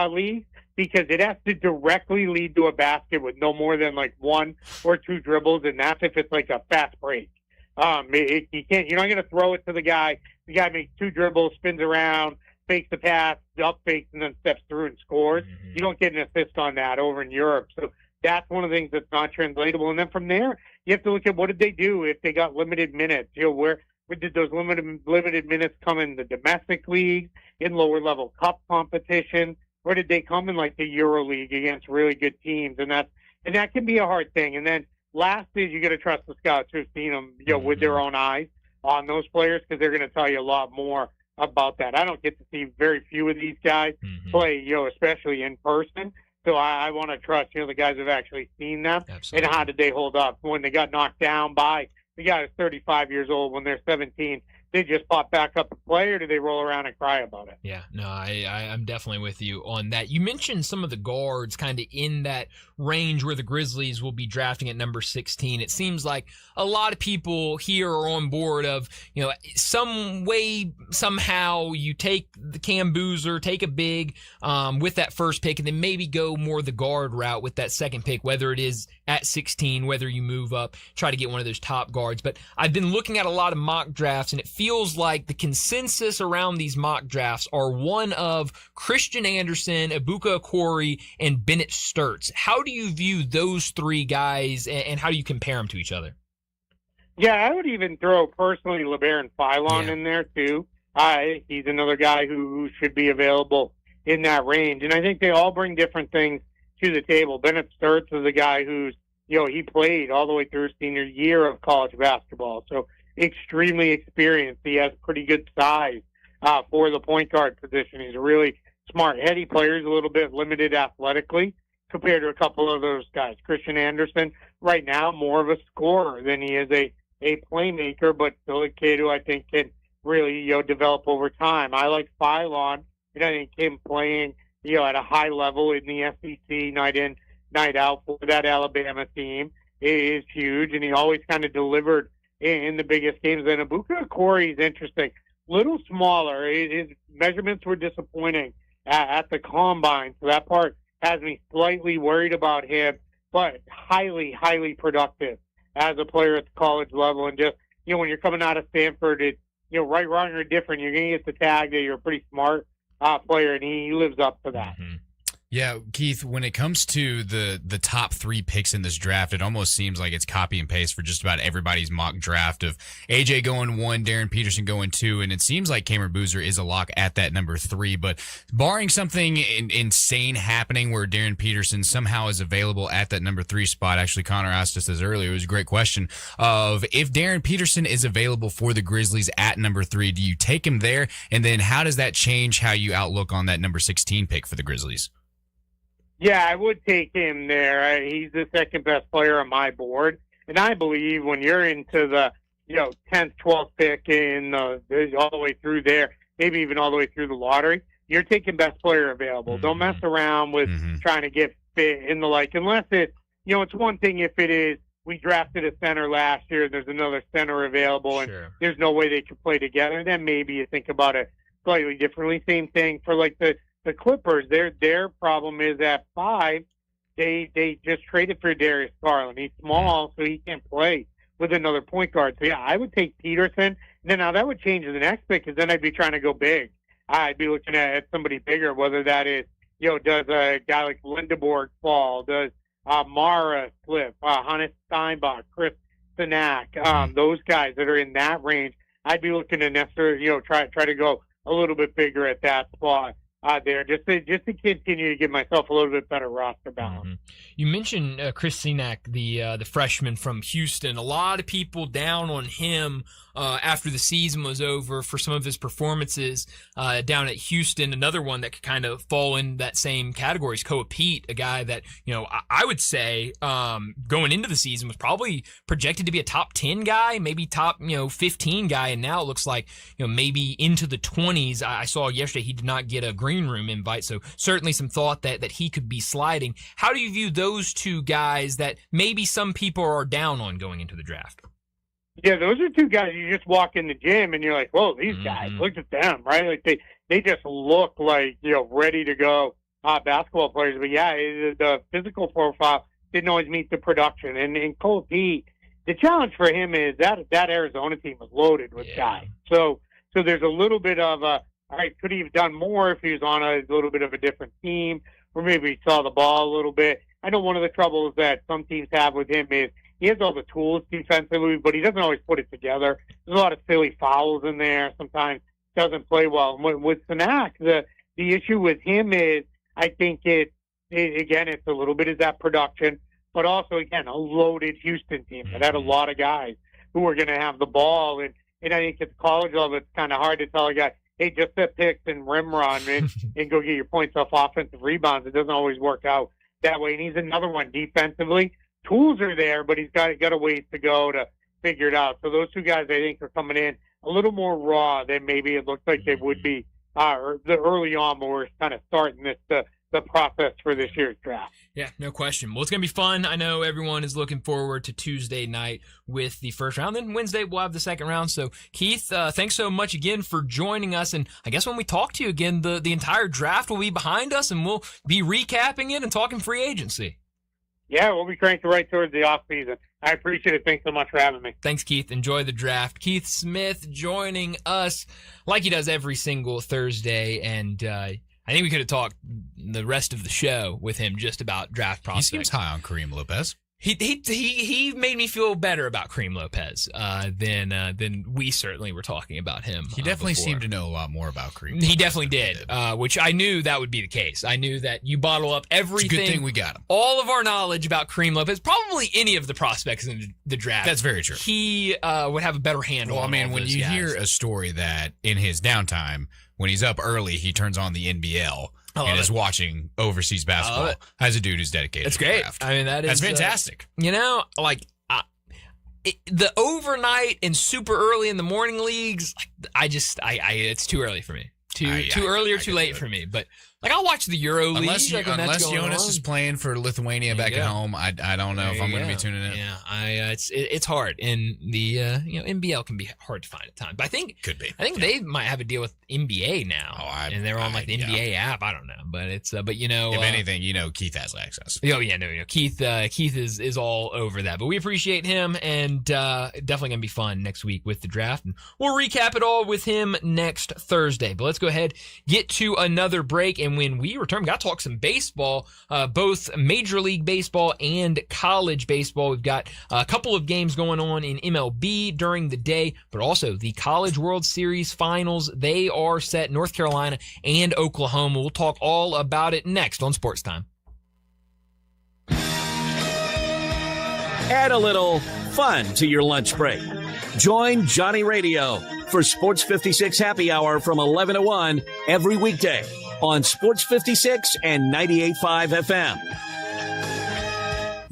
league because it has to directly lead to a basket with no more than like 1 or 2 dribbles, and that's if it's like a fast break. You're not going to throw it to the guy. The guy makes 2 dribbles, spins around, fakes the pass, up fakes, and then steps through and scores. You don't get an assist on that over in Europe. So that's one of the things that's not translatable. And then from there, you have to look at what did they do if they got limited minutes. Where did those limited minutes come in the domestic league, in lower level cup competition? Where did they come in like the Euro League against really good teams? And that can be a hard thing. And then last is you got to trust the scouts who've seen them, with their own eyes on those players because they're going to tell you a lot more about that. I don't get to see very few of these guys play, especially in person. So I want to trust, the guys who've actually seen them. Absolutely. And how did they hold up when they got knocked down by the guy who's 35 years old when they're 17. They just pop back up and play, or do they roll around and cry about it?
Yeah, no, I'm definitely with you on that. You mentioned some of the guards kind of in that range where the Grizzlies will be drafting at number 16. It seems like a lot of people here are on board of, some way, somehow you take the Cam Boozer, take a big with that first pick, and then maybe go more the guard route with that second pick, whether it is at 16, whether you move up, try to get one of those top guards. But I've been looking at a lot of mock drafts, and it feels like the consensus around these mock drafts are one of Christian Anderson, Ibuka Okori, and Bennett Sturts. How do you view those 3 guys, and how do you compare them to each other?
Yeah, I would even throw personally LeBaron Philon in there too. He's another guy who should be available in that range. And I think they all bring different things to the table. Bennett Sturts is a guy who's, he played all the way through his senior year of college basketball. So extremely experienced. He has pretty good size for the point guard position. He's a really smart, heady player. He's a little bit limited athletically compared to a couple of those guys. Christian Anderson, right now, more of a scorer than he is a playmaker, but still a kid who I think can really, develop over time. I like Philon, and I think him playing, at a high level in the SEC night in, night out for that Alabama team is huge, and he always kind of delivered in the biggest games. And Ibuka Okori is interesting. Little smaller. His measurements were disappointing at the combine, so that part has me slightly worried about him, but highly, highly productive as a player at the college level. And just, when you're coming out of Stanford, it's, right, wrong, or different, you're going to get the tag that you're a pretty smart player, and he lives up to that.
Yeah, Keith, when it comes to the top 3 picks in this draft, it almost seems like it's copy and paste for just about everybody's mock draft of AJ going 1, Darren Peterson going 2, and it seems like Cameron Boozer is a lock at that number 3. But barring something insane happening where Darren Peterson somehow is available at that number 3 spot, actually Connor asked us this earlier, it was a great question, of if Darren Peterson is available for the Grizzlies at number 3, do you take him there? And then how does that change how you outlook on that number 16 pick for the Grizzlies?
Yeah, I would take him there. He's the second best player on my board. And I believe when you're into the, 10th, 12th pick in all the way through there, maybe even all the way through the lottery, you're taking best player available. Don't mess around with trying to get fit in the like, unless it's, it's one thing if it is, we drafted a center last year, there's another center available, and there's no way they can play together, then maybe you think about it slightly differently. Same thing for like the Clippers. Their problem is at 5, they just traded for Darius Garland. He's small, so he can't play with another point guard. So, yeah, I would take Peterson. Then now that would change the next pick, because then I'd be trying to go big. I'd be looking at somebody bigger, whether that is, does a guy like Lindeborg fall? Does Mara slip? Hannes Steinbach, Chris Sinak, those guys that are in that range. I'd be looking to necessarily, try to go a little bit bigger at that spot. There, just to continue to give myself a little bit better roster balance.
You mentioned Chris Sinak, the freshman from Houston. A lot of people down on him after the season was over for some of his performances down at Houston. Another one that could kind of fall in that same category is Koa Pete, a guy that, I would say going into the season was probably projected to be a top 10 guy, maybe top 15 guy, and now it looks like maybe into the 20s. I saw yesterday he did not get a green room invite, so certainly some thought that he could be sliding. How do you view those two guys that maybe some people are down on going into the draft?
Yeah, those are two guys you just walk in the gym and you're like, whoa, these guys, look at them, right? Like they just look like, ready to go basketball players. But yeah, the physical profile didn't always meet the production. And Cole Pete, the challenge for him is that Arizona team was loaded with guys. So there's a little bit of all right, could he have done more if he was on a little bit of a different team, or maybe he saw the ball a little bit? I know one of the troubles that some teams have with him is he has all the tools defensively, but he doesn't always put it together. There's a lot of silly fouls in there. Sometimes doesn't play well. With Sinak, the issue with him is I think it's a little bit of that production, but also, again, a loaded Houston team that had a lot of guys who are going to have the ball. And I think at the college level, it's kind of hard to tell a guy, hey, just set picks and rim run and go get your points off offensive rebounds. It doesn't always work out that way. And he's another one defensively. Tools are there, but he's got a ways to go to figure it out. So those two guys, I think, are coming in a little more raw than maybe it looks like they would be early on when we're kind of starting the process for this year's draft.
Yeah, no question. Well, it's going to be fun. I know everyone is looking forward to Tuesday night with the first round. Then Wednesday, we'll have the second round. So, Keith, thanks so much again for joining us. And I guess when we talk to you again, the entire draft will be behind us, and we'll be recapping it and talking free agency.
Yeah, we'll be cranking right towards the offseason. I appreciate it. Thanks so much for having me.
Thanks, Keith. Enjoy the draft. Keith Smith joining us like he does every single Thursday. And I think we could have talked the rest of the show with him just about draft prospects.
He seems high on Kareem Lopez.
He made me feel better about Kareem Lopez than we certainly were talking about him.
He definitely
before.
Seemed to know a lot more about Kareem.
He definitely did, which I knew that would be the case. I knew that you bottle up everything.
It's a good thing we got him.
All of our knowledge about Kareem Lopez, probably any of the prospects in the draft.
That's very true.
He would have a better handle.
Well, I mean, when you hear a story that in his downtime, when he's up early, he turns on the NBL. And is watching overseas basketball as a dude who's dedicated.
That's
to
great.
Draft.
I mean, that's
fantastic.
The overnight and super early in the morning leagues, it's too early for me. Too early or too late for me. But I'll watch the Euro League.
Unless Jonas is playing for Lithuania back at home, I don't know if I'm going to be tuning in.
Yeah, it's hard, and the NBL can be hard to find at times. But I think they might have a deal with NBA now, and they're on the NBA app. I don't know, but it's if
anything, Keith has access.
Keith is all over that. But we appreciate him, and definitely going to be fun next week with the draft, and we'll recap it all with him next Thursday. But let's go ahead, get to another break, and when we return, we got to talk some baseball, both Major League Baseball and college baseball. We've got a couple of games going on in MLB during the day, but also the College World Series finals. They are set, North Carolina and Oklahoma. We'll talk all about it next on Sports Time.
Add a little fun to your lunch break. Join Johnny Radio for Sports 56 Happy Hour from 11 to 1 every weekday on Sports 56 and 98.5 FM.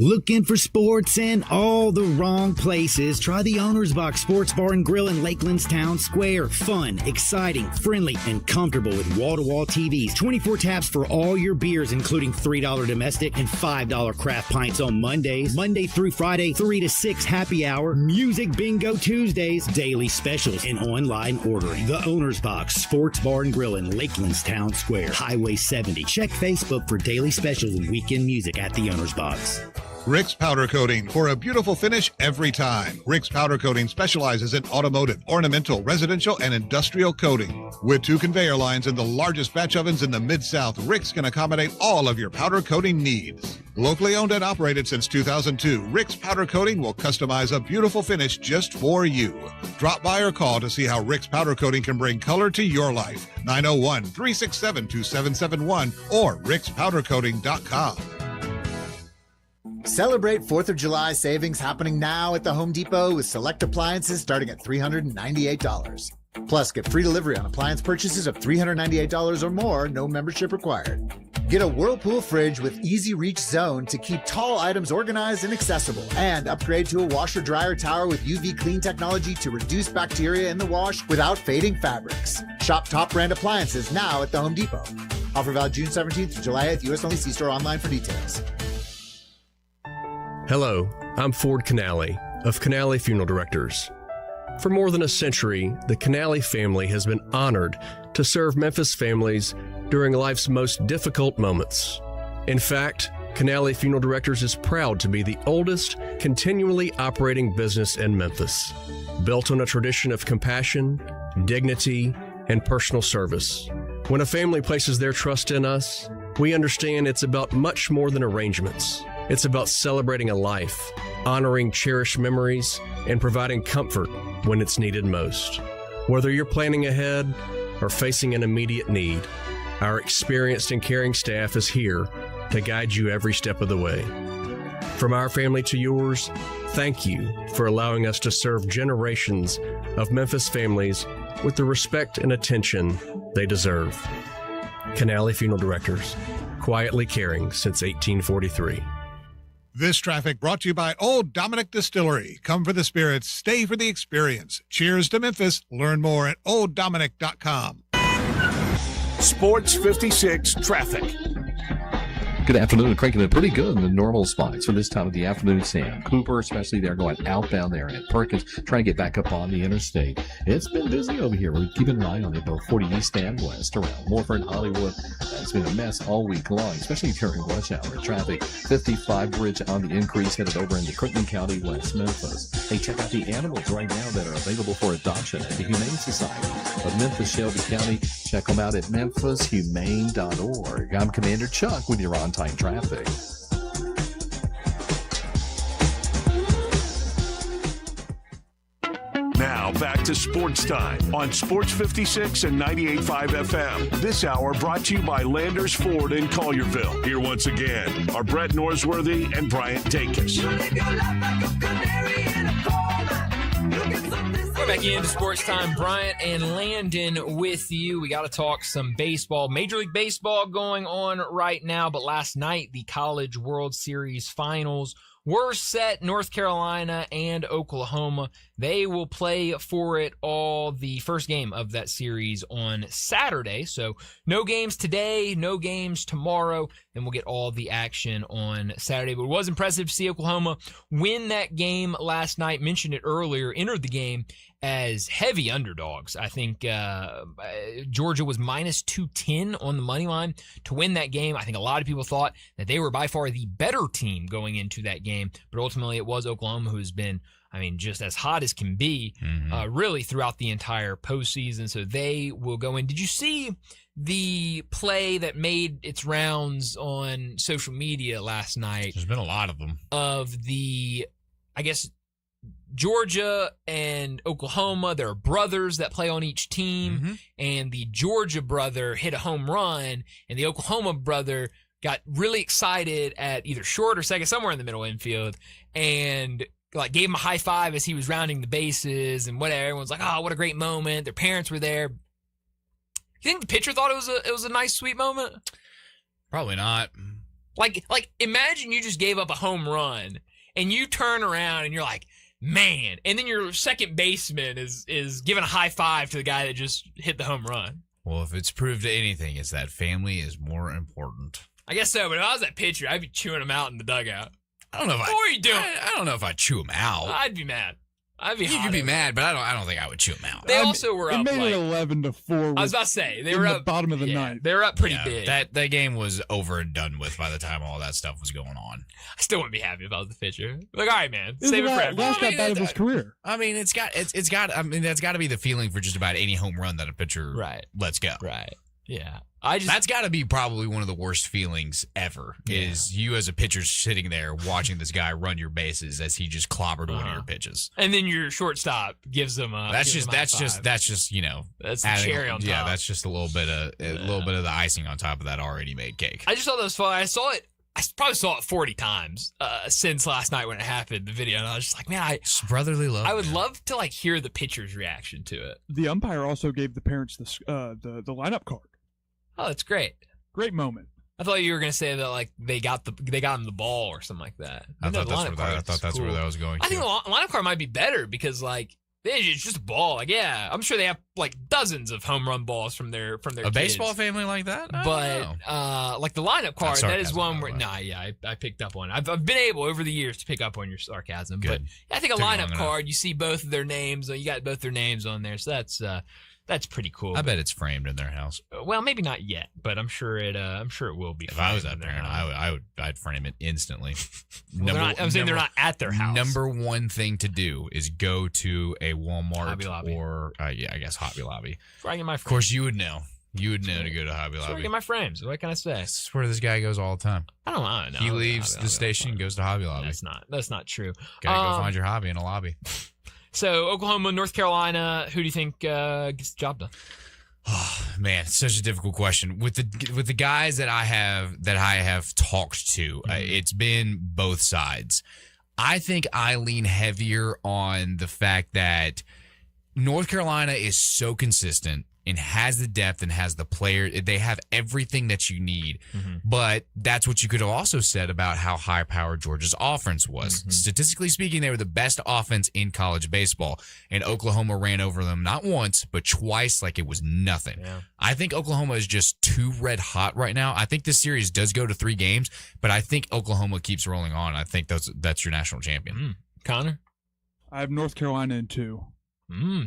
Looking for sports in all the wrong places? Try the Owner's Box Sports Bar and Grill in Lakeland's Town Square. Fun, exciting, friendly, and comfortable with wall-to-wall TVs. 24 taps for all your beers, including $3 domestic and $5 craft pints on Mondays. Monday through Friday, 3 to 6 happy hour. Music bingo Tuesdays. Daily specials and online ordering. The Owner's Box Sports Bar and Grill in Lakeland's Town Square. Highway 70. Check Facebook for daily specials and weekend music at the Owner's Box.
Rick's Powder Coating for a beautiful finish every time. Rick's Powder Coating specializes in automotive, ornamental, residential, and industrial coating. With 2 conveyor lines and the largest batch ovens in the Mid-South, Rick's can accommodate all of your powder coating needs. Locally owned and operated since 2002, Rick's Powder Coating will customize a beautiful finish just for you. Drop by or call to see how Rick's Powder Coating can bring color to your life. 901-367-2771 or rickspowdercoating.com.
Celebrate 4th of July savings happening now at the Home Depot with select appliances starting at $398. Plus, get free delivery on appliance purchases of $398 or more, no membership required. Get a Whirlpool fridge with easy reach zone to keep tall items organized and accessible. And upgrade to a washer-dryer tower with UV clean technology to reduce bacteria in the wash without fading fabrics. Shop top brand appliances now at the Home Depot. Offer valid June 17th to July 8th. U.S. only. See store online for details.
Hello, I'm Ford Canale of Canale Funeral Directors. For more than a century, the Canale family has been honored to serve Memphis families during life's most difficult moments. In fact, Canale Funeral Directors is proud to be the oldest continually operating business in Memphis, built on a tradition of compassion, dignity, and personal service. When a family places their trust in us, we understand it's about much more than arrangements. It's about celebrating a life, honoring cherished memories, and providing comfort when it's needed most. Whether you're planning ahead or facing an immediate need, our experienced and caring staff is here to guide you every step of the way. From our family to yours, thank you for allowing us to serve generations of Memphis families with the respect and attention they deserve. Canale Funeral Directors, quietly caring since 1843.
This traffic brought to you by Old Dominick Distillery. Come for the spirits, stay for the experience. Cheers to Memphis. Learn more at olddominick.com.
Sports 56 traffic.
Good afternoon. Cranking it pretty good in the normal spots for this time of the afternoon. Sam Cooper, especially there going outbound there at Perkins, trying to get back up on the interstate. It's been busy over here. We're keeping an eye on it, both 40 east and west around Morford, Hollywood. It's been a mess all week long, especially during rush hour traffic. 55 bridge on the increase headed over into Crittenden County, West Memphis. Hey, check out the animals right now that are available for adoption at the Humane Society of Memphis, Shelby County. Check them out at memphishumane.org. I'm Commander Chuck with your on-time traffic.
Now back to Sports Time on Sports 56 and 98.5 FM. This hour brought to you by Landers Ford in Collierville. Here once again are Brett Norsworthy and Bryant Dacus.
We're back into Sports Time. Bryant and Landon with you. We got to talk some baseball. Major League Baseball going on right now, but last night the College World Series finals were set. North Carolina and Oklahoma, they will play for it all. The first game of that series on Saturday. So no games today, no games tomorrow. Then we'll get all the action on Saturday. But it was impressive to see Oklahoma win that game last night. Mentioned it earlier, entered the game as heavy underdogs. I think Georgia was minus 210 on the money line to win that game. I think a lot of people thought that they were by far the better team going into that game, but ultimately it was Oklahoma who has been, just as hot as can be, really throughout the entire postseason. So they will go in. Did you see the play that made its rounds on social media last night?
There's been a lot of them.
Of the, Georgia and Oklahoma, there are brothers that play on each team, and the Georgia brother hit a home run, and the Oklahoma brother got really excited at either short or second, somewhere in the middle infield, and gave him a high five as he was rounding the bases and whatever. Everyone's like, "Oh, what a great moment!" Their parents were there. You think the pitcher thought it was a nice, sweet moment?
Probably not.
Like imagine you just gave up a home run and you turn around and you're like, man, and then your second baseman is giving a high five to the guy that just hit the home run.
Well, if it's proved to anything, it's that family is more important.
I guess so, but if I was that pitcher, I'd be chewing him out in the dugout.
I don't know if
what are you doing?
I don't know if I'd chew him out.
I'd be mad. I'd be.
You could be mad, but I don't think I would chew him out.
They also were up.
It made
like,
it 11-4.
I was about to say they were
in
up
the bottom of the ninth.
They were up pretty big.
That game was over and done with by the time all that stuff was going on.
I still wouldn't be happy if I was the pitcher. Like, all right, man,
This
save
is
it
the
forever.
last at bat of his career.
I mean, that's got to be the feeling for just about any home run that a pitcher lets go.
Right. Yeah.
That's got to be probably one of the worst feelings ever. Is you as a pitcher sitting there watching this guy run your bases as he just clobbered one of your pitches,
and then your shortstop gives them a.
That's just that's the
cherry on top.
Yeah, that's just a little bit of the icing on top of that already made cake.
I just thought that was fun. I probably saw it 40 times since last night when it happened, the video, and I was just like, man,
it's brotherly love.
I would love to hear the pitcher's reaction to it.
The umpire also gave the parents the lineup card.
Oh, that's great.
Great moment.
I thought you were gonna say that they got him the ball or something like that.
I thought that's where that was going.
I think the lineup card might be better because it's just a ball. I'm sure they have dozens of home run balls from their kids.
Baseball family like that.
But the lineup card, that is one where I picked up on. I've been able over the years to pick up on your sarcasm.
Good.
But I think a lineup card, you see both of their names. You got both their names on there, so that's pretty cool.
I bet it's framed in their house.
Well, maybe not yet, but I'm sure it will be.
If I was that parent, I'd frame it instantly.
I'm saying they're not at their house.
Number one thing to do is go to a Walmart
Hobby Lobby.
or I guess Hobby Lobby.
Where I get my frames.
Of course, you would know. You would know to go to Hobby
Where I
Lobby.
get my frames. What can I say?
That's where this guy goes all the time.
I don't know.
He leaves the station and goes to Hobby Lobby.
That's not true.
Gotta go find your hobby in a lobby.
So Oklahoma, North Carolina. Who do you think gets the job done?
Oh, man, it's such a difficult question. With the guys that I have talked to, it's been both sides. I think I lean heavier on the fact that North Carolina is so consistent and has the depth and has the player. They have everything that you need. But that's what you could have also said about how high-powered Georgia's offense was. Statistically speaking, they were the best offense in college baseball, and Oklahoma ran over them not once, but twice like it was nothing.
Yeah.
I think Oklahoma is just too red hot right now. I think this series does go to 3 games, but I think Oklahoma keeps rolling on. I think that's your national champion.
Connor?
I have North Carolina in 2.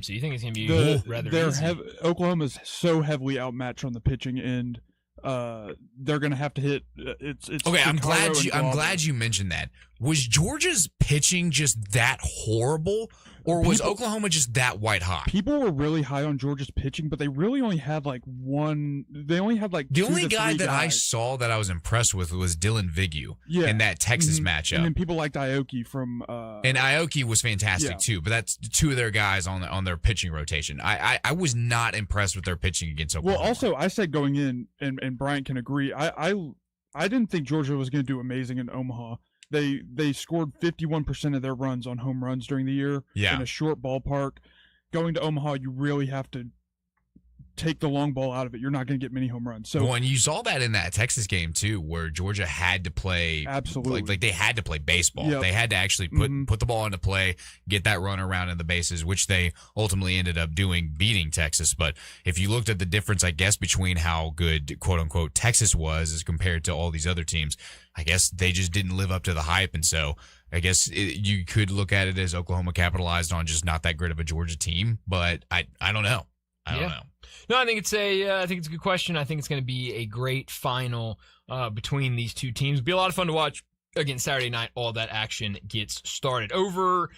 So you think it's going to be rather easy?
Oklahoma's so heavily outmatched on the pitching end. They're going to have to hit. It's
okay. I'm glad you mentioned that. Was Georgia's pitching just that horrible, or was Oklahoma just that white hot?
People were really high on Georgia's pitching, but they really only had one. They only had
the only guy that I saw that I was impressed with was Dylan Vigil in that Texas matchup.
And then people liked Aoki from.
And Aoki was fantastic too, but that's 2 of their guys on their pitching rotation. I was not impressed with their pitching against Oklahoma.
Well, also I said going in, and Brian can agree. I didn't think Georgia was going to do amazing in Omaha. They scored 51% of their runs on home runs during the year in a short ballpark. Going to Omaha, you really have to take the long ball out of it. You're not going to get many home runs. So,
and you saw that in that Texas game too, where Georgia had to play like they had to play baseball. They had to actually put the ball into play, get that run around in the bases, which they ultimately ended up doing, beating Texas. But if you looked at the difference, I guess, between how good quote unquote Texas was as compared to all these other teams, I guess they just didn't live up to the hype. And so I guess you could look at it as Oklahoma capitalized on just not that great of a Georgia team. But I don't know. I don't know.
No, I think it's a good question. I think it's going to be a great final between these two teams. It'll be a lot of fun to watch. Again, Saturday night, all that action gets started. Over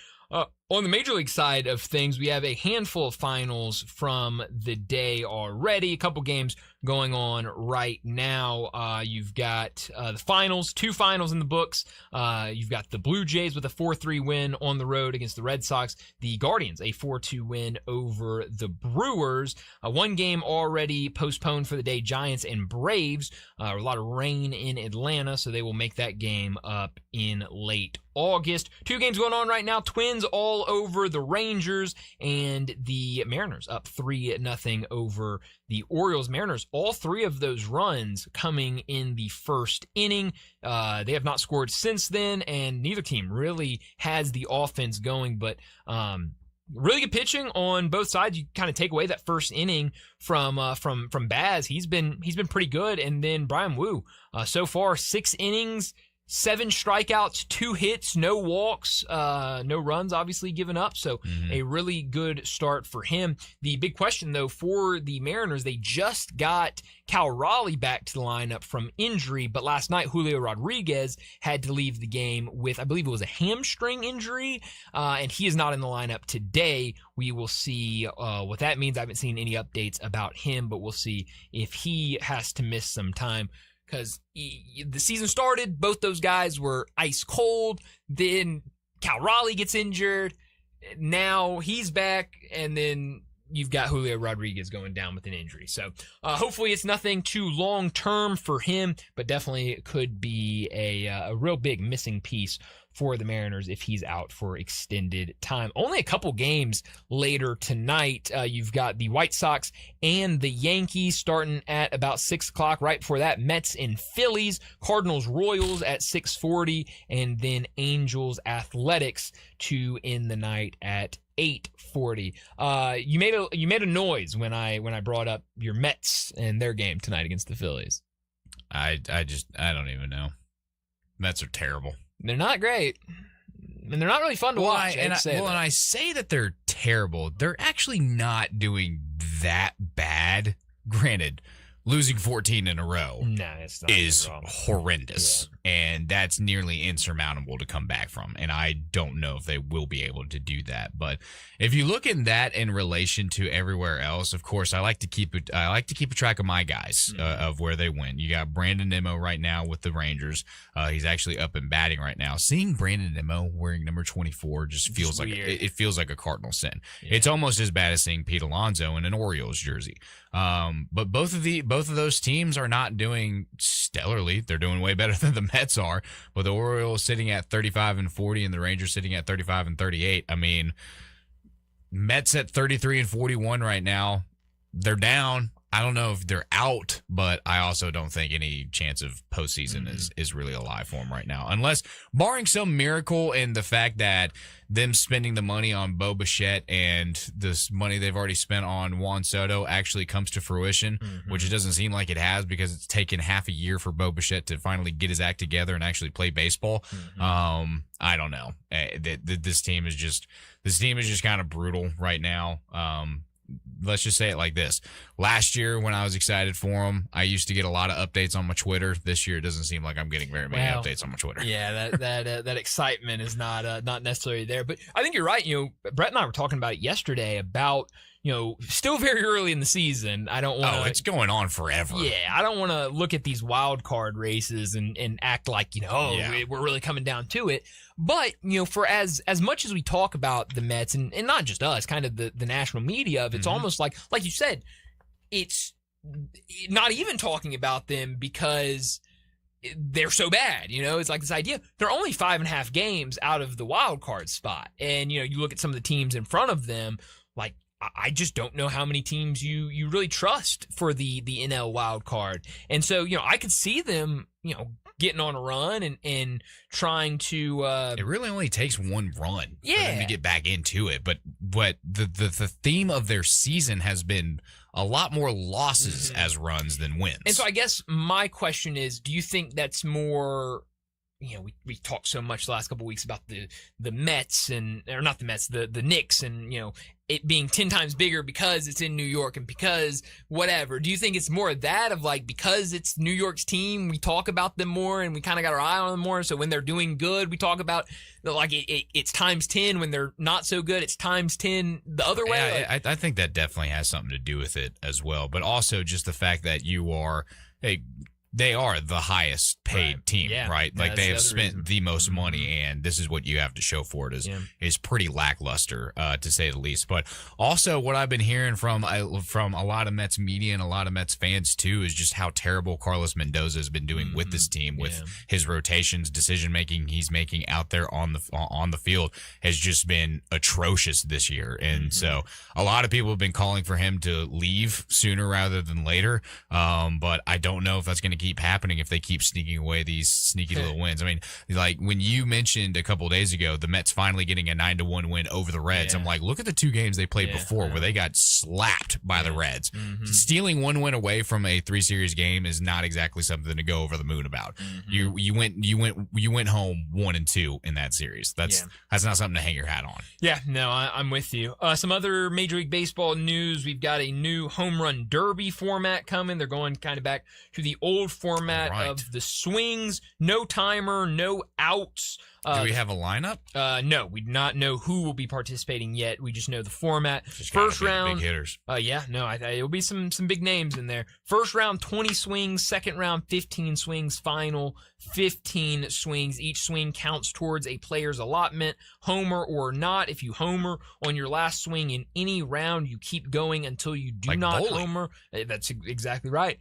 on the Major League side of things, we have a handful of finals from the day already. A couple games going on right now. You've got the finals, 2 finals in the books. You've got the Blue Jays with a 4-3 win on the road against the Red Sox. The Guardians, a 4-2 win over the Brewers. 1 game already postponed for the day, Giants and Braves. A lot of rain in Atlanta, so they will make that game up in late August. 2 games going on right now. Twins all all over the Rangers, and the Mariners up 3-0 over the Orioles. Mariners, all three of those runs coming in the first inning. They have not scored since then, and neither team really has the offense going, but really good pitching on both sides. You kind of take away that first inning from Baz. He's been pretty good, and then Brian Wu, so far 6 innings, 7 strikeouts, 2 hits, no walks, no runs obviously given up. So a really good start for him. The big question though for the Mariners, they just got Cal Raleigh back to the lineup from injury, but last night Julio Rodriguez had to leave the game with, I believe it was a hamstring injury, and he is not in the lineup today. We will see what that means. I haven't seen any updates about him, but we'll see if he has to miss some time. Because the season started, both those guys were ice cold. Then Cal Raleigh gets injured. Now he's back, and then you've got Julio Rodriguez going down with an injury. So hopefully it's nothing too long term for him, but definitely could be a real big missing piece for the Mariners if he's out for extended time. Only a couple games later tonight. You've got the White Sox and the Yankees starting at about 6 o'clock. Right before that, Mets and Phillies, Cardinals, Royals at 6:40, and then Angels, Athletics to end the night at 8:40. You made a noise when I brought up your Mets and their game tonight against the Phillies.
I don't even know. Mets are terrible.
They're not great, and they're not really fun to watch.
And I say that they're terrible. They're actually not doing that bad. Granted, losing 14 in a row is horrendous, and that's nearly insurmountable to come back from. And I don't know if they will be able to do that. But if you look in that in relation to everywhere else, of course, I like to keep a track of my guys of where they went. You got Brandon Nimmo right now with the Rangers. He's actually up and batting right now. Seeing Brandon Nimmo wearing number 24 just feels like it feels like a cardinal sin. Yeah. It's almost as bad as seeing Pete Alonso in an Orioles jersey. But both of those teams are not doing stellarly. They're doing way better than the Mets are. But the Orioles sitting at 35-40 and the Rangers sitting at 35-38. I mean, Mets at 33-41 right now. They're down. I don't know if they're out, but I also don't think any chance of postseason is really alive for them right now. Unless, barring some miracle in the fact that them spending the money on Bo Bichette and this money they've already spent on Juan Soto actually comes to fruition, which it doesn't seem like it has because it's taken half a year for Bo Bichette to finally get his act together and actually play baseball. I don't know. This team is just kind of brutal right now. Let's just say it like this. Last year when I was excited for him, I used to get a lot of updates on my Twitter. This year it doesn't seem like I'm getting very many updates on my Twitter.
Yeah, that excitement is not necessarily there. But I think you're right. Brett and I were talking about it yesterday about, still very early in the season. I don't want to.
Oh, it's going on forever.
Yeah, I don't want to look at these wild card races and act like, we're really coming down to it. But, for as much as we talk about the Mets, and not just us, kind of the national media of it's almost like you said, it's not even talking about them because they're so bad. It's like this idea. They're only 5.5 games out of the wild card spot. And, you look at some of the teams in front of them, like, I just don't know how many teams you really trust for the NL wild card. And so, I could see them, getting on a run and trying to
it really only takes one run for them to get back into it. But the theme of their season has been a lot more losses as runs than wins.
And so I guess my question is, do you think that's more we talked so much the last couple of weeks about the Mets or not the Mets, the Knicks and, it being 10 times bigger because it's in New York and because whatever. Do you think it's more of that of like, because it's New York's team, we talk about them more and we kind of got our eye on them more. So when they're doing good, we talk about like it's times 10. When they're not so good, it's times 10 the other way.
Yeah, I think that definitely has something to do with it as well. But also just the fact that you are, they are the highest paid team, right? Like they have spent the most money, and this is what you have to show for it is pretty lackluster, to say the least. But also what I've been hearing from a lot of Mets media and a lot of Mets fans too is just how terrible Carlos Mendoza has been doing with this team, with his rotations, decision making he's making out there on the field has just been atrocious this year. And so a lot of people have been calling for him to leave sooner rather than later. But I don't know if that's going to keep happening if they keep sneaking away these sneaky little wins. I mean, like when you mentioned a couple of days ago, the Mets finally getting a 9-1 win over the Reds. I'm like, look at the two games they played before where they got slapped by the Reds. Stealing one win away from a 3-series game is not exactly something to go over the moon about. You went home 1-2 in that series. That's not something to hang your hat on.
Yeah, no, I'm with you. Some other Major League Baseball news. We've got a new home run derby format coming. They're going kind of back to the old format of the swings, no timer, no outs.
Do we have a lineup?
No, we do not know who will be participating yet. We just know the format. First round,
big hitters.
It'll be some big names in there. First round, 20 swings. Second round, 15 swings. Final, 15 swings. Each swing counts towards a player's allotment, homer or not. If you homer on your last swing in any round, you keep going until you do not homer. That's exactly right.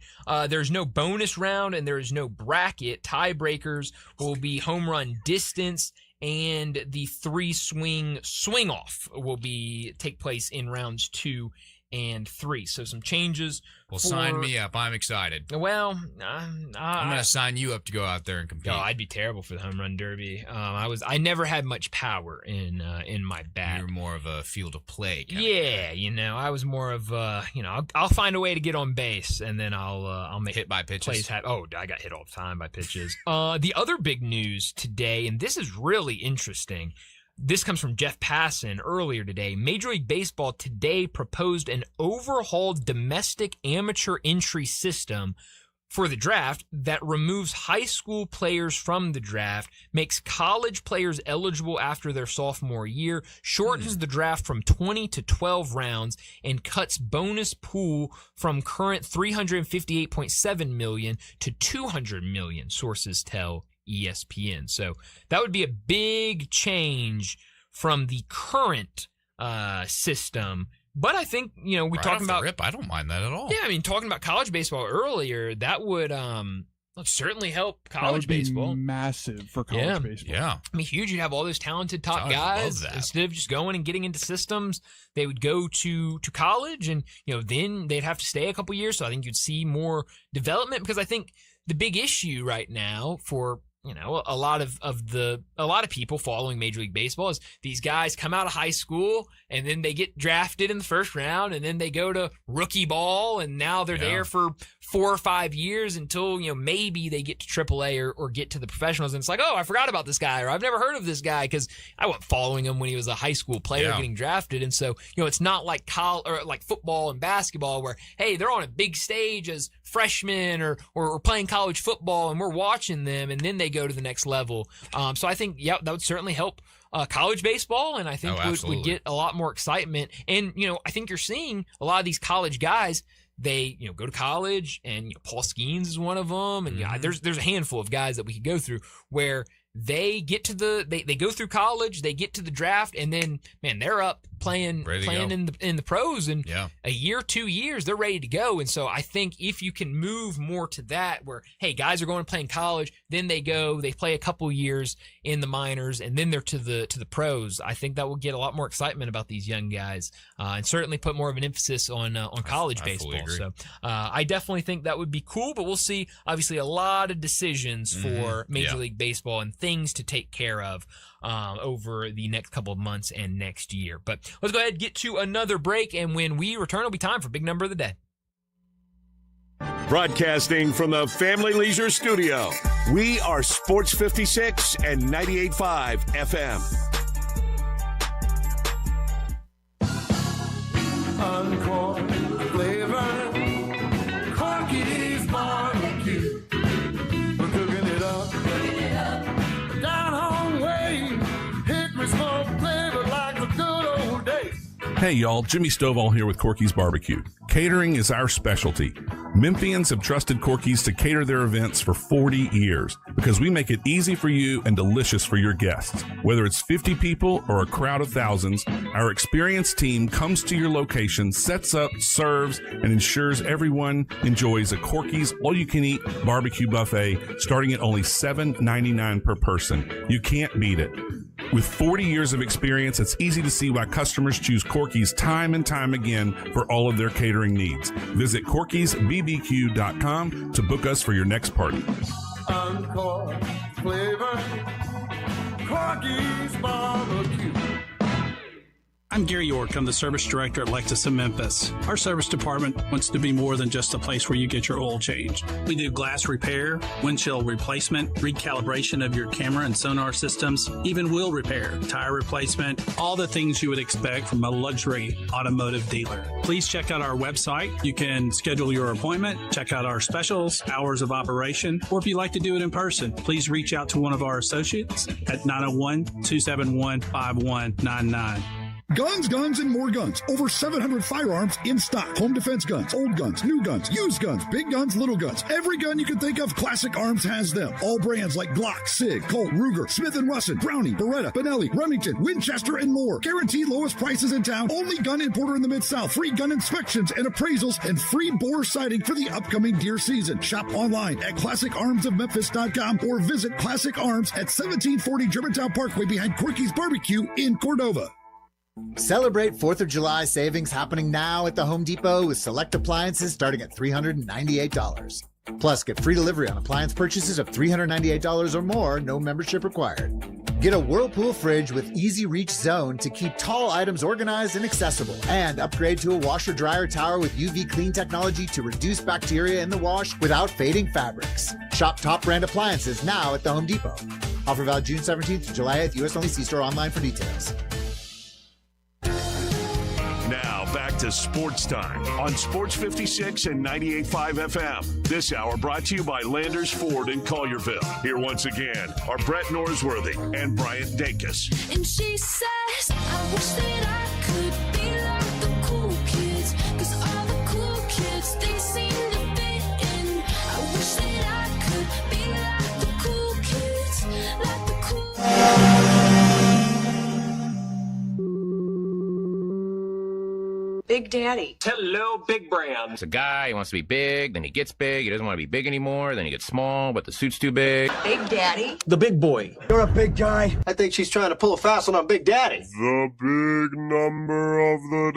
There's no bonus round and there is no bracket. Tiebreakers will be home run distance, and the 3-swing swing off will take place in rounds 2 and 3. So some changes.
Well, sign me up. I'm excited.
Well,
I'm going to sign you up to go out there and compete.
No, I'd be terrible for the home run derby. I never had much power in my bat.
You were more of a field of play kind
of guy. I was more of I'll find a way to get on base, and then I'll make
hit by pitches.
Plays happen. Oh, I got hit all the time by pitches. The other big news today, and this is really interesting. This comes from Jeff Passan earlier today. Major League Baseball today proposed an overhauled domestic amateur entry system for the draft that removes high school players from the draft, makes college players eligible after their sophomore year, shortens the draft from 20 to 12 rounds, and cuts bonus pool from current $358.7 million to $200 million, sources tell ESPN. So that would be a big change from the current system. But I think, we talking about
rip. I don't mind that at all.
Yeah, I mean, talking about college baseball earlier, that would certainly help college baseball.
Massive for college baseball.
Yeah,
I mean, huge. You'd have all those talented top guys. Instead of just going and getting into systems, they would go to college, and then they'd have to stay a couple years. So I think you'd see more development, because I think the big issue right now for a lot of people following Major League Baseball is these guys come out of high school and then they get drafted in the first round and then they go to rookie ball and now they're there for 4 or 5 years until, maybe they get to AAA or get to the professionals. And it's like, oh, I forgot about this guy, or I've never heard of this guy because I wasn't following him when he was a high school player getting drafted. And so, it's not like college or like football and basketball where, hey, they're on a big stage as freshmen or playing college football and we're watching them and then they go to the next level. So I think, that would certainly help college baseball, and I think would get a lot more excitement. And, I think you're seeing a lot of these college guys, they, go to college, and Paul Skeens is one of them. And there's a handful of guys that we could go through where they get to they go through college, they get to the draft, and then, man, they're up playing in the pros, and a year, 2 years, they're ready to go. And so I think if you can move more to that, where, hey, guys are going to play in college, then they play a couple years in the minors, and then they're to the pros. I think that will get a lot more excitement about these young guys, and certainly put more of an emphasis on college baseball. So I definitely think that would be cool, but we'll see. Obviously, a lot of decisions for Major League Baseball and things to take care of over the next couple of months and next year. But let's go ahead and get to another break, and when we return, it'll be time for Big Number of the Day.
Broadcasting from the Family Leisure Studio, we are Sports 56 and 98.5 FM.
Uncorked flavor, Corky's barbecue. We're cooking it up. Down home way, hickory smoke flavor like the good old days.
Hey y'all, Jimmy Stovall here with Corky's Barbecue. Catering is our specialty. Memphians have trusted Corky's to cater their events for 40 years because we make it easy for you and delicious for your guests. Whether it's 50 people or a crowd of thousands, our experienced team comes to your location, sets up, serves, and ensures everyone enjoys a Corky's all-you-can-eat barbecue buffet starting at only $7.99 per person. You can't beat it. With 40 years of experience, it's easy to see why customers choose Corky's time and time again for all of their catering needs. Visit Corky'sBBQ.com to book us for your next party.
Encore flavor, Corky's barbecue.
I'm Gary York. I'm the service director at Lexus of Memphis. Our service department wants to be more than just a place where you get your oil changed. We do glass repair, windshield replacement, recalibration of your camera and sonar systems, even wheel repair, tire replacement, all the things you would expect from a luxury automotive dealer. Please check out our website. You can schedule your appointment, check out our specials, hours of operation, or if you'd like to do it in person, please reach out to one of our associates at 901-271-5199.
Guns, guns, and more guns. Over 700 firearms in stock. Home defense guns, old guns, new guns, used guns, big guns, little guns. Every gun you can think of, Classic Arms has them. All brands like Glock, Sig, Colt, Ruger, Smith & Wesson, Browning, Beretta, Benelli, Remington, Winchester, and more. Guaranteed lowest prices in town. Only gun importer in the Mid-South. Free gun inspections and appraisals and free bore sighting for the upcoming deer season. Shop online at ClassicArmsOfMemphis.com or visit Classic Arms at 1740 Germantown Parkway behind Corky's Barbecue in Cordova.
Celebrate 4th of July savings happening now at the Home Depot with select appliances starting at $398. Plus, get free delivery on appliance purchases of $398 or more, no membership required. Get a Whirlpool fridge with easy reach zone to keep tall items organized and accessible. And upgrade to a washer-dryer tower with UV clean technology to reduce bacteria in the wash without fading fabrics. Shop top brand appliances now at the Home Depot. Offer valid June 17th to July 8th. U.S. only. See store online for details.
Now back to Sports Time on Sports 56 and 98.5 FM. This hour brought to you by Landers Ford in Collierville. Here once again are Brett Norsworthy and Bryant Dacus.
And she says, I wish that I could be like the cool kids, 'cause all the cool kids, they seem to fit in. I wish that I could be like the cool kids, like the cool
Big Daddy.
Hello, Big Brand.
It's a guy, he wants to be big, then he gets big, he doesn't want to be big anymore, then he gets small, but the suit's too big.
Big Daddy.
The big boy.
You're a big guy. I think she's trying to pull a fast one on Big Daddy.
The big number of the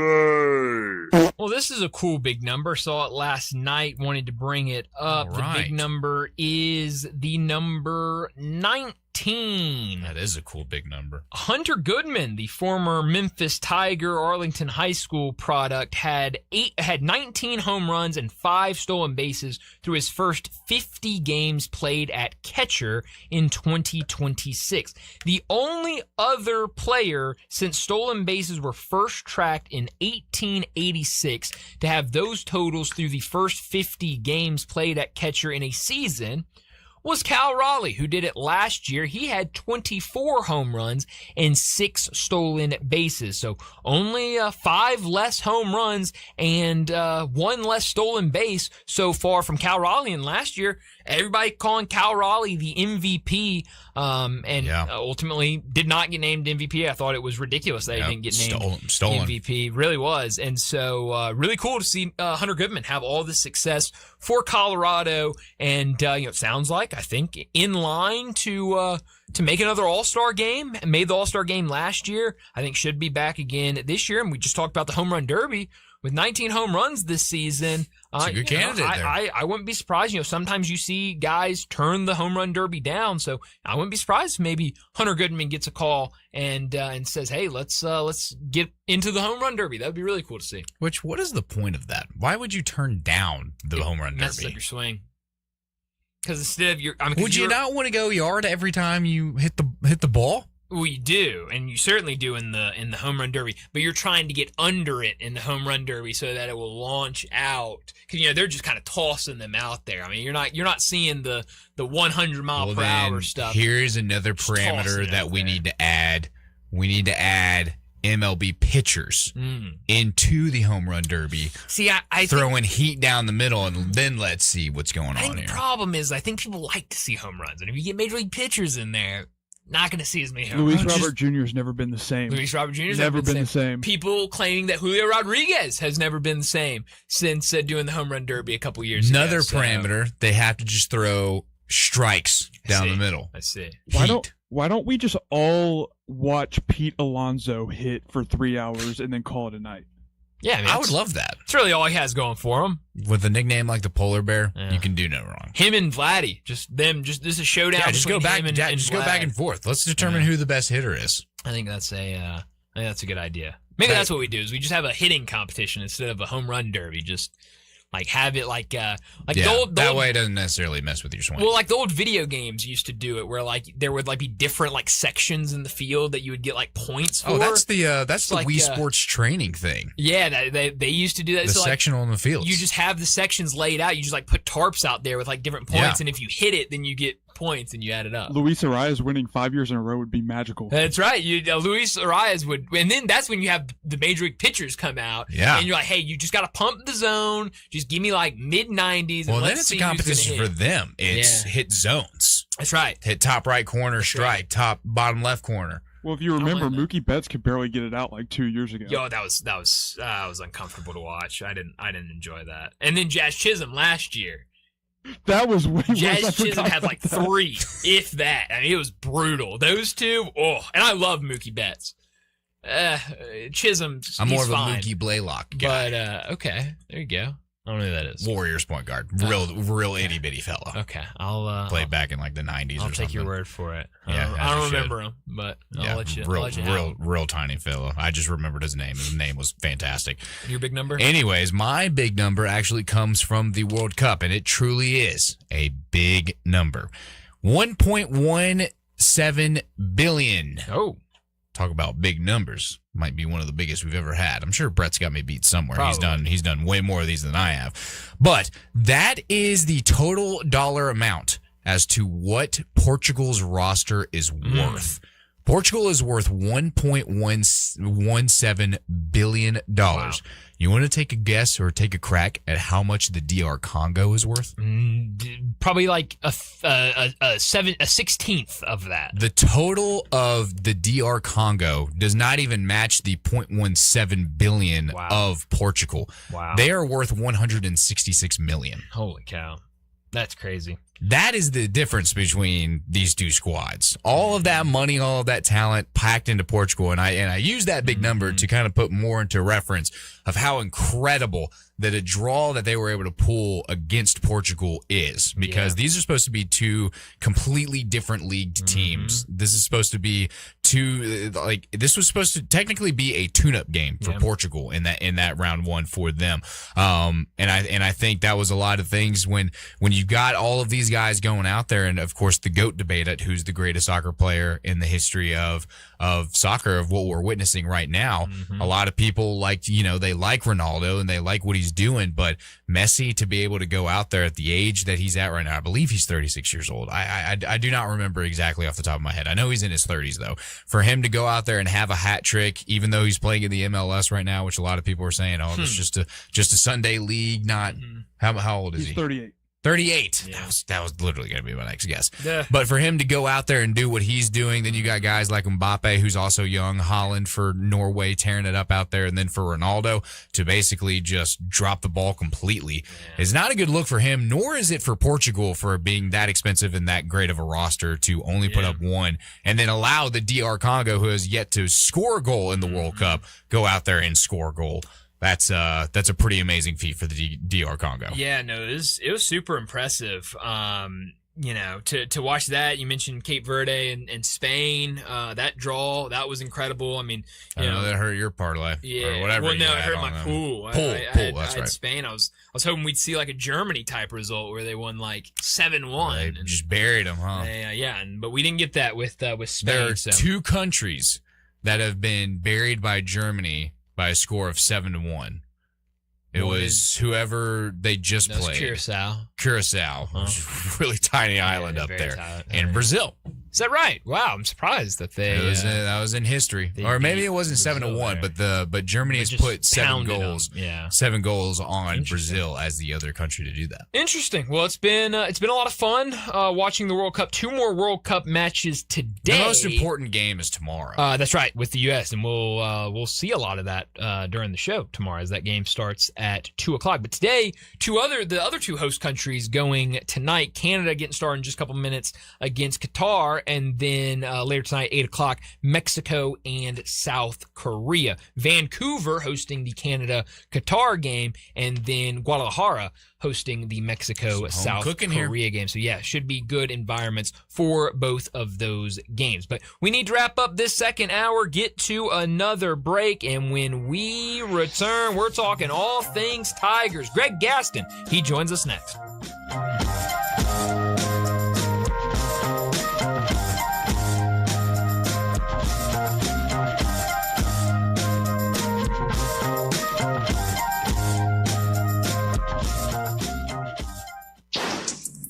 day.
Well, this is a cool big number. Saw it last night, wanted to bring it up.
All right.
The big number is the number 19.
That is a cool big number.
Hunter Goodman, the former Memphis Tiger Arlington High School product, had 19 home runs and 5 stolen bases through his first 50 games played at catcher in 2026. The only other player since stolen bases were first tracked in 1886 to have those totals through the first 50 games played at catcher in a season was Cal Raleigh, who did it last year. He had 24 home runs and 6 stolen bases. So only 5 less home runs and 1 less stolen base so far from Cal Raleigh. And last year, everybody calling Cal Raleigh the MVP, ultimately did not get named MVP. I thought it was ridiculous that he didn't get named
stolen.
MVP. Really was. And so really cool to see Hunter Goodman have all this success for Colorado. And it sounds like, I think, in line to make another All-Star game. Made the All-Star game last year. I think should be back again this year. And we just talked about the Home Run Derby. With 19 home runs this season,
it's a good candidate there.
I wouldn't be surprised. Sometimes you see guys turn the Home Run Derby down, so I wouldn't be surprised if maybe Hunter Goodman gets a call and says, "Hey, let's get into the Home Run Derby." That would be really cool to see.
What is the point of that? Why would you turn down the Home Run Derby?
Messes up your swing. Because instead of
would you not want to go yard every time you hit the ball?
Well, you do, and you certainly do in the Home Run Derby, but you're trying to get under it in the Home Run Derby so that it will launch out. Because they're just kind of tossing them out there. I mean, you're not seeing the 100 mile per hour stuff.
Here's another parameter that we need to add. We need to add MLB pitchers into the home run derby.
See, I
throwing heat down the middle, and then let's see what's going on here.
The problem is, I think people like to see home runs, and if you get major league pitchers in there, not going to see as many home runs.
Luis Robert Jr. has never been the same.
Luis Robert Jr. has
never been the same.
People claiming that Julio Rodriguez has never been the same since doing the home run derby a couple years ago.
Another parameter, they have to just throw strikes down the middle.
I see.
Why don't we just all watch Pete Alonso hit for 3 hours and then call it a night?
Yeah, I mean,
I would love that.
It's really all he has going for him.
With a nickname like the Polar Bear, you can do no wrong.
Him and Vladdy, this is a showdown.
Yeah, just go back
and
just go back and forth. Let's determine who the best hitter is.
I think that's a good idea. Maybe that's what we do. Is we just have a hitting competition instead of a home run derby. Just like have it like the old
that way it doesn't necessarily mess with your swing.
Well, like the old video games used to do it, where like there would like be different like sections in the field that you would get like points for.
Oh, that's the
like,
Wii Sports training thing.
Yeah, they used to do that.
The
so,
sectional in the field.
You just have the sections laid out. You just like put tarps out there with like different points, and if you hit it, then you get points and you add it up.
Luis Arias winning 5 years in a row would be magical.
That's right. Luis Arias would, and then that's when you have the major league pitchers come out.
Yeah.
And you're like, hey, you just got to pump the zone. Just give me like mid-90s.
Well,
and
then
let's
it's
see
a competition
who's
for them. It's hit zones.
That's right.
Hit top right corner, strike, top bottom left corner.
Well, if you remember, Mookie Betts could barely get it out like 2 years ago.
Yo, that was uncomfortable to watch. I didn't enjoy that. And then Jazz Chisholm last year.
That was way worse.
Jazz Chisholm had like 3, if that. I mean, it was brutal. Those two, and I love Mookie Betts. Chisholm,
I'm more
he's
of a
fine.
Mookie Blaylock guy.
But okay, there you go. I don't know who that is.
Warriors point guard, real itty bitty fella.
Okay, I'll
played back in like the 90s.
I'll take your word for it.
Yeah,
I don't remember him, but I'll let you.
Real tiny fella. I just remembered his name. His name was fantastic.
Your big number?
Anyways, my big number actually comes from the World Cup, and it truly is a big number. 1.17 billion.
Oh.
Talk about big numbers. Might be one of the biggest we've ever had. I'm sure Brett's got me beat somewhere.
Probably.
He's done way more of these than I have. But that is the total dollar amount as to what Portugal's roster is worth. Portugal is worth $1.17 billion. Wow. You want to take a guess or take a crack at how much the DR Congo is worth?
Probably like a 16th of that.
The total of the DR Congo does not even match the 0.17 billion of Portugal.
Wow.
They are worth 166 million.
Holy cow. That's crazy.
That is the difference between these two squads. All of that money, all of that talent packed into Portugal, and I use that big number to kind of put more into reference of how incredible that a draw that they were able to pull against Portugal is, because these are supposed to be two completely different leagued teams. This is supposed to be this was supposed to technically be a tune-up game for Portugal in that round one for them. And I think that was a lot of things when you got all of these guys going out there, and of course the GOAT debate at who's the greatest soccer player in the history of soccer, of what we're witnessing right now. A lot of people they like Ronaldo and they like what he's doing, but Messi, to be able to go out there at the age that he's at right now, I believe he's 36 years old. I do not remember exactly off the top of my head. I know he's in his 30s though. For him to go out there and have a hat trick, even though he's playing in the MLS right now, which a lot of people are saying, oh, it's just a Sunday league, not how old is he?
He's 38.
38.
Yeah.
That was literally going to be my next guess.
Yeah.
But for him to go out there and do what he's doing, then you got guys like Mbappe, who's also young, Holland for Norway tearing it up out there, and then for Ronaldo to basically just drop the ball completely is not a good look for him, nor is it for Portugal for being that expensive and that great of a roster to only put up one and then allow the DR Congo, who has yet to score a goal in the World Cup, go out there and score a goal. That's a pretty amazing feat for the DR Congo.
Yeah, no, it was super impressive. To watch that, you mentioned Cape Verde and Spain. That draw, that was incredible. I mean,
I know that hurt your parlay, or whatever.
Well, no, it hurt my pool.
Pool.
I
That's
had
right.
Spain. I was hoping we'd see like a Germany type result where they won like 7-1.
They just buried them, huh?
But we didn't get that with Spain.
There are two countries that have been buried by Germany by a score of 7-1. It was whoever they just played.
Curacao.
Curacao, which is a really tiny island up there, and Brazil.
Is that right? Wow, I'm surprised that they.
That was in history, or maybe it wasn't 7-1, but Germany has put 7 goals.
Yeah,
7 goals on Brazil as the other country to do that.
Interesting. Well, it's been a lot of fun watching the World Cup. 2 more World Cup matches today.
The most important game is tomorrow.
That's right, with the U.S. and we'll see a lot of that during the show tomorrow as that game starts at 2:00. But today, the other 2 host countries going tonight. Canada getting started in just a couple minutes against Qatar, and then later tonight, 8:00, Mexico and South Korea. Vancouver hosting the Canada-Qatar game, and then Guadalajara hosting the Mexico-South Korea game. So, yeah, should be good environments for both of those games. But we need to wrap up this second hour, get to another break, and when we return, we're talking all things Tigers. Greg Gaston, he joins us next.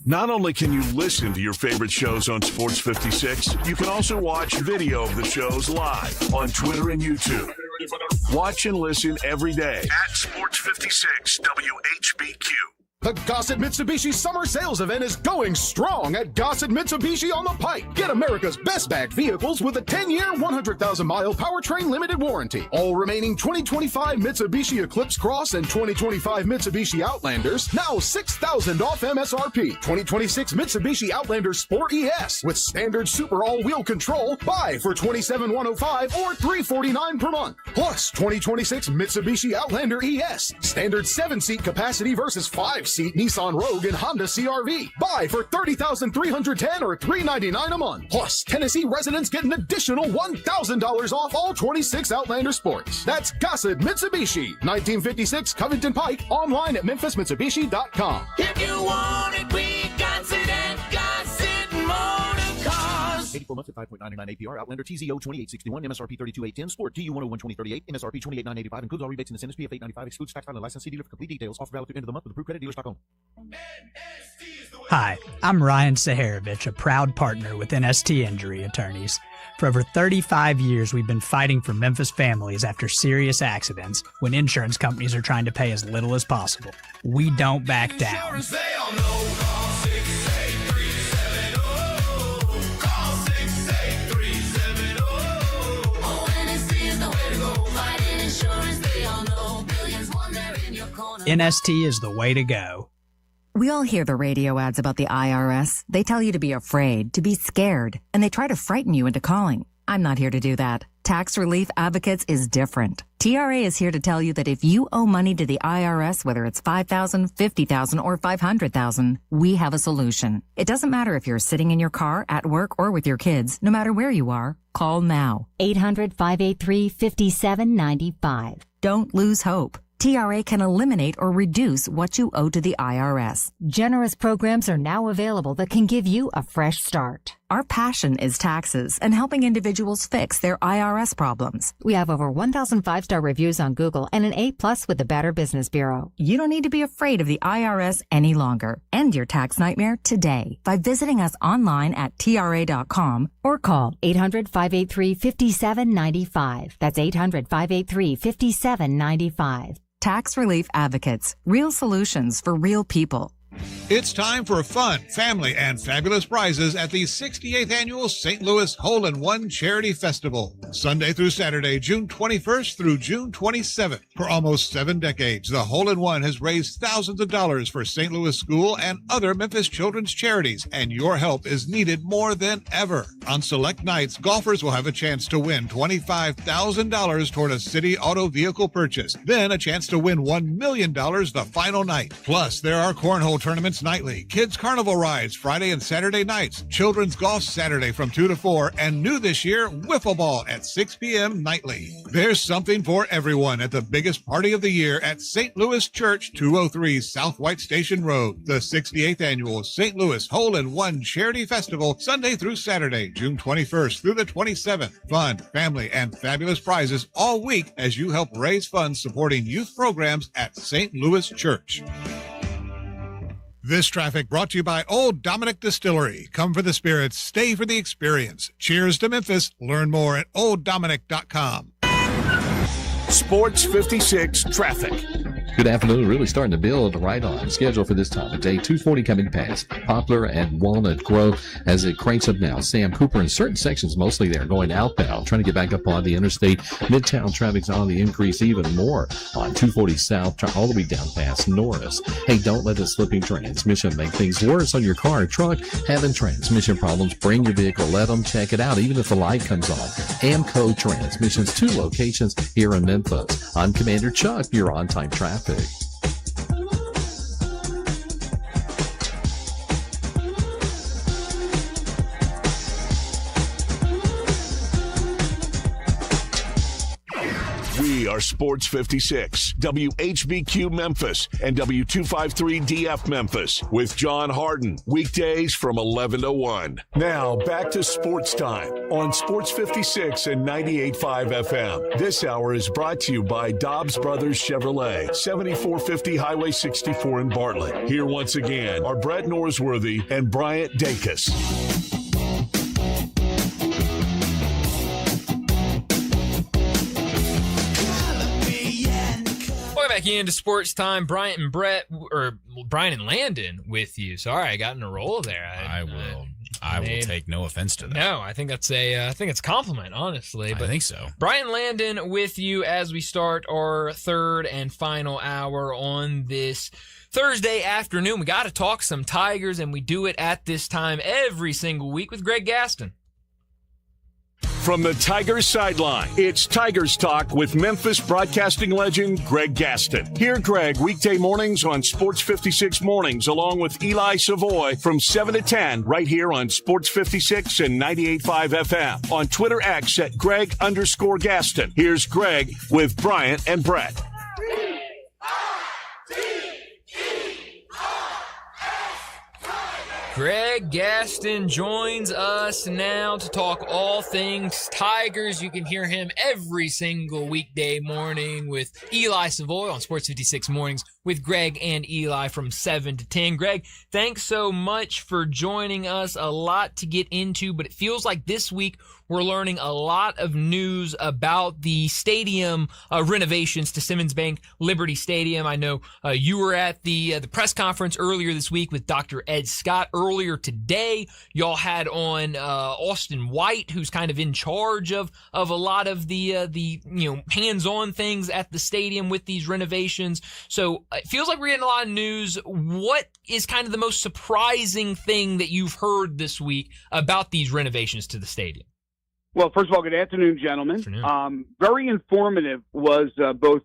Not only can you listen to your favorite shows on Sports 56, you can also watch video of the shows live on Twitter and YouTube. Watch and listen every day at Sports 56 WHBQ.
The Gossett Mitsubishi Summer Sales Event is going strong at Gossett Mitsubishi on the Pike. Get America's best-backed vehicles with a 10-year, 100,000-mile powertrain limited warranty. All remaining 2025 Mitsubishi Eclipse Cross and 2025 Mitsubishi Outlanders, now $6,000 off MSRP. 2026 Mitsubishi Outlander Sport ES with standard super all-wheel control, buy for $27,105 or $349 per month. Plus, 2026 Mitsubishi Outlander ES, standard 7-seat capacity versus 5-seat Nissan Rogue and Honda CR-V. Buy for $30,310 or $399 a month. Plus, Tennessee residents get an additional $1,000 off all 26 Outlander Sports. That's Gossett Mitsubishi, 1956 Covington Pike, online at memphismitsubishi.com.
If you want it, we got it at Gossett Motor Cars.
84 months at 5.99 APR. Outlander TZO 2861. MSRP 32,810. Sport TU 101 2038. MSRP 28,985. Includes all rebates and incentives. PF 895. Excludes tax, file, and license. See dealer for complete details. Offer valid through end of the month with approved credit. Dealer stock only.
Hi, I'm Ryan Saharovich, a proud partner with NST Injury Attorneys. For over 35 years, we've been fighting for Memphis families after serious accidents when insurance companies are trying to pay as little as possible. We don't back down. NST is the way to go.
We all hear the radio ads about the IRS. They tell you to be afraid, to be scared, and they try to frighten you into calling. I'm not here to do that. Tax Relief Advocates is different. TRA is here to tell you that if you owe money to the IRS, whether it's $5,000, $50,000, or $500,000, we have a solution. It doesn't matter if you're sitting in your car, at work, or with your kids. No matter where you are, call now.
800-583-5795.
Don't lose hope. TRA can eliminate or reduce what you owe to the IRS.
Generous programs are now available that can give you a fresh start.
Our passion is taxes and helping individuals fix their IRS problems.
We have over 1,000 5-star reviews on Google and an A+ with the Better Business Bureau.
You don't need to be afraid of the IRS any longer. End your tax nightmare today by visiting us online at TRA.com
or call 800-583-5795. That's 800-583-5795.
Tax Relief Advocates. Real solutions for real people.
It's time for fun, family, and fabulous prizes at the 68th Annual St. Louis Hole-in-One Charity Festival. Sunday through Saturday, June 21st through June 27th. For almost 7 decades, the Hole-in-One has raised thousands of dollars for St. Louis School and other Memphis children's charities, and your help is needed more than ever. On select nights, golfers will have a chance to win $25,000 toward a city auto vehicle purchase, then a chance to win $1 million the final night. Plus, there are cornhole tournaments nightly, kids carnival rides Friday and Saturday nights, children's golf Saturday from 2 to 4, and new this year, wiffle ball at 6 p.m. nightly. There's something for everyone at the biggest party of the year at St. Louis Church, 203 South White Station Road. The 68th Annual St. Louis Hole-in-One Charity Festival, Sunday through Saturday, June 21st through the 27th. Fun, family, and fabulous prizes all week as you help raise funds supporting youth programs at St. Louis Church. This traffic brought to you by Old Dominick Distillery. Come for the spirits, stay for the experience. Cheers to Memphis. Learn more at olddominick.com.
Sports 56 traffic.
Good afternoon. Really starting to build right on schedule for this time of day. 240 coming past Poplar and Walnut Grove as it cranks up now. Sam Cooper in certain sections, mostly there, going outbound, trying to get back up on the interstate. Midtown traffic's on the increase even more on 240 south, all the way down past Norris. Hey, don't let a slipping transmission make things worse on your car or truck. Having transmission problems, bring your vehicle, let them check it out, even if the light comes on. Amco Transmissions, 2 locations here in Memphis. I'm Commander Chuck, your on-time traffic.
We are Sports 56, WHBQ Memphis, and W253DF Memphis, with John Harden, weekdays from 11 to 1. Now, back to Sports Time on Sports 56 and 98.5 FM. This hour is brought to you by Dobbs Brothers Chevrolet, 7450 Highway 64 in Bartlett. Here once again are Brett Norsworthy and Bryant Dacus.
Back into Sports Time, Bryant and Brian and Landon with you. Sorry, I got in a roll there.
I will take no offense to that.
No, I think that's I think it's a compliment, honestly. But
I think so.
Brian Landon with you as we start our third and final hour on this Thursday afternoon. We got to talk some Tigers, and we do it at this time every single week with Greg Gaston.
From the Tigers sideline, it's Tigers Talk with Memphis broadcasting legend Greg Gaston. Hear Greg weekday mornings on Sports 56 Mornings, along with Eli Savoy from 7 to 10 right here on Sports 56 and 98.5 FM. On Twitter X at Greg_Gaston. Here's Greg with Bryant and Brett.
Greg Gaston joins us now to talk all things Tigers. You can hear him every single weekday morning with Eli Savoy on Sports 56 Mornings with Greg and Eli from 7 to 10. Greg, thanks so much for joining us. A lot to get into, but it feels like this week we're learning a lot of news about the stadium renovations to Simmons Bank Liberty Stadium. I know you were at the press conference earlier this week with Dr. Ed Scott. Earlier today, y'all had on Austin White, who's kind of in charge of a lot of the hands-on things at the stadium with these renovations. So it feels like we're getting a lot of news. What is kind of the most surprising thing that you've heard this week about these renovations to the stadium?
Well, first of all, good afternoon, gentlemen. Very informative was both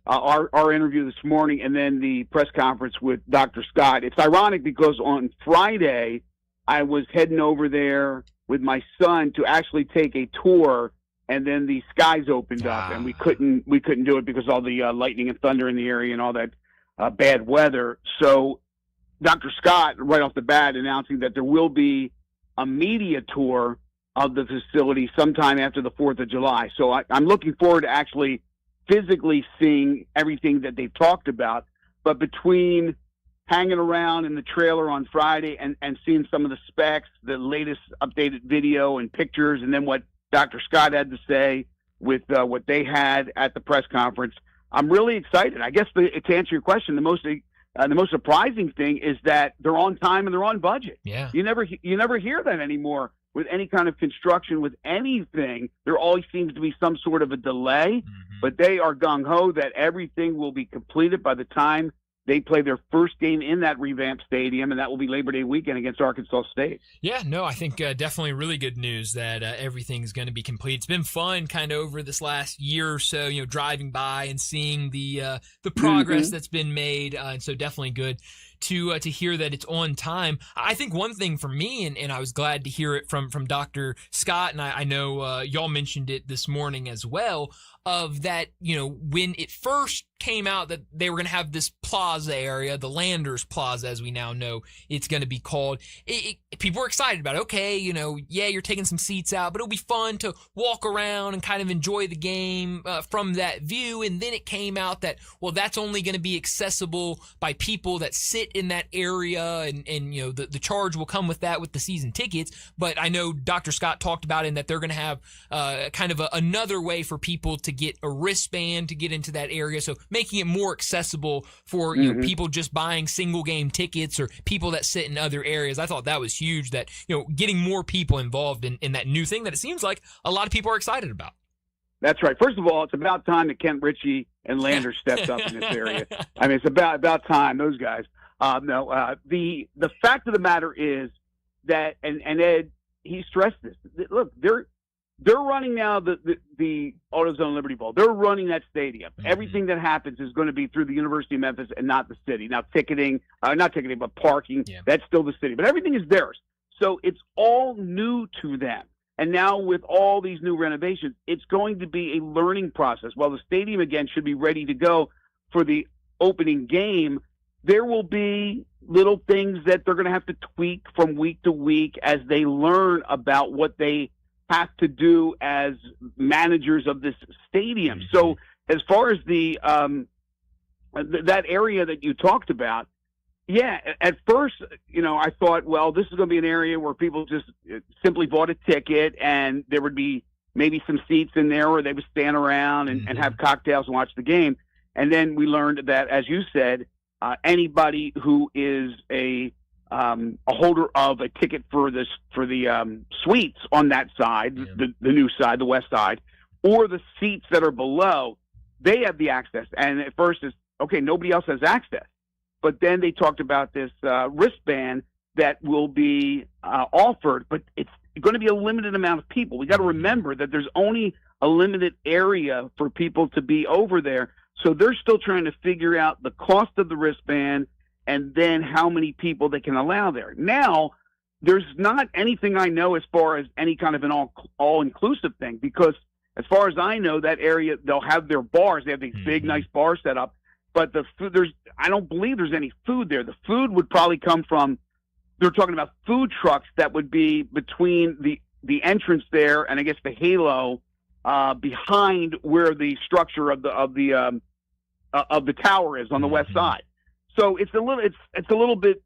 our interview this morning and then the press conference with Dr. Scott. It's ironic because on Friday I was heading over there with my son to actually take a tour, and then the skies opened up, and we couldn't do it because all the lightning and thunder in the area and all that bad weather. So Dr. Scott, right off the bat, announcing that there will be a media tour of the facility sometime after the 4th of July. So I'm looking forward to actually physically seeing everything that they've talked about. But between hanging around in the trailer on Friday and seeing some of the specs, the latest updated video and pictures, and then what Dr. Scott had to say with what they had at the press conference, I'm really excited. I guess to answer your question, the most surprising thing is that they're on time and they're on budget.
Yeah.
You never hear that anymore. With any kind of construction, with anything, there always seems to be some sort of a delay, but they are gung-ho that everything will be completed by the time they play their first game in that revamped stadium, and that will be Labor Day weekend against Arkansas State.
Yeah, no, I think definitely really good news that everything's going to be complete. It's been fun kind of over this last year or so, driving by and seeing the progress that's been made, and so definitely good to hear that it's on time. I think one thing for me, and I was glad to hear it from Dr. Scott, and I know y'all mentioned it this morning as well, of that, when it first came out that they were going to have this plaza area, the Landers Plaza, as we now know it's going to be called, people were excited about it. Okay, you're taking some seats out, but it'll be fun to walk around and kind of enjoy the game from that view. And then it came out that, well, that's only going to be accessible by people that sit in that area, and the charge will come with that with the season tickets. But I know Dr. Scott talked about in that they're going to have kind of another way for people to get a wristband to get into that area, so making it more accessible for people just buying single game tickets or people that sit in other areas. I thought that was huge, that getting more people involved in that new thing that it seems like a lot of people are excited about.
That's right. First of all, it's about time that Kent Ritchie and Lander stepped up in this area. I mean, it's about time, those guys. The fact of the matter is that, and Ed, he stressed this. Look, they're running now the AutoZone Liberty Bowl. They're running that stadium. Everything that happens is going to be through the University of Memphis and not the city. Now, not ticketing, but parking, that's still the city. But everything is theirs. So it's all new to them. And now with all these new renovations, it's going to be a learning process. While the stadium, again, should be ready to go for the opening game, there will be little things that they're going to have to tweak from week to week as they learn about what they have to do as managers of this stadium. So as far as the that area that you talked about, yeah, at first, I thought, well, this is going to be an area where people just simply bought a ticket and there would be maybe some seats in there where they would stand around and have cocktails and watch the game. And then we learned that, as you said, anybody who is a holder of a ticket for the suites on that side, the new side, the west side, or the seats that are below, they have the access. And at first it's, okay, nobody else has access. But then they talked about this wristband that will be offered, but it's going to be a limited amount of people. We got to remember that there's only a limited area for people to be over there. So they're still trying to figure out the cost of the wristband and then how many people they can allow there. Now, there's not anything I know as far as any kind of an all-inclusive thing, because as far as I know, that area, they'll have their bars. They have these big, nice bars set up. But the food, I don't believe there's any food there. The food would probably come from, they're talking about food trucks that would be between the entrance there and I guess the halo behind where the structure of the tower is on the west side. So it's a little bit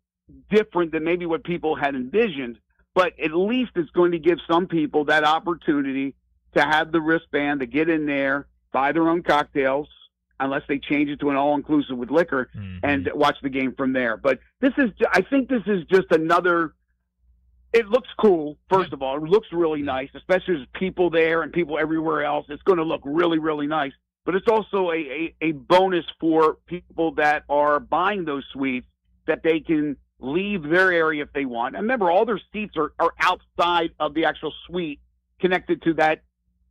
different than maybe what people had envisioned, but at least it's going to give some people that opportunity to have the wristband, to get in there, buy their own cocktails, unless they change it to an all-inclusive with liquor, and watch the game from there. But I think this is just another, it looks cool, first of all. It looks really nice, especially as people there and people everywhere else. It's going to look really, really nice. But it's also a bonus for people that are buying those suites, that they can leave their area if they want. And remember, all their seats are outside of the actual suite, connected to that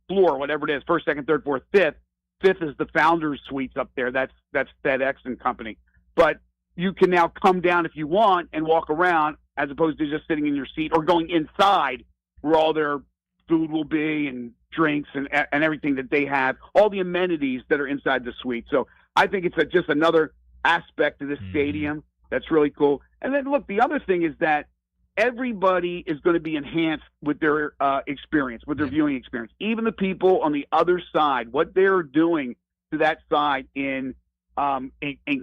floor, whatever it is, first, second, third, fourth, fifth. Fifth is the founders' suites up there. That's FedEx and company. But you can now come down if you want and walk around, as opposed to just sitting in your seat or going inside where all their food will be and drinks and everything that they have, all the amenities that are inside the suite. So I think it's just another aspect of this stadium that's really cool. And then, look, the other thing is that everybody is going to be enhanced with their experience, with their viewing experience. Even the people on the other side, what they're doing to that side in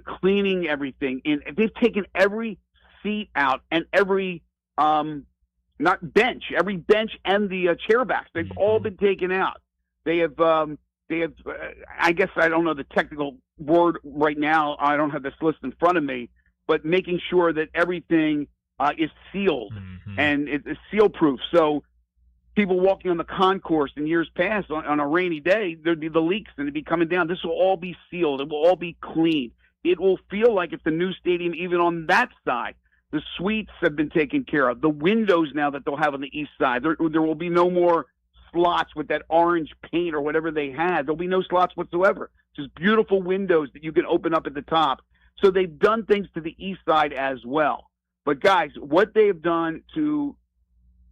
cleaning everything. They've taken every seat out and every every bench and the chair backs. They've all been taken out. They have. I guess I don't know the technical word right now. I don't have this list in front of me, but making sure that everything is sealed and it's seal proof. So people walking on the concourse in years past on a rainy day, there'd be the leaks and it'd be coming down. This will all be sealed. It will all be cleaned. It will feel like it's a new stadium even on that side. The suites have been taken care of. The windows now that they'll have on the east side, there will be no more slots with that orange paint or whatever they had. There'll be no slots whatsoever. Just beautiful windows that you can open up at the top. So they've done things to the east side as well. But guys, what they have done to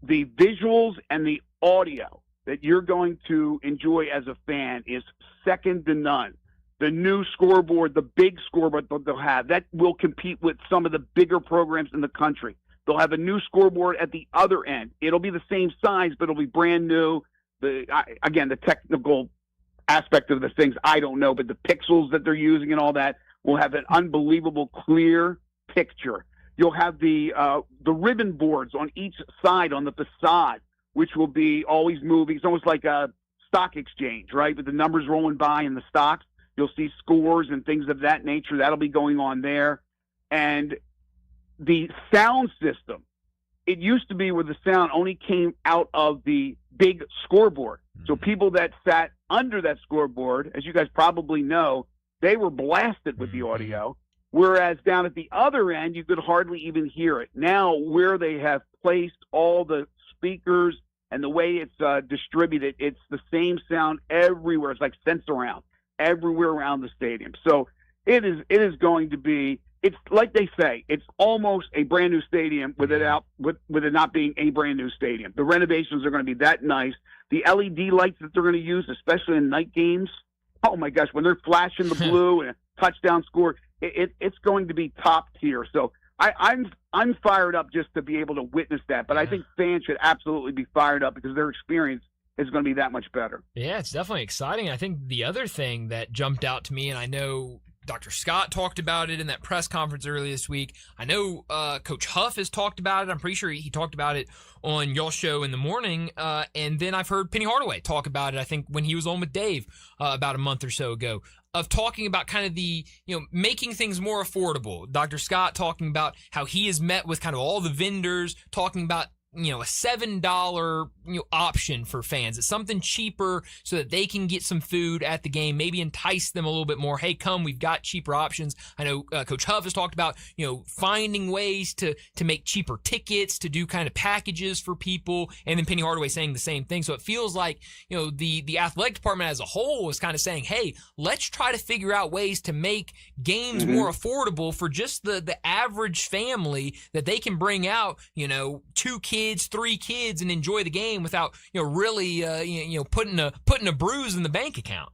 the visuals and the audio that you're going to enjoy as a fan is second to none. The new scoreboard, the big scoreboard that they'll have, that will compete with some of the bigger programs in the country. They'll have a new scoreboard at the other end. It'll be the same size, but it'll be brand new. Again, the technical aspect of the things, I don't know, but the pixels that they're using and all that will have an unbelievable clear picture. You'll have the ribbon boards on each side on the facade, which will be always moving. It's almost like a stock exchange, right? With the numbers rolling by in the stocks, you'll see scores and things of that nature. That'll be going on there. And the sound system, it used to be where the sound only came out of the big scoreboard. So people that sat under that scoreboard, as you guys probably know, they were blasted with the audio. Whereas down at the other end, you could hardly even hear it. Now, where they have placed all the speakers and the way it's distributed, it's the same sound everywhere. It's like Sensurround everywhere around the stadium. So it is going to be, it's like they say, it's almost a brand new stadium with it not being a brand new stadium. The renovations are going to be that nice. The LED lights that they're going to use, especially in night games, oh my gosh, when they're flashing the blue and a touchdown score, it's going to be top tier. So I'm fired up just to be able to witness that. But I think fans should absolutely be fired up because their experience is going to be that much better.
Yeah, it's definitely exciting. I think the other thing that jumped out to me, and I know Dr. Scott talked about it in that press conference earlier this week. I know Coach Huff has talked about it. I'm pretty sure he talked about it on y'all's show in the morning. And then I've heard Penny Hardaway talk about it, I think, when he was on with Dave about a month or so ago, of talking about kind of the, making things more affordable. Dr. Scott talking about how he has met with kind of all the vendors, talking about a $7 option for fans. It's something cheaper so that they can get some food at the game, maybe entice them a little bit more. Hey, come, we've got cheaper options. I know Coach Huff has talked about finding ways to make cheaper tickets, to do kind of packages for people, and then Penny Hardaway saying the same thing. So it feels like the athletic department as a whole is kind of saying, hey, let's try to figure out ways to make games more affordable for just the average family, that they can bring out 2 kids, 3 kids, and enjoy the game without really putting a bruise in the bank account.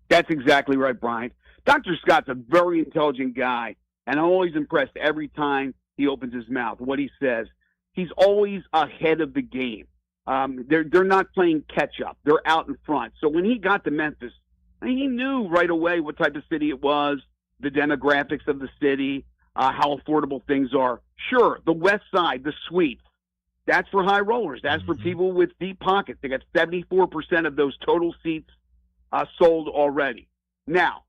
That's exactly right, Brian. Dr. Scott's a very intelligent guy, and I'm always impressed every time he opens his mouth. What he says, he's always ahead of the game. They're not playing catch up; they're out in front. So when he got to Memphis, he knew right away what type of city it was, the demographics of the city, how affordable things are. Sure, the West Side, the suites. That's for high rollers. That's for people with deep pockets. They got 74% of those total seats sold already. Now,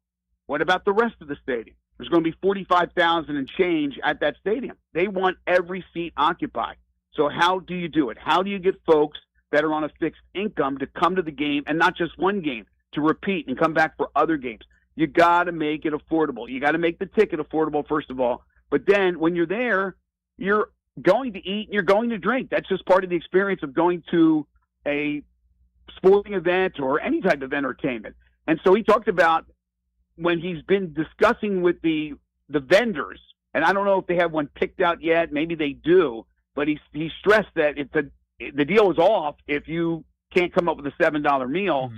what about the rest of the stadium? There's going to be 45,000 and change at that stadium. They want every seat occupied. So how do you do it? How do you get folks that are on a fixed income to come to the game, and not just one game, to repeat and come back for other games? You got to make it affordable. You got to make the ticket affordable, first of all. But then when you're there, you're going to eat and you're going to drink. That's just part of the experience of going to a sporting event or any type of entertainment. And so he talked about when he's been discussing with the vendors, and I don't know if they have one picked out yet, maybe they do, but he stressed that the deal is off if you can't come up with a $7 meal,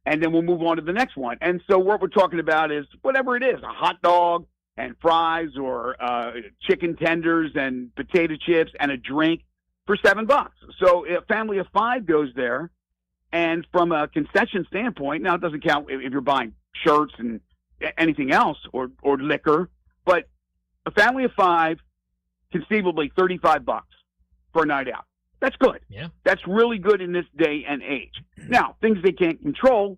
and then we'll move on to the next one. And so what we're talking about is whatever it is, a hot dog and fries, or chicken tenders and potato chips and a drink for $7. So a family of 5 goes there, and from a concession standpoint, now it doesn't count if you're buying shirts and anything else or liquor, but a family of 5, conceivably $35 for a night out. That's good.
Yeah.
That's really good in this day and age. Now, things they can't control,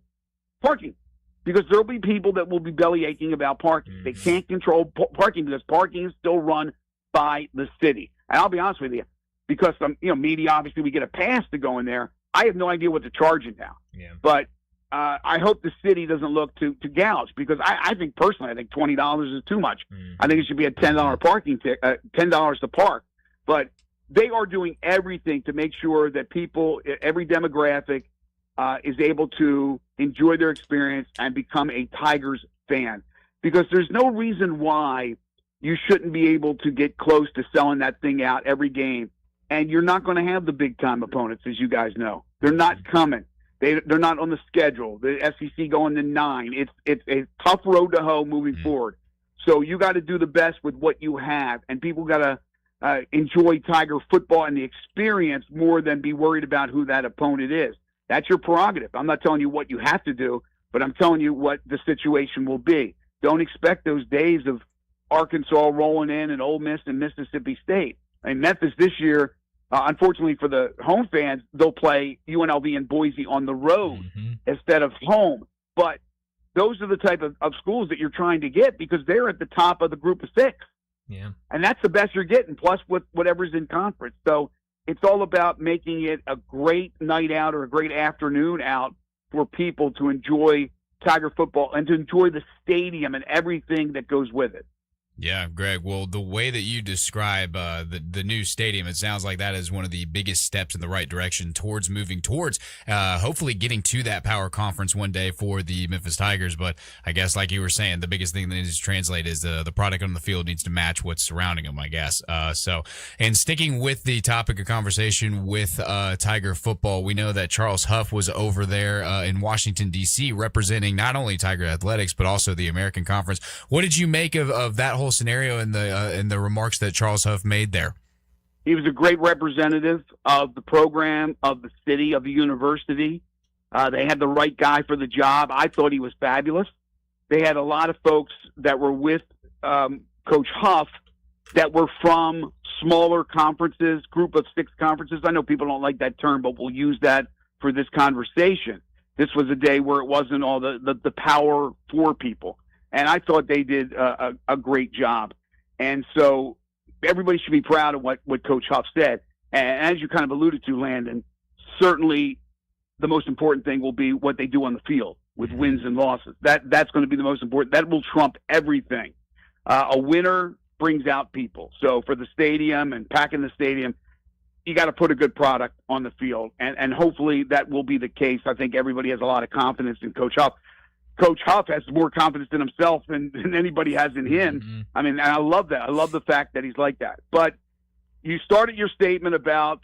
parking. Because there'll be people that will be belly aching about parking. They can't control parking because parking is still run by the city. And I'll be honest with you, because media, obviously we get a pass to go in there. I have no idea what to charge it now.
Yeah.
But I hope the city doesn't look to gouge, because I think personally, I think $20 is too much. I think it should be a $10 parking $10 to park. But they are doing everything to make sure that people, every demographic, is able to enjoy their experience and become a Tigers fan, because there's no reason why you shouldn't be able to get close to selling that thing out every game. And you're not going to have the big time opponents, as you guys know. They're not coming. They're not on the schedule. The SEC going to 9. It's a tough road to hoe moving forward. So you got to do the best with what you have, and people got to enjoy Tiger football and the experience more than be worried about who that opponent is. That's your prerogative. I'm not telling you what you have to do, but I'm telling you what the situation will be. Don't expect those days of Arkansas rolling in and Ole Miss and Mississippi State. And Memphis this year, unfortunately for the home fans, they'll play UNLV and Boise on the road instead of home. But those are the type of schools that you're trying to get because they're at the top of the group of 6.
Yeah.
And that's the best you're getting, plus with whatever's in conference. So it's all about making it a great night out or a great afternoon out for people to enjoy Tiger football and to enjoy the stadium and everything that goes with it.
Yeah, Greg. Well, the way that you describe the new stadium, it sounds like that is one of the biggest steps in the right direction towards moving towards hopefully getting to that power conference one day for the Memphis Tigers. But I guess, like you were saying, the biggest thing that needs to translate is the product on the field needs to match what's surrounding them, I guess. And sticking with the topic of conversation with Tiger football, we know that Charles Huff was over there in Washington, D.C., representing not only Tiger Athletics but also the American Conference. What did you make of that whole scenario and the remarks that Charles Huff made there?
He was a great representative of the program, of the city, of the university. They had the right guy for the job. I thought he was fabulous. They had a lot of folks that were with Coach Huff that were from smaller conferences, group of 6 conferences. I know people don't like that term, but we'll use that for this conversation. This was a day where it wasn't all the Power 4 people. And I thought they did a great job. And so everybody should be proud of what Coach Huff said. And as you kind of alluded to, Landon, certainly the most important thing will be what they do on the field with wins and losses. That's going to be the most important. That will trump everything. A winner brings out people. So for the stadium and packing the stadium, you got to put a good product on the field. And hopefully that will be the case. I think everybody has a lot of confidence in Coach Huff. Coach Huff has more confidence in himself than anybody has in him. I mean, and I love that. I love the fact that he's like that. But you started your statement about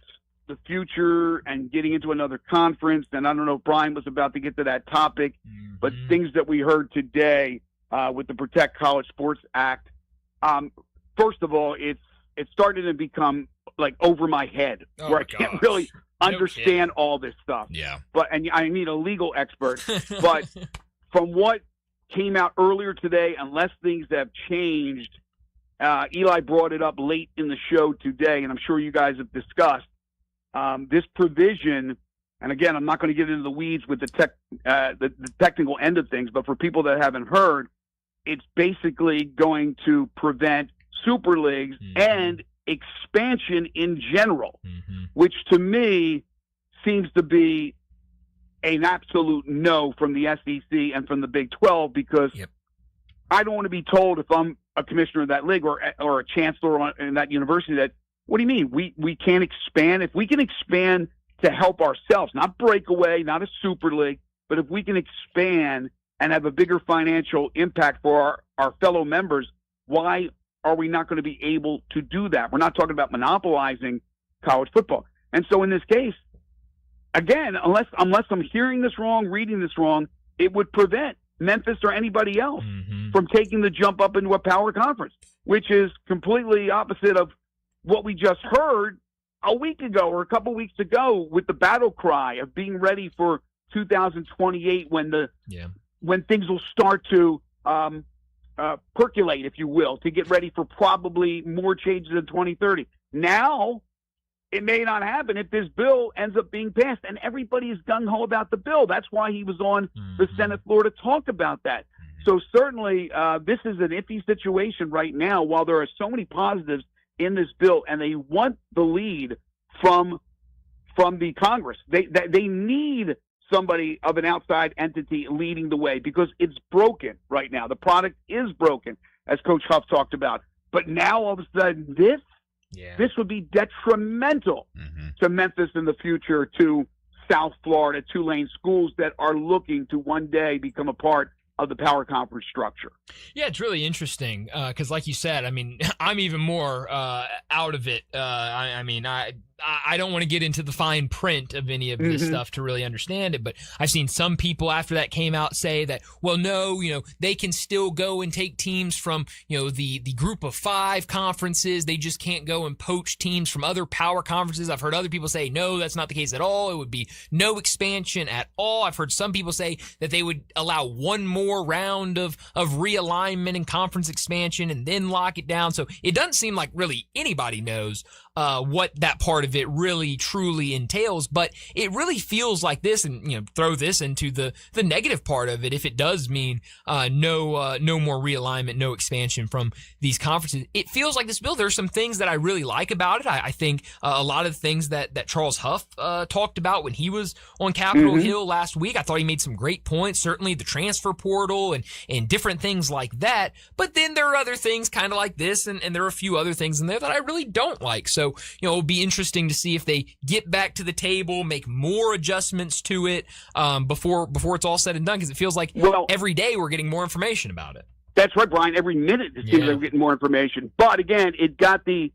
the future and getting into another conference, and I don't know if Brian was about to get to that topic, but things that we heard today with the Protect College Sports Act. First of all, it's starting to become like over my head where I can't really understand all this stuff.
Yeah.
And I need a legal expert. But from what came out earlier today, unless things have changed, Eli brought it up late in the show today, and I'm sure you guys have discussed this provision. And again, I'm not going to get into the weeds with the technical end of things, but for people that haven't heard, it's basically going to prevent super leagues and expansion in general, which to me seems to be an absolute no from the SEC and from the Big 12, because I don't want to be told if I'm a commissioner of that league or a chancellor in that university that, what do you mean? We can't expand? If we can expand to help ourselves, not break away, not a super league, but if we can expand and have a bigger financial impact for our fellow members, why are we not going to be able to do that? We're not talking about monopolizing college football. And so in this case, again, unless I'm hearing this wrong, reading this wrong, it would prevent Memphis or anybody else from taking the jump up into a power conference, which is completely opposite of what we just heard a week ago or a couple weeks ago with the battle cry of being ready for 2028 when things will start to percolate, if you will, to get ready for probably more changes in 2030. Now, it may not happen if this bill ends up being passed, and everybody is gung-ho about the bill. That's why he was on the Senate floor to talk about that. So certainly this is an iffy situation right now. While there are so many positives in this bill, and they want the lead from the Congress, they need somebody of an outside entity leading the way because it's broken right now. The product is broken, as Coach Huff talked about. But now all of a sudden this would be detrimental to Memphis in the future, to South Florida, Tulane schools that are looking to one day become a part of the power conference structure.
Yeah, it's really interesting because, like you said, I mean, I'm even more out of it. I don't want to get into the fine print of any of this stuff to really understand it, but I've seen some people after that came out say that, well, no, they can still go and take teams from, the group of 5 conferences. They just can't go and poach teams from other power conferences. I've heard other people say, no, that's not the case at all. It would be no expansion at all. I've heard some people say that they would allow one more round of realignment and conference expansion and then lock it down. So it doesn't seem like really anybody knows what that part of it really truly entails, but it really feels like this, and throw this into the negative part of it. If it does mean no more realignment, no expansion from these conferences, it feels like this bill. There's some things that I really like about it. I think a lot of the things that Charles Huff talked about when he was on Capitol Hill last week, I thought he made some great points. Certainly the transfer portal and different things like that. But then there are other things kind of like this, and there are a few other things in there that I really don't like. So it'll be interesting to see if they get back to the table, make more adjustments to it before it's all said and done, because it feels like every day we're getting more information about it.
That's right, Brian. Every minute it seems like we're getting more information. But again, it got the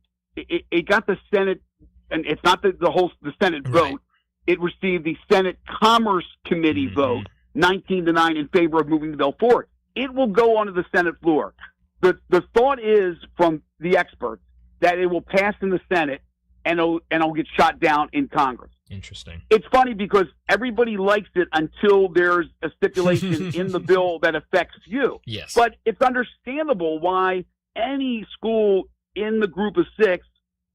Senate, and it's not the Senate vote. It received the Senate Commerce Committee vote, 19-9 in favor of moving the bill forward. It will go onto the Senate floor. The thought is from the experts that it will pass in the Senate and it'll get shot down in Congress.
Interesting.
It's funny because everybody likes it until there's a stipulation in the bill that affects you.
Yes.
But it's understandable why any school in the group of 6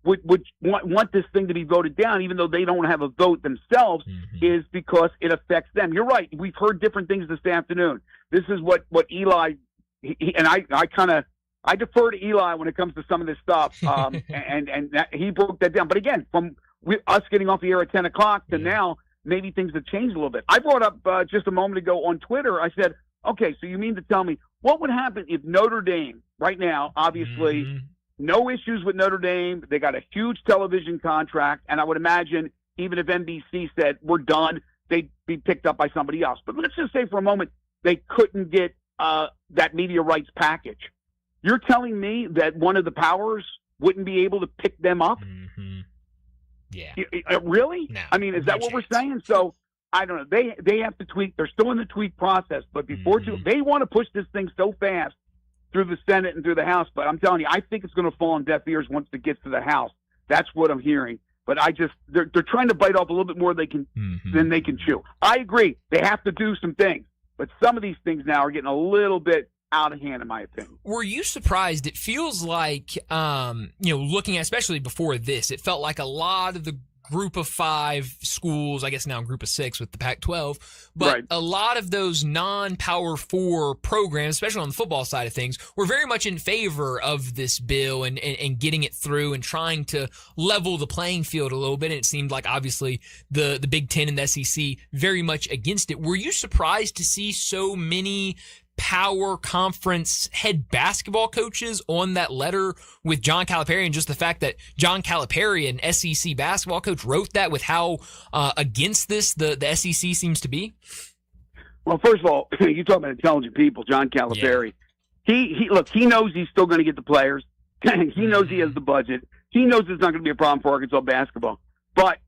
would want this thing to be voted down, even though they don't have a vote themselves, is because it affects them. You're right. We've heard different things this afternoon. This is what Eli, and I defer to Eli when it comes to some of this stuff, and he broke that down. But again, from us getting off the air at 10 o'clock to now, maybe things have changed a little bit. I brought up just a moment ago on Twitter, I said, okay, so you mean to tell me what would happen if Notre Dame, right now, obviously, no issues with Notre Dame, they got a huge television contract, and I would imagine even if NBC said, we're done, they'd be picked up by somebody else. But let's just say for a moment they couldn't get that media rights package. You're telling me that one of the powers wouldn't be able to pick them up?
Yeah.
Really?
No,
I mean, is that what we're saying? So, I don't know. They have to tweak. They're still in the tweak process. But before they want to push this thing so fast through the Senate and through the House. But I'm telling you, I think it's going to fall on deaf ears once it gets to the House. That's what I'm hearing. But they're trying to bite off a little bit more than they can chew. I agree. They have to do some things. But some of these things now are getting a little bit out of hand, in my opinion.
Were you surprised? It feels like, looking at, especially before this, it felt like a lot of the group of 5 schools, I guess now group of 6 with the Pac-12, but a lot of those non-Power 4 programs, especially on the football side of things, were very much in favor of this bill and getting it through and trying to level the playing field a little bit. And it seemed like obviously the Big Ten and the SEC very much against it. Were you surprised to see so many power conference head basketball coaches on that letter with John Calipari, and just the fact that John Calipari, an SEC basketball coach, wrote that with how against this the SEC seems to be?
Well, first of all, you talk about intelligent people. John Calipari, he knows he's still going to get the players. He knows he has the budget. He knows it's not going to be a problem for Arkansas basketball. But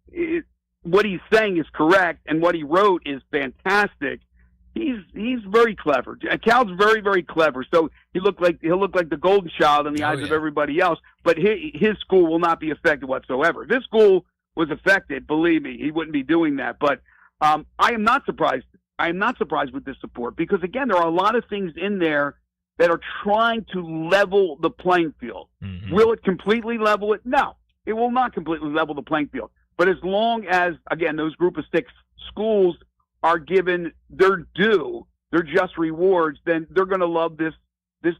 what he's saying is correct, and what he wrote is fantastic. He's very clever. Cal's very, very clever. So he'll look like the golden child in the eyes of everybody else. But his school will not be affected whatsoever. If this school was affected, believe me, he wouldn't be doing that. But I am not surprised. I am not surprised with this support because again, there are a lot of things in there that are trying to level the playing field. Will it completely level it? No, it will not completely level the playing field. But as long as again those group of 6 schools are given their due, their just rewards, then they're going to love this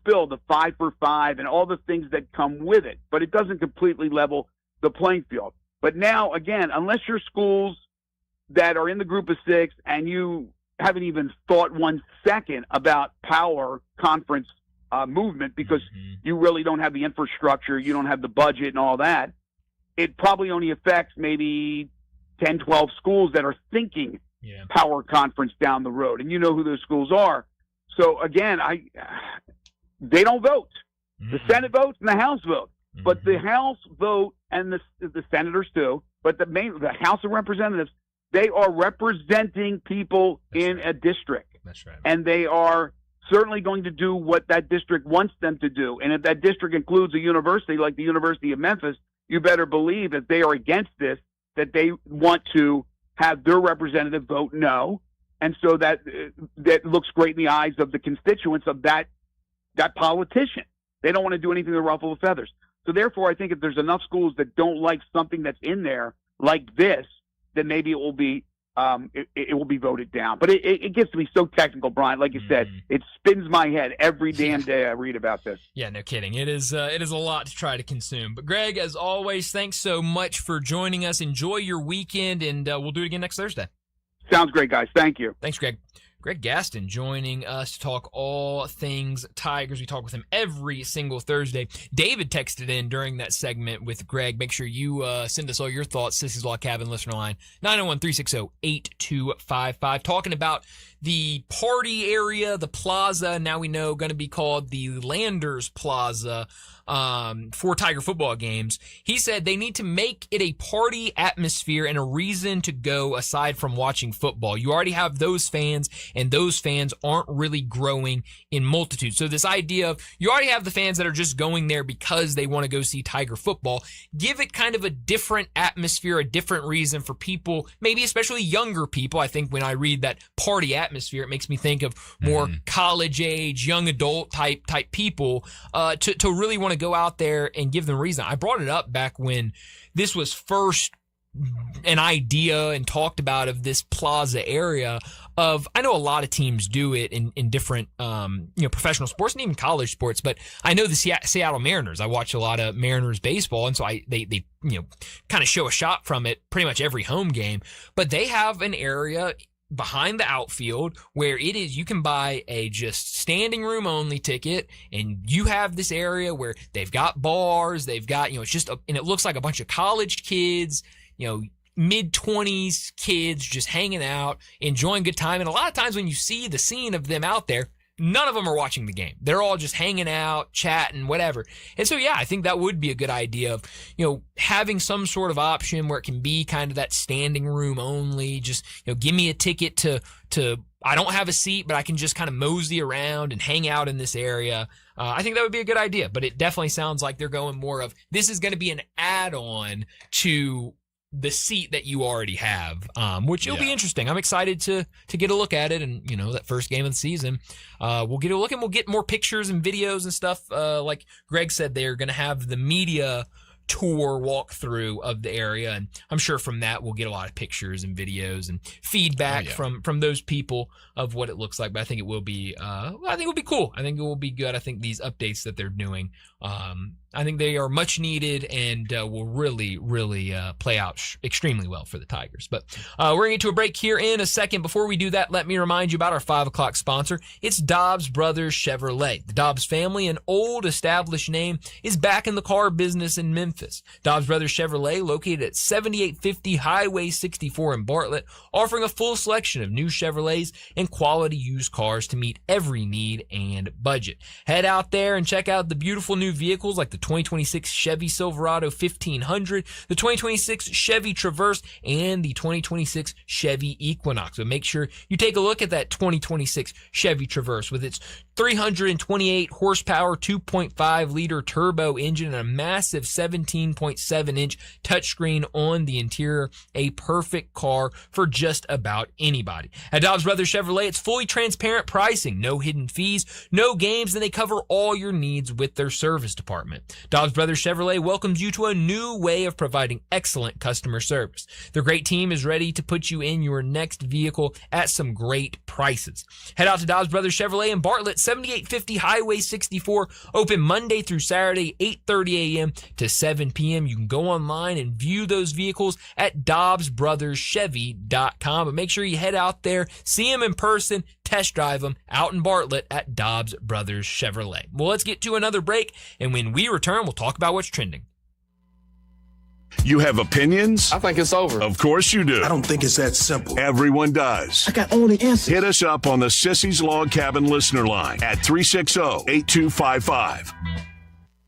bill, the 5 for 5 and all the things that come with it. But it doesn't completely level the playing field. But now, again, unless you're schools that are in the group of 6 and you haven't even thought 1 second about power conference movement because you really don't have the infrastructure, you don't have the budget and all that, it probably only affects maybe 10, 12 schools that are thinking power conference down the road, and you know who those schools are. So again, they don't vote. The Senate votes and the House vote, but the House vote and the senators too but the House of Representatives, they are representing people in a district.
That's right.
And they are certainly going to do what that district wants them to do. And if that district includes a university like the University of Memphis, you better believe that they are against this, that they want to have their representative vote no. And so that looks great in the eyes of the constituents of that politician. They don't want to do anything to ruffle the feathers. So therefore, I think if there's enough schools that don't like something that's in there like this, then maybe it will be voted down. But it gets to be so technical, Brian. Like you said, it spins my head every damn day I read about this.
Yeah, no kidding. It is a lot to try to consume. But Greg, as always, thanks so much for joining us. Enjoy your weekend, and we'll do it again next Thursday.
Sounds great, guys. Thank you.
Thanks, Greg. Greg Gaston joining us to talk all things Tigers. We talk with him every single Thursday. David texted in during that segment with Greg. Make sure you send us all your thoughts. Sissy's Log Cabin listener line, 901-360-8255. Talking about the party area, the plaza, now we know going to be called the Landers Plaza for Tiger football games. He said they need to make it a party atmosphere and a reason to go aside from watching football. You already have those fans, and those fans aren't really growing in multitude. So this idea of you already have the fans that are just going there because they want to go see Tiger football. Give it kind of a different atmosphere, a different reason for people, maybe especially younger people. I think when I read that party atmosphere, it makes me think of more college age, young adult type people to really want to go out there and give them a reason. I brought it up back when this was first an idea and talked about of this plaza area of, I know a lot of teams do it in different, professional sports and even college sports, but I know the Seattle Mariners, I watch a lot of Mariners baseball. And so they kind of show a shot from it pretty much every home game, but they have an area behind the outfield where it is, you can buy a just standing room only ticket, and you have this area where they've got bars, they've got, it's just, and it looks like a bunch of college kids, mid-20s kids just hanging out, enjoying good time. And a lot of times when you see the scene of them out there, none of them are watching the game. They're all just hanging out, chatting, whatever. And so, yeah, I think that would be a good idea of, having some sort of option where it can be kind of that standing room only. Just, give me a ticket to I don't have a seat, but I can just kind of mosey around and hang out in this area. I think that would be a good idea, but it definitely sounds like they're going more of, this is going to be an add-on to the seat that you already have, which will be interesting. I'm excited to get a look at it, and that first game of the season, we'll get a look, and we'll get more pictures and videos and stuff. Like Greg said, they're going to have the media tour walkthrough of the area, and I'm sure from that we'll get a lot of pictures and videos and feedback from those people of what it looks like. But I think it will be I think it will be cool. I think it will be good. I think these updates that they're doing, I think they are much needed and will really play out extremely well for the Tigers. But we're going to get to a break here in a second. Before we do that, let me remind you about our 5 o'clock sponsor. It's Dobbs Brothers Chevrolet. The Dobbs family, an old established name, is back in the car business in Memphis. Dobbs Brothers Chevrolet, located at 7850 Highway 64 in Bartlett, offering a full selection of new Chevrolets and quality used cars to meet every need and budget. Head out there and check out the beautiful new vehicles like the 2026 Chevy Silverado 1500, the 2026 Chevy Traverse, and the 2026 Chevy Equinox. So make sure you take a look at that 2026 Chevy Traverse with its 328 horsepower, 2.5 liter turbo engine, and a massive 17.7 inch touchscreen on the interior. A perfect car for just about anybody. At Dobbs Brothers Chevrolet, it's fully transparent pricing, no hidden fees, no games, and they cover all your needs with their service department. Dobbs Brothers Chevrolet welcomes you to a new way of providing excellent customer service. Their great team is ready to put you in your next vehicle at some great prices. Head out to Dobbs Brothers Chevrolet in Bartlett, 7850 Highway 64, open Monday through Saturday, 8:30 a.m. to 7 p.m. You can go online and view those vehicles at DobbsBrothersChevy.com. But make sure you head out there, see them in person, test drive them out in Bartlett at Dobbs Brothers Chevrolet. Well, let's get to another break, and when we return, we'll talk about what's trending.
You have opinions?
I think it's over.
Of course you do.
I don't think it's that simple.
Everyone does.
I got all the answers.
Hit us up on the Sissy's Log Cabin listener line at 360-8255.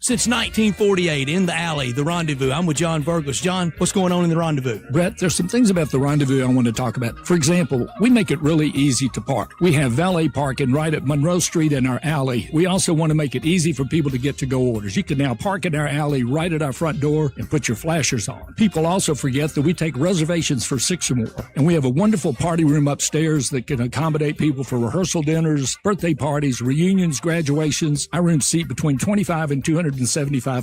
Since 1948, in the alley, the Rendezvous. I'm with John Burgos. John, what's going on in the Rendezvous?
Brett, there's some things about the Rendezvous I want to talk about. For example, we make it really easy to park. We have valet parking right at Monroe Street in our alley. We also want to make it easy for people to get to-go orders. You can now park in our alley right at our front door and put your flashers on. People also forget that we take reservations for 6 or more. And we have a wonderful party room upstairs that can accommodate people for rehearsal dinners, birthday parties, reunions, graduations. Our rooms seat between 25 and 275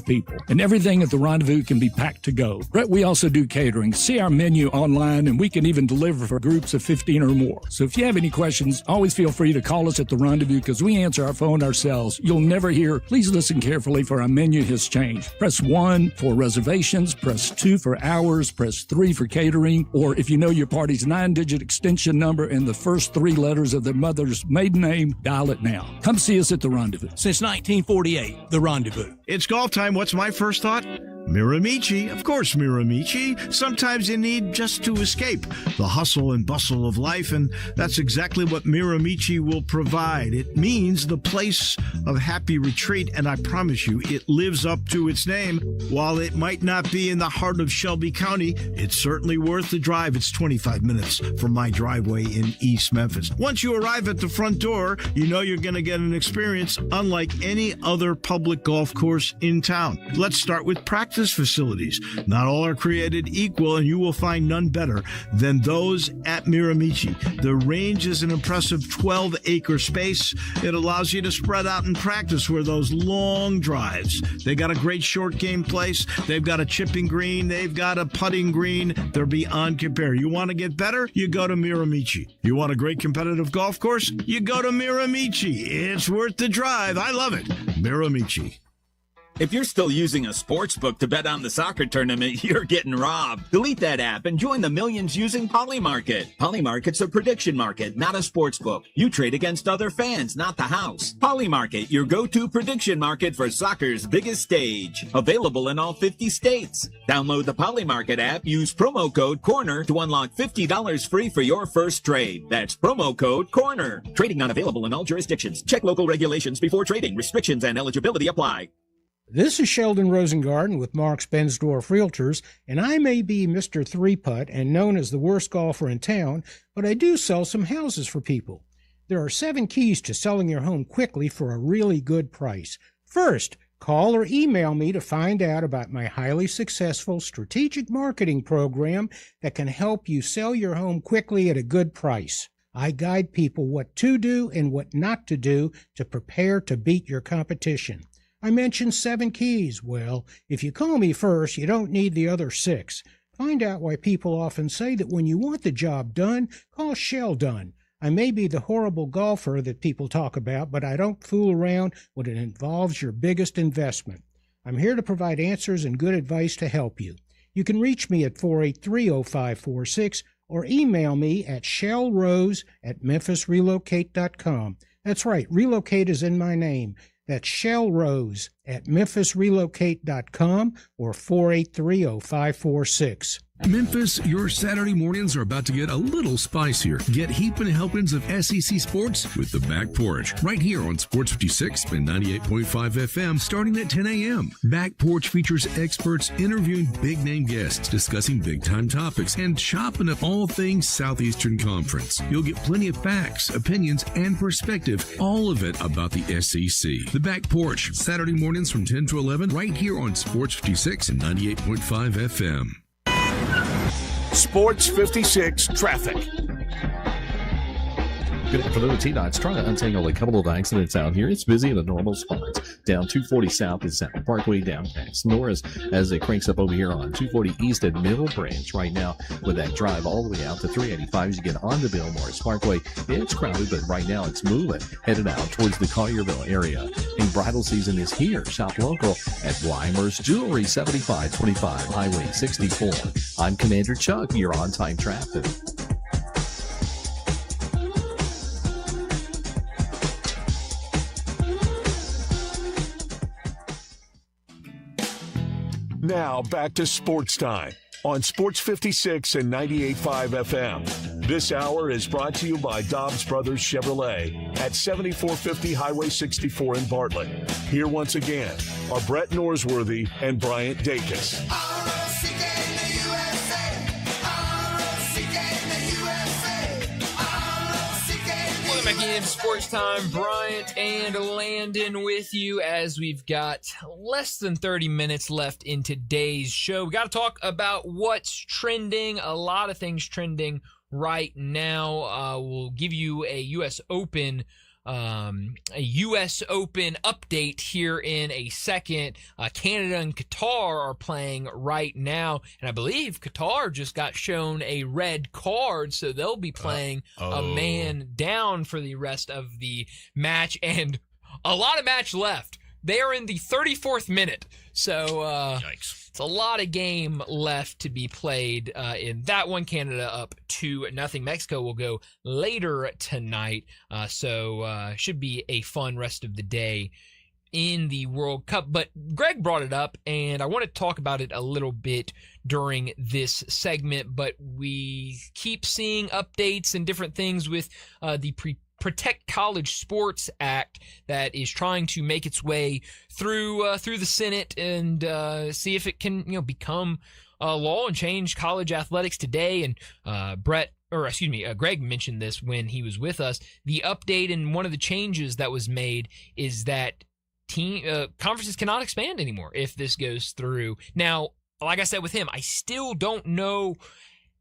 people. And everything at the Rendezvous can be packed to go. Brett, we also do catering. See our menu online, and we can even deliver for groups of 15 or more. So if you have any questions, always feel free to call us at the Rendezvous because we answer our phone ourselves. You'll never hear, please listen carefully for our menu has changed. Press 1 for reservations, press 2 for hours, press 3 for catering, or if you know your party's 9-digit extension number and the first 3 letters of their mother's maiden name, dial it now. Come see us at the Rendezvous.
Since 1948, the Rendezvous.
It's golf time. What's my first thought? Miramichi. Of course, Miramichi. Sometimes you need just to escape the hustle and bustle of life, and that's exactly what Miramichi will provide. It means the place of happy retreat, and I promise you, it lives up to its name. While it might not be in the heart of Shelby County, it's certainly worth the drive. It's 25 minutes from my driveway in East Memphis. Once you arrive at the front door, you know you're going to get an experience unlike any other public golf course in town. Let's start with practice facilities. Not all are created equal, and you will find none better than those at Miramichi. The range is an impressive 12-acre space. It allows you to spread out and practice where those long drives. They got a great short game place. They've got a chipping green. They've got a putting green. They're beyond compare. You want to get better? You go to Miramichi. You want a great competitive golf course? You go to Miramichi. It's worth the drive. I love it. Miramichi.
If you're still using a sportsbook to bet on the soccer tournament, you're getting robbed. Delete that app and join the millions using Polymarket. Polymarket's a prediction market, not a sportsbook. You trade against other fans, not the house. Polymarket, your go-to prediction market for soccer's biggest stage. Available in all 50 states. Download the Polymarket app, use promo code CORNER to unlock $50 free for your first trade. That's promo code CORNER. Trading not available in all jurisdictions. Check local regulations before trading. Restrictions and eligibility apply.
This is Sheldon Rosengarten with Marks Bensdorf Realtors, and I may be Mr. Three-Putt and known as the worst golfer in town, but I do sell some houses for people. There are 7 keys to selling your home quickly for a really good price. First, call or email me to find out about my highly successful strategic marketing program that can help you sell your home quickly at a good price. I guide people what to do and what not to do to prepare to beat your competition. I mentioned 7 keys. Well, if you call me first, you don't need the other 6. Find out why people often say that when you want the job done, call Sheldon. I may be the horrible golfer that people talk about, but I don't fool around when it involves your biggest investment. I'm here to provide answers and good advice to help you. You can reach me at 483-0546 or email me at shellrose@memphisrelocate.com. That's right, relocate is in my name. That's shellrose@memphisrelocate.com or 483-0546.
Memphis, your Saturday mornings are about to get a little spicier. Get heaping helpings of SEC sports with the Back Porch right here on Sports 56 and 98.5 FM starting at 10 a.m. Back Porch features experts interviewing big-name guests, discussing big-time topics, and chopping up all things Southeastern Conference. You'll get plenty of facts, opinions, and perspective, all of it about the SEC. The Back Porch, Saturday mornings from 10 to 11 right here on Sports 56 and 98.5 FM.
Sports 56 traffic.
Good afternoon, T-Dot's trying to untangle a couple of accidents out here. It's busy in the normal spots. Down 240 South at South Parkway, down past Norris as it cranks up over here on 240 East at Middle Branch right now with that drive all the way out to 385 as you get onto Bill Morris Parkway. It's crowded, but right now it's moving, headed out towards the Collierville area. And bridal season is here. Shop local at Weimer's Jewelry, 7525 Highway 64. I'm Commander Chuck. You're on time traffic.
Now back to Sports Time on Sports 56 and 98.5 FM. This hour is brought to you by Dobbs Brothers Chevrolet at 7450 Highway 64 in Bartlett. Here once again are Brett Norsworthy and Bryant Dacus.
Welcome back in Sports Time. Bryant and Landon with you as we've got less than 30 minutes left in today's show. We got to talk about what's trending. A lot of things trending right now. We'll give you a U.S. Open update here in a second. Canada and Qatar are playing right now, and I believe Qatar just got shown a red card, so they'll be playing a man down for the rest of the match, and a lot of match left. They are in the 34th minute, so
yikes.
It's a lot of game left to be played in that one. Canada up 2-0. Mexico will go later tonight, so should be a fun rest of the day in the World Cup. But Greg brought it up, and I want to talk about it a little bit during this segment, but we keep seeing updates and different things with the Protect College Sports Act that is trying to make its way through the Senate and see if it can become law and change college athletics today. And Greg mentioned this when he was with us. The update and one of the changes that was made is that conferences cannot expand anymore if this goes through. Now, like I said with him, I still don't know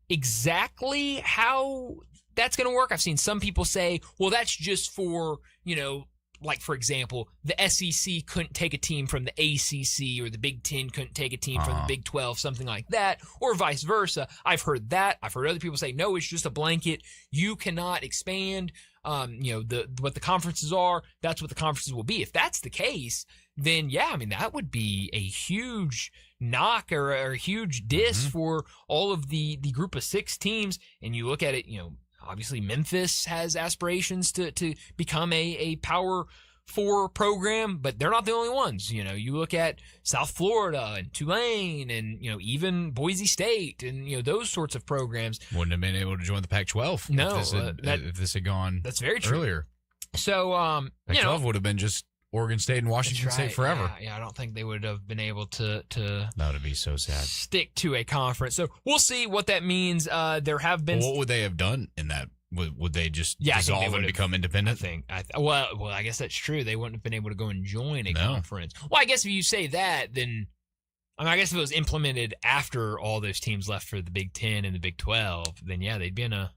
exactly how that's going to work. I've seen some people say, well, that's just for, like, for example, the SEC couldn't take a team from the ACC, or the Big Ten couldn't take a team from the Big 12, something like that, or vice versa. I've heard that. I've heard other people say, no, it's just a blanket. You cannot expand. What the conferences are, that's what the conferences will be. If that's the case, then yeah, that would be a huge knock or a huge diss for all of the group of 6 teams. And you look at it, obviously Memphis has aspirations to become a Power 4 program, but they're not the only ones. You look at South Florida and Tulane and, even Boise State and, those sorts of programs.
Wouldn't have been able to join the Pac-12
no,
if this had gone
that's very true.
Earlier.
So,
Pac-12 would have been just Oregon State and Washington State forever.
Yeah, I don't think they would have been able to
that would be so sad.
Stick to a conference. So we'll see what that means. There have been.
Well, what would they have done in that? Would they just dissolve and become independent?
I guess that's true. They wouldn't have been able to go and join a conference. Well, I guess if you say that, then I guess if it was implemented after all those teams left for the Big 10 and the Big 12, then yeah, they'd be in a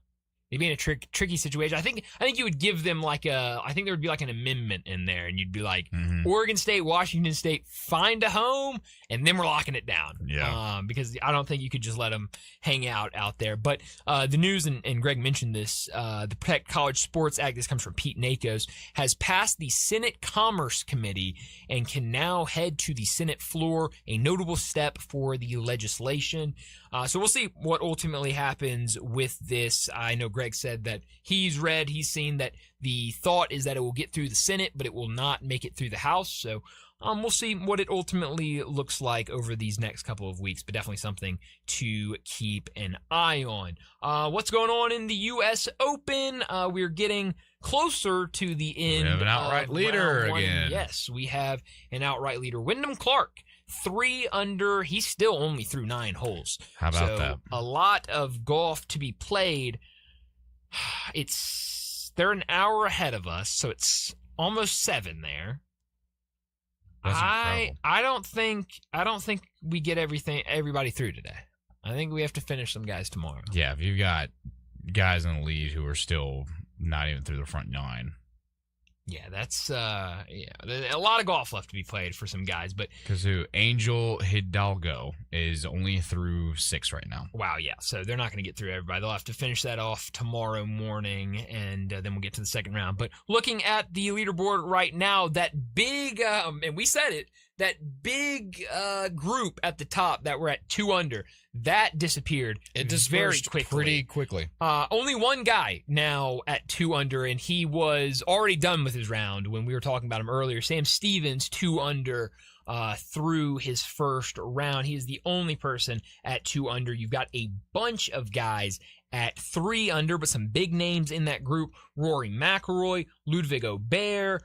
tricky situation. I think you would give them I think there would be like an amendment in there, and you'd be like, Oregon State, Washington State, find a home, and then we're locking it down.
Yeah.
Because I don't think you could just let them hang out there. But the news, and Greg mentioned this, the Protect College Sports Act, this comes from Pete Nakos, has passed the Senate Commerce Committee and can now head to the Senate floor, a notable step for the legislation. So we'll see what ultimately happens with this. I know Greg said that he's seen that the thought is that it will get through the Senate, but it will not make it through the House. So we'll see what it ultimately looks like over these next couple of weeks, but definitely something to keep an eye on. What's going on in the U.S. Open? We're getting closer to the end.
We have an outright leader again.
Yes, we have an outright leader. Wyndham Clark, 3 under. He's still only through 9 holes.
How about that?
A lot of golf to be played. They're an hour ahead of us, so it's almost 7 there. I don't think we get everybody through today. I think we have to finish some guys tomorrow.
Yeah, if you've got guys in the lead who are still not even through the front 9.
Yeah, that's a lot of golf left to be played for some guys, but
because Angel Hidalgo is only through 6 right now.
Wow, yeah, so they're not going to get through everybody. They'll have to finish that off tomorrow morning, and then we'll get to the second round. But looking at the leaderboard right now, that big and we said it, that big group at the top that were at 2 under, that disappeared.
It dispersed pretty quickly.
Only one guy now at 2 under, and he was already done with his round when we were talking about him earlier. Sam Stevens, 2 under through his first round. He is the only person at 2 under. You've got a bunch of guys at 3 under, but some big names in that group. Rory McIlroy, Ludwig Aubert,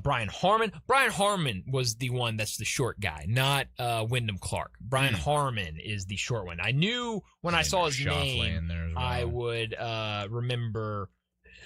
Brian Harman. Brian Harman was the one that's the short guy, not Wyndham Clark. Brian Harman is the short one. I knew when I saw his name, I would remember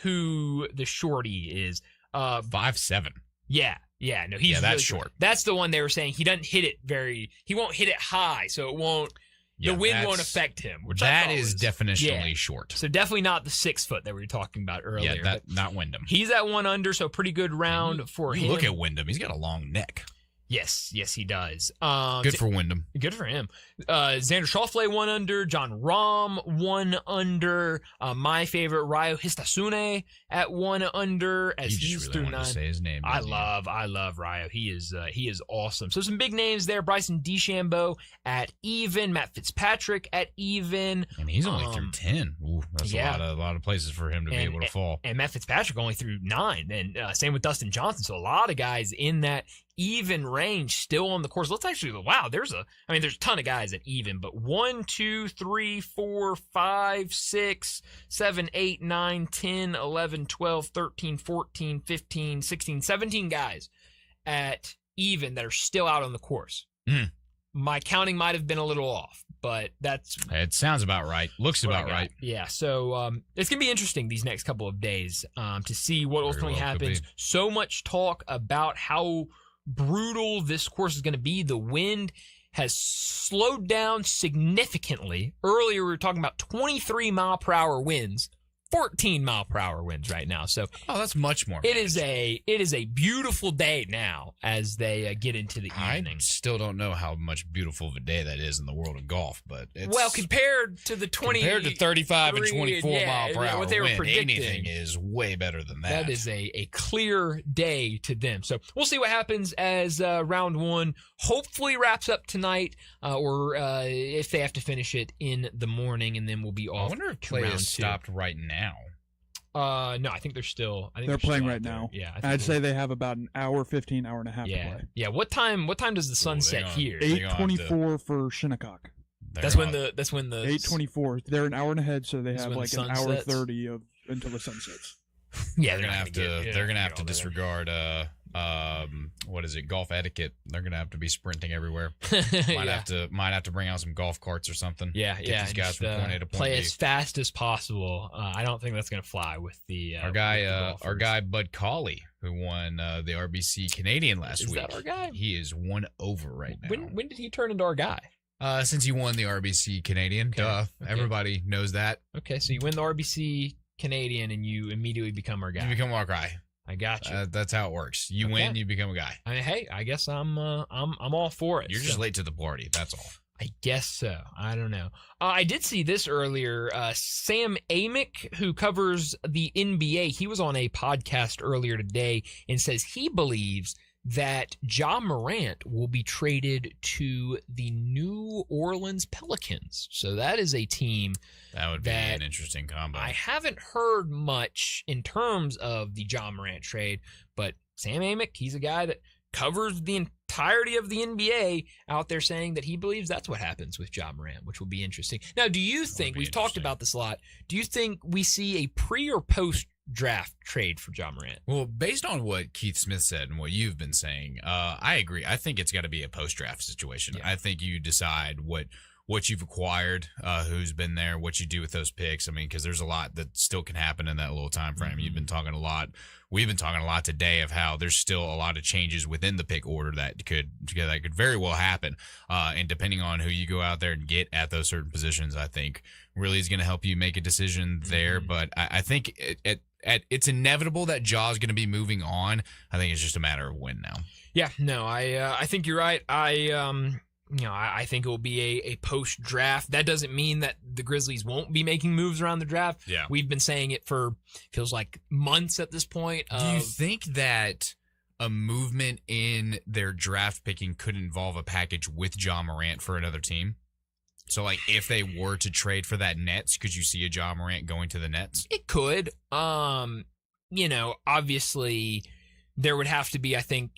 who the shorty is.
5'7".
Yeah. No, he's
that's
really
short.
That's the one they were saying he doesn't hit it he won't hit it high, so it won't. The wind won't affect him. Which
that is definitionally short.
So definitely not the 6 foot that we were talking about earlier.
Yeah, not Wyndham.
He's at 1 under, so pretty good round for him.
Look at Wyndham. He's got a long neck.
Yes, he does.
Good for Wyndham.
Good for him. Xander Schauffele 1 under. John Rahm 1 under. My favorite Ryo Histasune at 1 under as he's
really
through 9.
To say his name.
I love Ryo. He is awesome. So some big names there. Bryson DeChambeau at even. Matt Fitzpatrick at even.
And he's only through 10. Ooh, that's a lot of places for him to be able to fall.
And Matt Fitzpatrick only through 9. And same with Dustin Johnson. So a lot of guys in that even range still on the course. Let's actually, there's a ton of guys at even, but 1, 2, 3, 4, 5, 6, 7, 8, 9, 10, 11, 12, 13, 14, 15, 16, 17 guys at even that are still out on the course. My counting might have been a little off, but
it sounds about right. Looks about right.
Yeah, so it's going to be interesting these next couple of days to see what ultimately happens. So much talk about how brutal this course is going to be. The wind has slowed down significantly. Earlier we were talking about 23 mile per hour winds, 14 mile per hour winds right now. So
that's much more.
It is a beautiful day now as they get into the evening.
I still don't know how much beautiful of a day that is in the world of golf, but it's
compared to the
35 and 24 mile per hour
what they were
wind,
predicting,
anything is way better than that.
That is a clear day to them. So we'll see what happens as round 1 hopefully wraps up tonight, or if they have to finish it in the morning, and then we'll be off.
I wonder if play is stopped right now.
No, I think they're still.
They're playing right now.
Yeah,
I'd say they have about an hour, 15 hour and a half to play.
Yeah. What time does the sun set here?
8:24 for Shinnecock.
That's when the
8:24. They're an hour and ahead, so they have like an hour 30 until the sun sets.
Yeah,
they're gonna have to disregard what is it, golf etiquette. They're gonna have to be sprinting everywhere. Might have to bring out some golf carts or something.
Get
these guys from point A to point
play
B.
as fast as possible. I don't think that's gonna fly with the
our guy Bud Cauley, who won the RBC Canadian last week.
Is that our guy?
He is 1 over right now.
When did he turn into our guy?
Since he won the RBC Canadian. Okay. Everybody knows that.
Okay, so you win the RBC Canadian and you immediately become our guy.
You become our guy.
I got you.
That's how it works. You win, you become a guy.
I mean, hey, I guess I'm all for it.
You're just late to the party. That's all.
I guess so. I don't know. I did see this earlier. Sam Amick, who covers the NBA, he was on a podcast earlier today and says he believes that Ja Morant will be traded to the New Orleans Pelicans. So that is a team
that would be an interesting combo.
I haven't heard much in terms of the Ja Morant trade, but Sam Amick, he's a guy that covers the entirety of the NBA, out there saying that he believes that's what happens with Ja Morant, which will be interesting. Now, do you think, we've talked about this a lot, do you think we see a pre or post draft trade for Ja Morant?
Well, based on what Keith Smith said and what you've been saying, I agree. I think it's got to be a post-draft situation. Yeah. I think you decide what you've acquired, who's been there, what you do with those picks. I mean, because there's a lot that still can happen in that little time frame. Mm-hmm. You've been talking a lot. We've been talking a lot today of how there's still a lot of changes within the pick order that could very well happen. And depending on who you go out there and get at those certain positions, I think really is going to help you make a decision there. Mm-hmm. But I think it's inevitable that Ja's going to be moving on. I think it's just a matter of when now.
Yeah, no, I think you're right. I think it will be a post-draft. That doesn't mean that the Grizzlies won't be making moves around the draft.
Yeah.
We've been saying it for, feels like, months at this point.
Do you think that a movement in their draft picking could involve a package with Ja Morant for another team? So, like, if they were to trade for that Nets, could you see a Ja Morant going to the Nets?
It could. Obviously, there would have to be, I think...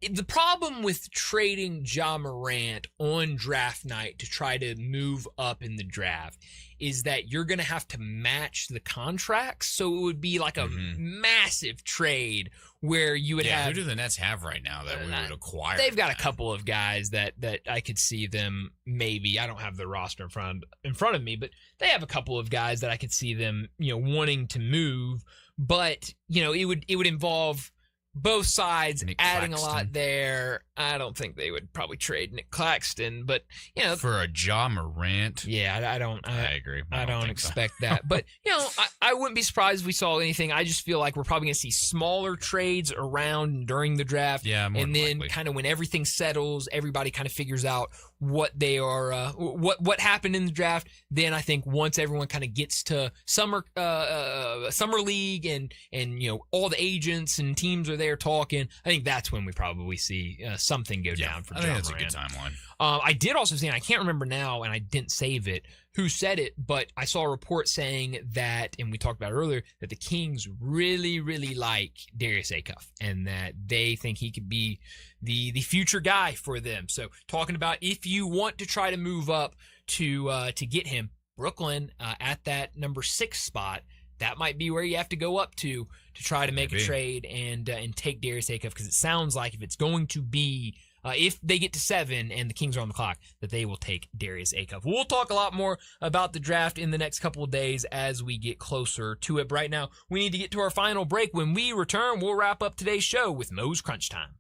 the problem with trading Ja Morant on draft night to try to move up in the draft is that you're going to have to match the contracts. So it would be like a massive trade where you would have.
Who do the Nets have right now that we would acquire?
They've got a couple of guys that I could see them maybe. I don't have the roster in front of me, but they have a couple of guys that I could see them, wanting to move. But it would involve both sides adding a lot there. I don't think they would probably trade Nick Claxton, but
for a Ja Morant.
Yeah, I agree. I don't expect
so.
that. But I wouldn't be surprised if we saw anything. I just feel like we're probably going to see smaller trades around during the draft.
Yeah, more
and then
likely.
kind of when everything settles, everybody kind of figures out what they are, what happened in the draft. Then I think once everyone kind of gets to summer league and all the agents and teams are there talking, I think that's when we probably see something go down for Ja Morant.
That's a good timeline.
I did also see, and I can't remember now, and I didn't save it, who said it, but I saw a report saying that, and we talked about it earlier, that the Kings really, really like Darius Acuff, and that they think he could be the future guy for them. So talking about if you want to try to move up to get him, Brooklyn at that number 6 spot, that might be where you have to go up to try to make a trade and take Darius Acuff, because it sounds like if it's going to be if they get to 7 and the Kings are on the clock, that they will take Darius Acuff. We'll talk a lot more about the draft in the next couple of days as we get closer to it. But right now, we need to get to our final break. When we return, we'll wrap up today's show with Mo's Crunch Time.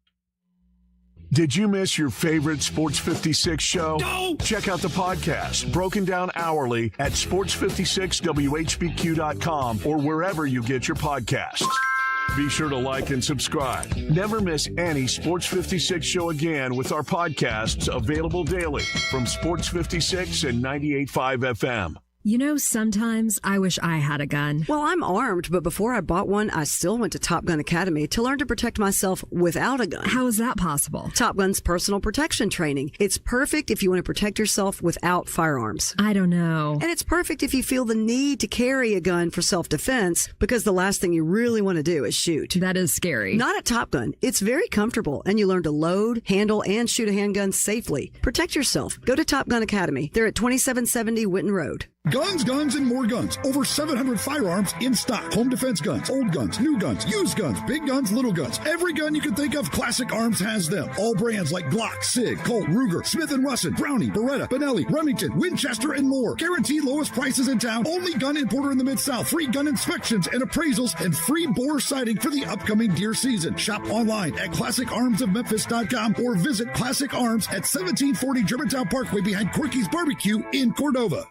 Did you miss your favorite Sports 56 show? No! Check out the podcast, broken down hourly at sports56whbq.com or wherever you get your podcasts. Be sure to like and subscribe. Never miss any Sports 56 show again with our podcasts available daily from Sports 56 and 98.5 FM.
Sometimes I wish I had a gun.
Well, I'm armed, but before I bought one, I still went to Top Gun Academy to learn to protect myself without a gun.
How is that possible?
Top Gun's personal protection training. It's perfect if you want to protect yourself without firearms.
I don't know.
And it's perfect if you feel the need to carry a gun for self-defense, because the last thing you really want to do is shoot.
That is scary.
Not at Top Gun. It's very comfortable, and you learn to load, handle, and shoot a handgun safely. Protect yourself. Go to Top Gun Academy. They're at 2770 Witten Road.
Guns, guns, and more guns. Over 700 firearms in stock. Home defense guns, old guns, new guns, used guns, big guns, little guns. Every gun you can think of, Classic Arms has them. All brands like Glock, Sig, Colt, Ruger, Smith & Wesson, Browning, Beretta, Benelli, Remington, Winchester, and more. Guaranteed lowest prices in town. Only gun importer in the Mid-South. Free gun inspections and appraisals, and free bore sighting for the upcoming deer season. Shop online at ClassicArmsOfMemphis.com or visit Classic Arms at 1740 Germantown Parkway behind Corky's Barbecue in Cordova.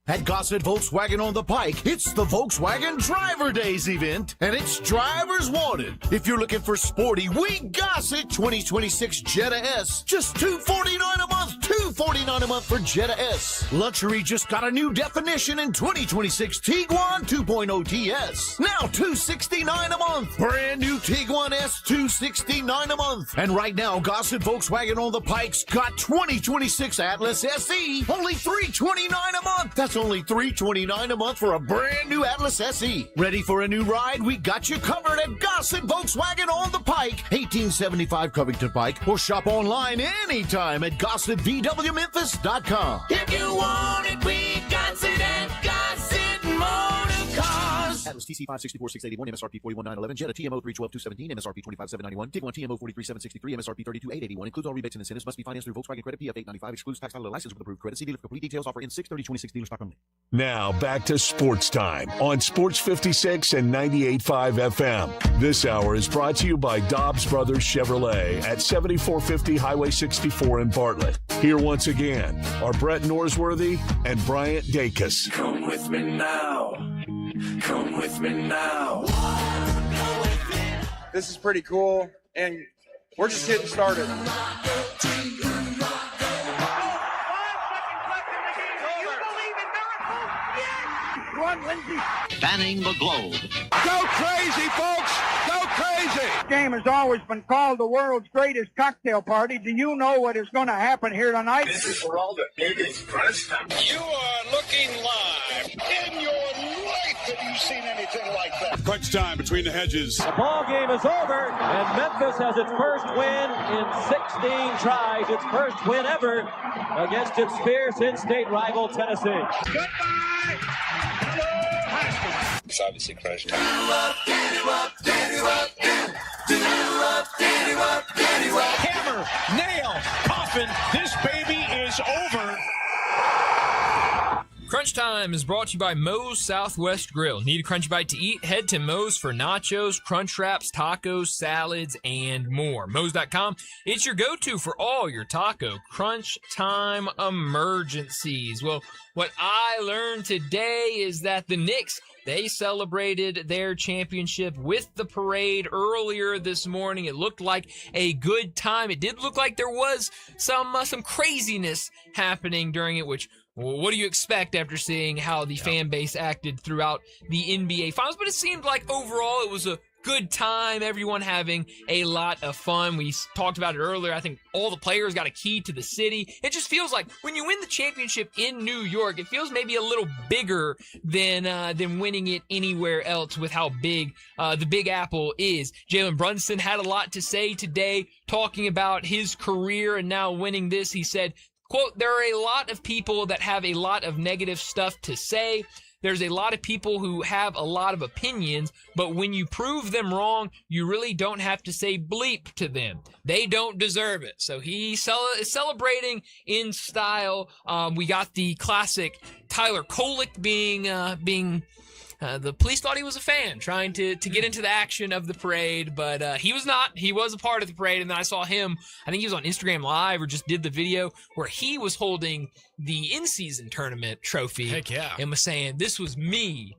At Gossett Volkswagen on the Pike, it's the Volkswagen Driver Days event, and it's drivers wanted. If you're looking for sporty, we Gossett 2026 Jetta S. Just $249 a month, $249 a month for Jetta S. Luxury just got a new definition in 2026 Tiguan 2.0 TS. Now $269 a month. Brand new Tiguan S, $269 a month. And right now, Gossett Volkswagen on the Pike's got 2026 Atlas SE, only $329 a month. That's only $329 a month for a brand new Atlas SE. Ready for a new ride? We got you covered at Gossett Volkswagen on the Pike, 1875 Covington Pike, or shop online anytime at GossettVWMemphis.com.
If you want it, we got it at Gossett Motor Cars.
Atlas TC 564,681, MSRP 41,911, Jetta TMO 312,217, MSRP 25,791, Tiguan TMO 43,763, MSRP 32,881. Includes all rebates and incentives. Must be financed through Volkswagen Credit PF 895. Excludes tax title license with approved credit. See dealer for complete details. Offer in 6/30/26 dealer stock only.
Now back to Sports Time on Sports 56 and 98.5 FM. This hour is brought to you by Dobbs Brothers Chevrolet at 7450 Highway 64 in Bartlett. Here once again are Brett Norsworthy and Bryant Dacus.
Come with me now. Come with me now.
This is pretty cool, and we're just getting started.
Spanning the globe.
Go crazy, folks! Go crazy! This game has always been called the world's greatest cocktail party. Do you know what is going to happen here tonight?
This is for all the biggest press.
You are looking live in your life. seen anything like that.
Crunch time between the hedges.
The ball game is over, and Memphis has its first win in 16 tries. Its first win ever against its fierce in-state rival, Tennessee.
Goodbye. Hello,
It's obviously crunch time.
Hammer, nail, coffin. This baby is over.
Crunch Time is brought to you by Moe's Southwest Grill. Need a crunchy bite to eat? Head to Moe's for nachos, crunch wraps, tacos, salads, and more. Moe's.com. It's your go-to for all your taco crunch time emergencies. Well, what I learned today is that the Knicks, they celebrated their championship with the parade earlier this morning. It looked like a good time. It did look like there was some craziness happening during it, which, well, what do you expect after seeing how the fan base acted throughout the NBA Finals? But it seemed like overall it was a good time, everyone having a lot of fun. We talked about it earlier. I think all the players got a key to the city. It just feels like when you win the championship in New York, it feels maybe a little bigger than winning it anywhere else with how big the Big Apple is. Jalen Brunson had a lot to say today, talking about his career and now winning this. He said, quote, "There are a lot of people that have a lot of negative stuff to say. There's a lot of people who have a lot of opinions, but when you prove them wrong, you really don't have to say bleep to them. They don't deserve it." So he is celebrating in style. We got the classic Tyler Kolek being the police thought he was a fan, trying to get into the action of the parade, but he was not. He was a part of the parade, and then I saw him, I think he was on Instagram Live or just did the video where he was holding the in-season tournament trophy.
Heck yeah.
And was saying, "This was me."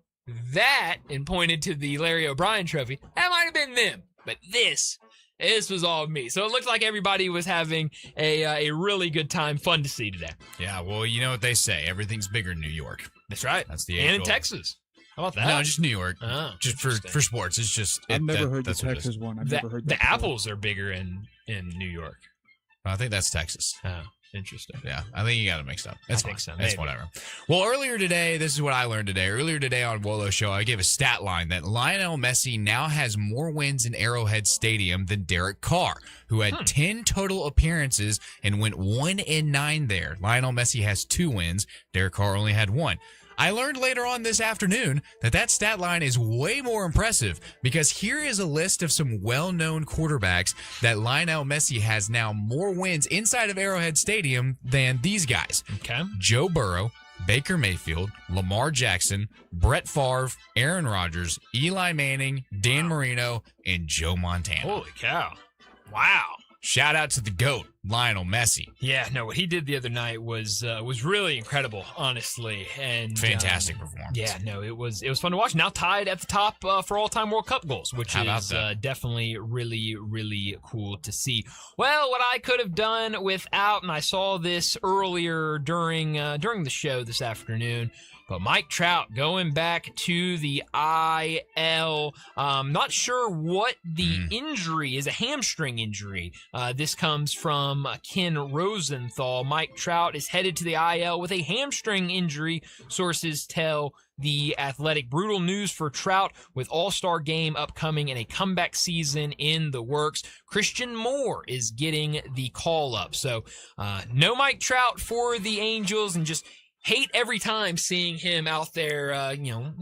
That, and pointed to the Larry O'Brien trophy. That might have been them, but this was all me. So it looked like everybody was having a really good time. Fun to see today.
Yeah, well, you know what they say. Everything's bigger in New York.
That's right.
That's the
and in
age-old.
Texas. How about that?
No, just New York.
Oh,
just for sports. It's just
I've never heard the
that's what it is.
Texas one. I've never heard that
the
before.
apples are bigger in New York.
I think that's Texas.
Oh, interesting.
Yeah, I think you got it mixed up. That's fine.
think so,
That's
maybe.
whatever. Well, earlier today, this is what I learned today. Earlier today on Wolo's show, I gave a stat line that Lionel Messi now has more wins in Arrowhead Stadium than Derek Carr, who had 10 total appearances and went 1-9 there. Lionel Messi has 2 wins. Derek Carr only had 1. I learned later on this afternoon that stat line is way more impressive because here is a list of some well-known quarterbacks that Lionel Messi has now more wins inside of Arrowhead Stadium than these guys.
Okay.
Joe Burrow, Baker Mayfield, Lamar Jackson, Brett Favre, Aaron Rodgers, Eli Manning, Dan Marino, and Joe Montana.
Holy cow. Wow.
Shout out to the GOAT, Lionel Messi.
Yeah, no, what he did the other night was really incredible, honestly, and
Fantastic performance.
Yeah, no, it was fun to watch. Now tied at the top for all-time World Cup goals, which
How about
is
that?
definitely really, really cool to see. Well, what I could have done without, and I saw this earlier during the show this afternoon. But Mike Trout going back to the IL. Not sure what the injury is, a hamstring injury. This comes from Ken Rosenthal. Mike Trout is headed to the IL with a hamstring injury, sources tell The Athletic. Brutal news for Trout with All-Star game upcoming and a comeback season in the works. Christian Moore is getting the call up. So no Mike Trout for the Angels, and just hate every time seeing him out there.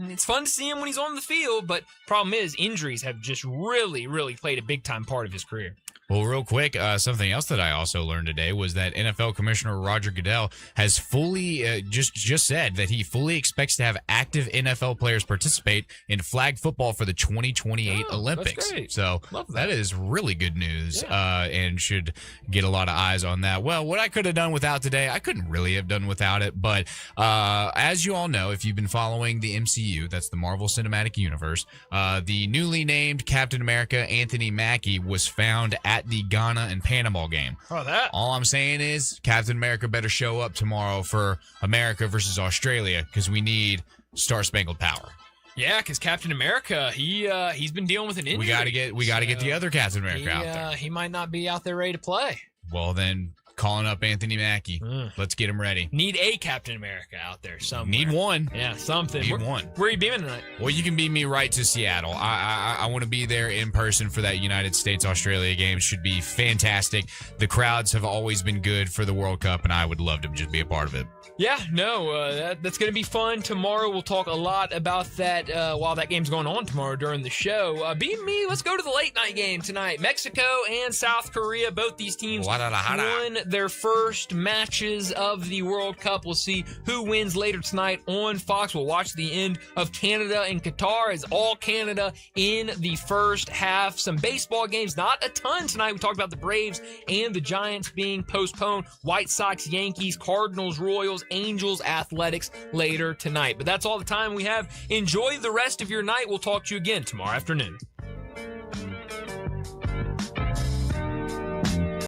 It's fun to see him when he's on the field, but problem is injuries have just really, really played a big-time part of his career.
Well, real quick, something else that I also learned today was that NFL Commissioner Roger Goodell has fully just said that he fully expects to have active NFL players participate in flag football for the 2028 Olympics.
That's great.
So that is really good news, and should get a lot of eyes on that. Well, what I could have done without today, I couldn't really have done without it. But as you all know, if you've been following the MCU, that's the Marvel Cinematic Universe, the newly named Captain America, Anthony Mackie, was found at the Ghana and Panama game.
Oh, that.
All I'm saying is Captain America better show up tomorrow for America versus Australia, because we need Star Spangled Power.
Yeah, because Captain America, he's been dealing with an injury.
We got to get the other Captain America out there.
He might not be out there ready to play.
Well, then Calling up Anthony Mackie. Let's get him ready.
Need a Captain America out there somewhere.
Need one.
Yeah, something.
Need one.
Where are you beaming tonight?
Well, you can beam me right to Seattle. I want to be there in person for that United States-Australia game. Should be fantastic. The crowds have always been good for the World Cup, and I would love to just be a part of it.
Yeah, no, that's going to be fun. Tomorrow we'll talk a lot about that while that game's going on tomorrow during the show. Beam me, let's go to the late night game tonight. Mexico and South Korea, both these teams won their first matches of the World Cup. We'll see who wins later tonight on Fox. We'll watch the end of Canada and Qatar as all Canada in the first half. Some baseball games, not a ton tonight. We talked about the Braves and the Giants being postponed. White Sox, Yankees, Cardinals, Royals, Angels, Athletics later tonight. But that's all the time we have. Enjoy the rest of your night. We'll talk to you again tomorrow afternoon.